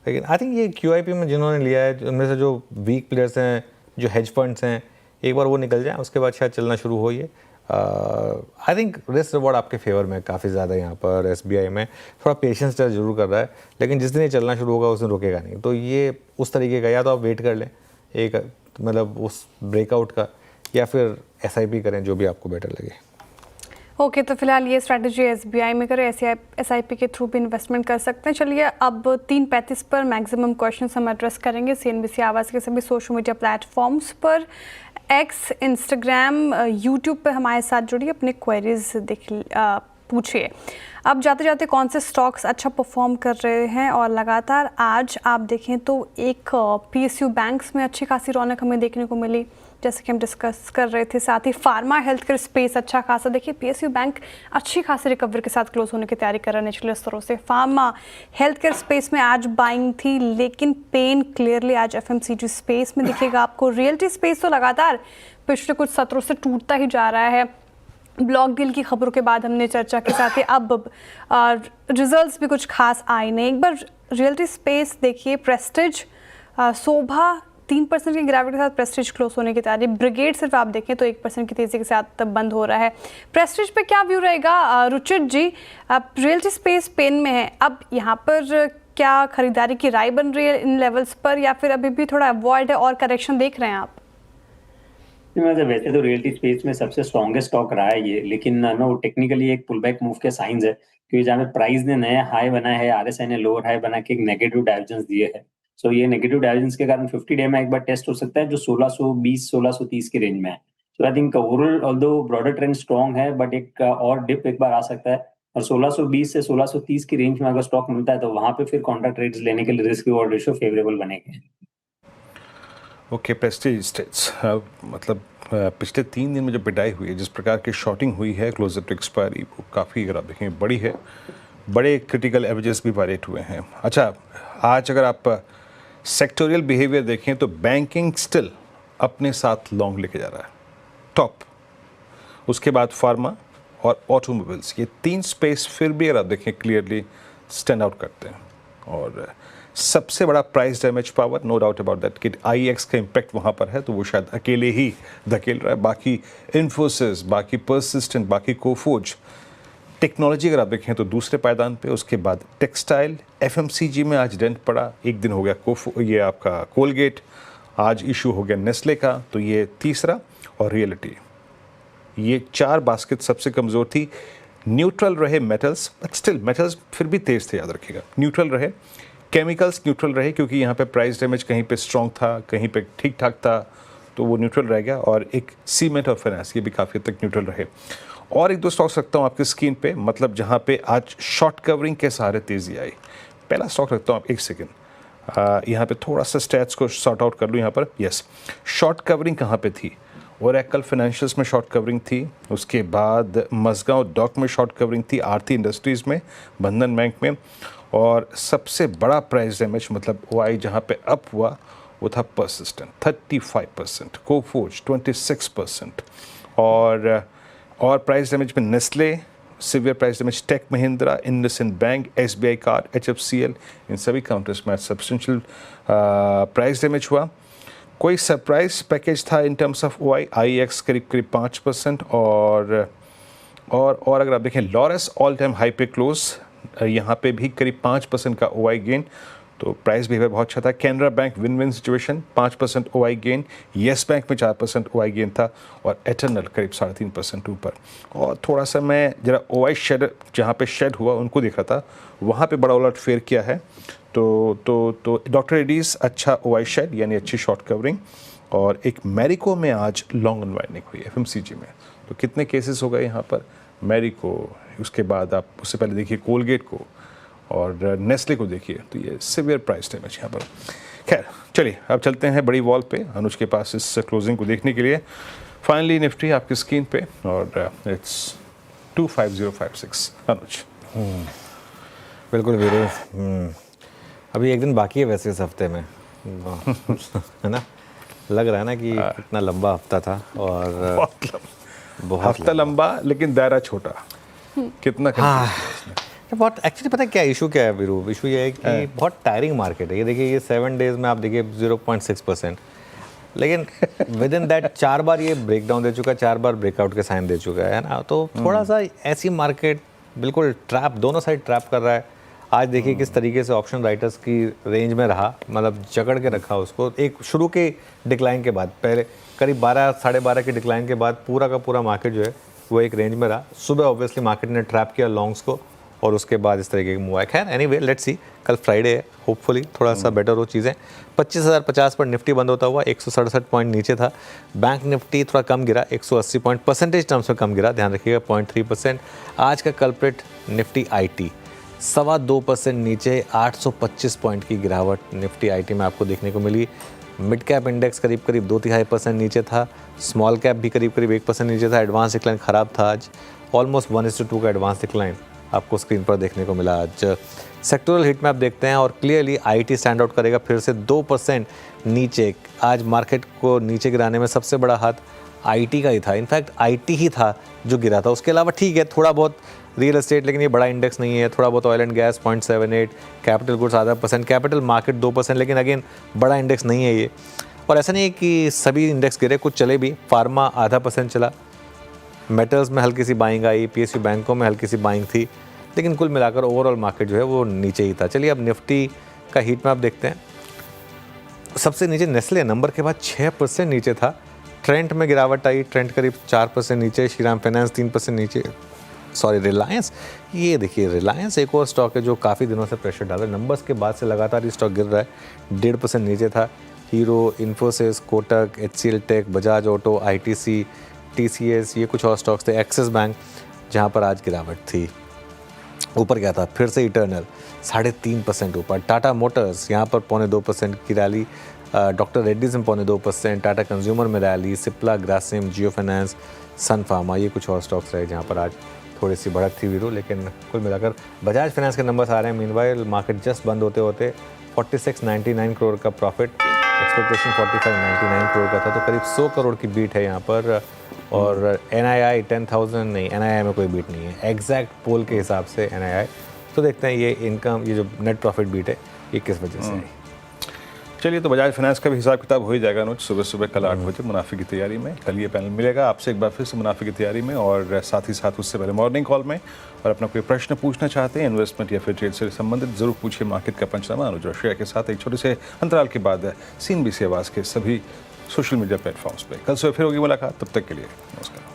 लेकिन आई थिंक ये क्यूआईपी में जिन्होंने लिया है उनमें से जो वीक प्लेयर्स हैं, जो हेज फंड्स हैं, एक बार वो निकल जाए उसके बाद शायद चलना शुरू हो। ये आई थिंक रिस्क रिवॉर्ड आपके फेवर में काफ़ी ज़्यादा यहाँ पर एसबीआई में, थोड़ा पेशेंस जरूर कर रहा है, लेकिन जिस दिन ये चलना शुरू होगा उस दिन रुकेगा नहीं। तो ये उस तरीके का, या तो आप वेट कर लें एक मतलब उस ब्रेकआउट का, या फिर एसआईपी करें, जो भी आपको बेटर लगे। ओके तो फिलहाल ये स्ट्रैटेजी एसबीआई में करें, एसआईपी के थ्रू भी इन्वेस्टमेंट कर सकते हैं। चलिए अब 3:35 पर मैक्सिमम क्वेश्चंस हम एड्रेस करेंगे सीएनबीसी आवाज़ के सभी सोशल मीडिया प्लेटफॉर्म्स पर, एक्स, इंस्टाग्राम, यूट्यूब पर हमारे साथ जुड़िए, अपने क्वेरीज पूछिए। अब जाते जाते कौन से स्टॉक्स अच्छा परफॉर्म कर रहे हैं, और लगातार आज आप देखें तो एक पीएसयू बैंक्स में अच्छी खासी रौनक हमें देखने को मिली, जैसे कि हम डिस्कस कर रहे थे। साथ ही फार्मा हेल्थ केयर स्पेस अच्छा खासा, देखिए पीएसयू बैंक अच्छी खासी रिकवरी के साथ क्लोज होने की तैयारी कर रहा है निचले स्तरों से। फार्मा हेल्थ केयर स्पेस में आज बाइंग थी, लेकिन पेन क्लियरली आज एफएमसीजी स्पेस में दिखेगा आपको। रियल्टी स्पेस तो लगातार पिछले कुछ सत्रों से टूटता ही जा रहा है। ब्लॉक डील की खबरों के बाद हमने चर्चा के साथ ही अब रिजल्ट्स भी कुछ खास आए नहीं। एक बार रियल्टी स्पेस देखिए, प्रेस्टीज, शोभा 3% की गिरावट के साथ प्रेस्टीज क्लोज होने की तैयारी। ब्रिगेड सिर्फ आप देखें तो 1% की तेजी के साथ बंद हो रहा है। प्रेस्टीज पे क्या व्यू रहेगा रुचित जी? रियल्टी स्पेस पेन में है, अब यहाँ पर क्या खरीदारी की राय बन रही है इन लेवल्स पर, या फिर अभी भी थोड़ा अवॉइड है और करेक्शन देख रहे हैं आप? वैसे तो रियल्टी स्पेस में सबसे स्ट्रॉन्गेस्ट स्टॉक रहा है ये, लेकिन ना वो टेक्निकली एक पुल बैक मूव के साइंस है, क्योंकि जहाँ पे प्राइस ने नया हाई बनाया है, आरएसआई ने लोअर हाई बना के एक नेगेटिव डाइवर्जेंस दिए है। सो ये नेगेटिव डाइवर्जेंस के कारण 50 डे में एक बार टेस्ट हो सकता है जो 1620-1630 के रेंज में है। So I think overall although broader trend strong है, बट एक और डिप एक बार आ सकता है, और 1620 से 1630 की रेंज में अगर स्टॉक मिलता है तो वहां पे फिर कॉन्ट्रा ट्रेड्स लेने के लिए रिस्क रिवॉर्ड रेशियो फेवरेबल बनेगा। ओके, प्रेस्टीज स्टेट्स मतलब पिछले 3 दिन में जो पिटाई हुई है, जिस प्रकार की शॉर्टिंग हुई है क्लोजर टू एक्सपायरी, वो काफ़ी अगर आप देखें बड़ी है, बड़े क्रिटिकल एवरेजेस भी वायलेट हुए हैं। अच्छा, आज अगर आप सेक्टोरियल बिहेवियर देखें तो बैंकिंग स्टिल अपने साथ लॉन्ग लेके जा रहा है टॉप, उसके बाद फार्मा और ऑटोमोबाइल्स, ये 3 स्पेस फिर भी अगर आप देखें क्लियरली स्टैंड आउट करते हैं। और सबसे बड़ा price damage power, no doubt about that, कि आईएक्स का इम्पैक्ट वहाँ पर है, तो वो शायद अकेले ही धकेल रहा है। बाकी इन्फोसिस, बाकी पर्सिस्टेंट, बाकी कोफोज, टेक्नोलॉजी अगर आप देखें तो दूसरे पायदान पे, उसके बाद टेक्सटाइल, एफएमसीजी में आज डेंट पड़ा, एक दिन हो गया ये आपका कोलगेट, आज इशू हो गया नेस्ले का, तो ये तीसरा, और रियलिटी, ये 4 बास्केट सबसे कमज़ोर थी। न्यूट्रल रहे मेटल्स, बट स्टिल मेटल्स फिर भी तेज थे, याद रखिएगा। न्यूट्रल रहे केमिकल्स, न्यूट्रल रहे, क्योंकि यहाँ पे प्राइस डैमेज कहीं पे स्ट्रॉन्ग था, कहीं पे ठीक ठाक था, तो वो न्यूट्रल रह गया। और एक सीमेंट और फाइनेंस, ये भी काफ़ी हद तक न्यूट्रल रहे। और 1-2 स्टॉक्स रखता हूँ आपकी स्क्रीन पे, मतलब जहाँ पे आज शॉर्ट कवरिंग के सहारे तेज़ी आई। पहला स्टॉक रखता हूँ आप, 1 सेकेंड, यहाँ पे थोड़ा सा स्टैट्स को सॉर्ट आउट कर लूँ। यहाँ पर यस, शॉर्ट कवरिंग कहाँ पे थी? ओरेकल फाइनेंशियल्स में शॉर्ट कवरिंग थी, उसके बाद मज़गांव डॉक में शॉर्ट कवरिंग थी, आरती इंडस्ट्रीज़ में, बंधन बैंक में, और सबसे बड़ा प्राइस डैमेज मतलब ओआई जहाँ पे अप हुआ वो था पर्सिस्टेंट 35%, कोफोज 26%, और प्राइस डैमेज में Nestle, severe price damage Tech Mahindra, IndusInd bank, SBI card, HFCL, इन सभी काउंटर्स में सब्सटेंशियल प्राइस डैमेज हुआ। कोई सरप्राइज पैकेज था इन टर्म्स ऑफ ओआई, आईएक्स करीब 5%, और अगर आप देखें लॉरस ऑल टाइम हाई पे क्लोज, यहाँ पे भी करीब 5% का ओआई गेन, तो प्राइस बिहेवियर बहुत अच्छा था। Canara bank win win situation, 5% OI gain, yes bank में 4% ओआई गेन था, और एटर्नल करीब 3.5% ऊपर। और थोड़ा सा मैं जरा ओआई शेड जहाँ पे शेड हुआ उनको देख रहा था, वहाँ पे बड़ा उलट फेयर किया है, तो डॉक्टर एडीज अच्छा ओआई शेड यानी अच्छी शॉर्ट कवरिंग, और एक मैरिको में आज लॉन्ग अनवाइंडिंग हुई एफएमसीजी में। तो कितने केसेस हो गए यहाँ पर? मैरिको, उसके बाद आप उससे पहले देखिए कोलगेट को, और नेस्ले को देखिए, तो ये सिवियर प्राइस डैमेज यहाँ पर। खैर चलिए अब चलते हैं बड़ी वॉल पे, अनुज के पास इस क्लोजिंग को देखने के लिए। फाइनली निफ्टी आपकी स्क्रीन पे और इट्स 25056। अनुज। बिल्कुल वीरू। अभी एक दिन बाकी है वैसे इस हफ्ते में है ना, लग रहा है ना कि कितना लंबा हफ्ता था और बहुत हफ्ता लंबा लेकिन दायरा छोटा। कितना बहुत एक्चुअली पता है क्या इशू क्या है वीरू? इशू ये है कि बहुत टायरिंग मार्केट है। ये देखिए ये 7 डेज में आप देखिए 0.6%, लेकिन विद इन दैट 4 बार ये ब्रेक डाउन दे चुका है, 4 बार ब्रेकआउट के साइन दे चुका है ना। तो थोड़ा सा ऐसी मार्केट बिल्कुल ट्रैप, दोनों साइड ट्रैप कर रहा है। आज देखिए किस तरीके से ऑप्शन राइटर्स की रेंज में रहा, मतलब जकड़ के रखा उसको। एक शुरू के डिक्लाइन के बाद, पहले करीब 12 साढ़े 12 के डिक्लाइन के बाद पूरा का पूरा मार्केट जो है वो एक रेंज में रहा। सुबह ऑब्वियसली मार्केट ने ट्रैप किया लॉन्ग्स को और उसके बाद इस तरीके की मूव आया। खैर एनीवे लेट्स सी, कल फ्राइडे है, होपफुली थोड़ा सा बेटर हो चीज़ें। 25,050 पर निफ्टी बंद होता हुआ 167 पॉइंट नीचे था। बैंक निफ्टी थोड़ा कम गिरा, 180 पॉइंट परसेंटेज टर्म्स में कम गिरा, ध्यान रखिएगा 0.3%। आज का कल्प्रिट निफ्टी IT 2.25% नीचे, 825 पॉइंट की गिरावट निफ्टी IT में आपको देखने को मिली। मिड कैप इंडेक्स करीब 2.5% नीचे था, स्मॉल कैप भी करीब 1% नीचे था। एडवांस डिक्लाइन ख़राब था आज, ऑलमोस्ट 1:2 का एडवांस डिक्लाइन आपको स्क्रीन पर देखने को मिला आज। सेक्टोरल हिट मैप देखते हैं और क्लियरली IT स्टैंड आउट करेगा फिर से 2% नीचे। आज मार्केट को नीचे गिराने में सबसे बड़ा हाथ IT का ही था, इनफैक्ट IT ही था जो गिरा था। उसके अलावा ठीक है थोड़ा बहुत रियल एस्टेट, लेकिन ये बड़ा इंडेक्स नहीं है। थोड़ा बहुत oil and gas 0.78, capital goods 0.5%, capital market 2%, लेकिन अगेन बड़ा इंडेक्स नहीं है ये। और ऐसा नहीं है कि सभी इंडेक्स गिरे, कुछ चले भी। फार्मा 0.5% चला, मेटल्स में हल्की सी बाइंग आई, PSU बैंकों में हल्की सी बाइंग थी, लेकिन कुल मिलाकर ओवरऑल मार्केट जो है वो नीचे ही था। चलिए अब निफ्टी का हीट मैप देखते हैं। सबसे नीचे नेस्ले नंबर के बाद 6% नीचे था। ट्रेंट में गिरावट आई, ट्रेंट करीब 4% नीचे, श्रीराम फाइनेंस 3% नीचे, सॉरी रिलायंस। ये देखिए रिलायंस एक और स्टॉक है जो काफ़ी दिनों से प्रेशर डाल रहा है, नंबर्स के बाद से लगातार ये स्टॉक गिर रहा है, 1.5% नीचे था। Hero, Infosys, Kotak, HCL tech, Bajaj auto, ITC, TCS, ये कुछ और स्टॉक्स थे। एक्सिस बैंक जहाँ पर आज गिरावट थी। ऊपर क्या था, फिर से इटर्नल 3.5% ऊपर। टाटा मोटर्स यहाँ पर 0.2% की रैली, डॉक्टर रेड्डीज में 0.2%, टाटा कंज्यूमर में रैली, सिप्ला, ग्रासिम, जियो फाइनेंस, सन फार्मा, ये कुछ और स्टॉक्स रहे जहाँ पर आज थोड़ी सी बढ़त थी वीरू। लेकिन कुल मिलाकर बजाज फाइनेंस के नंबर्स आ रहे हैं। मीनवाइल मार्केट जस्ट बंद होते होते 4699 करोड़ का प्रॉफिट, एक्सपेक्टेशन 4599 करोड़ का था, तो करीब 100 करोड़ की बीट है यहाँ पर। और NII 10,000 नहीं, NII में कोई बीट नहीं है एग्जैक्ट पोल के हिसाब से NII। तो देखते हैं ये इनकम, ये जो नेट प्रॉफिट बीट है ये किस वजह से आई। चलिए तो बजाज फाइनेंस का भी हिसाब किताब हो ही जाएगा अनुज, सुबह कल 8 बजे मुनाफे की तैयारी में। कल ये पैनल मिलेगा आपसे एक बार फिर से मुनाफे की तैयारी में, और साथ ही साथ उससे पहले मॉर्निंग कॉल में। और अपना कोई प्रश्न पूछना चाहते हैं इन्वेस्टमेंट या फिर ट्रेड से संबंधित, जरूर पूछिए मार्केट का पंचनामा अनुज और श्रेया के साथ एक छोटे से अंतराल के बाद CNBC आवाज़ के सभी सोशल मीडिया प्लेटफॉर्म्स पे। कल सुबह फिर होगी मुलाकात, तब तक के लिए नमस्कार।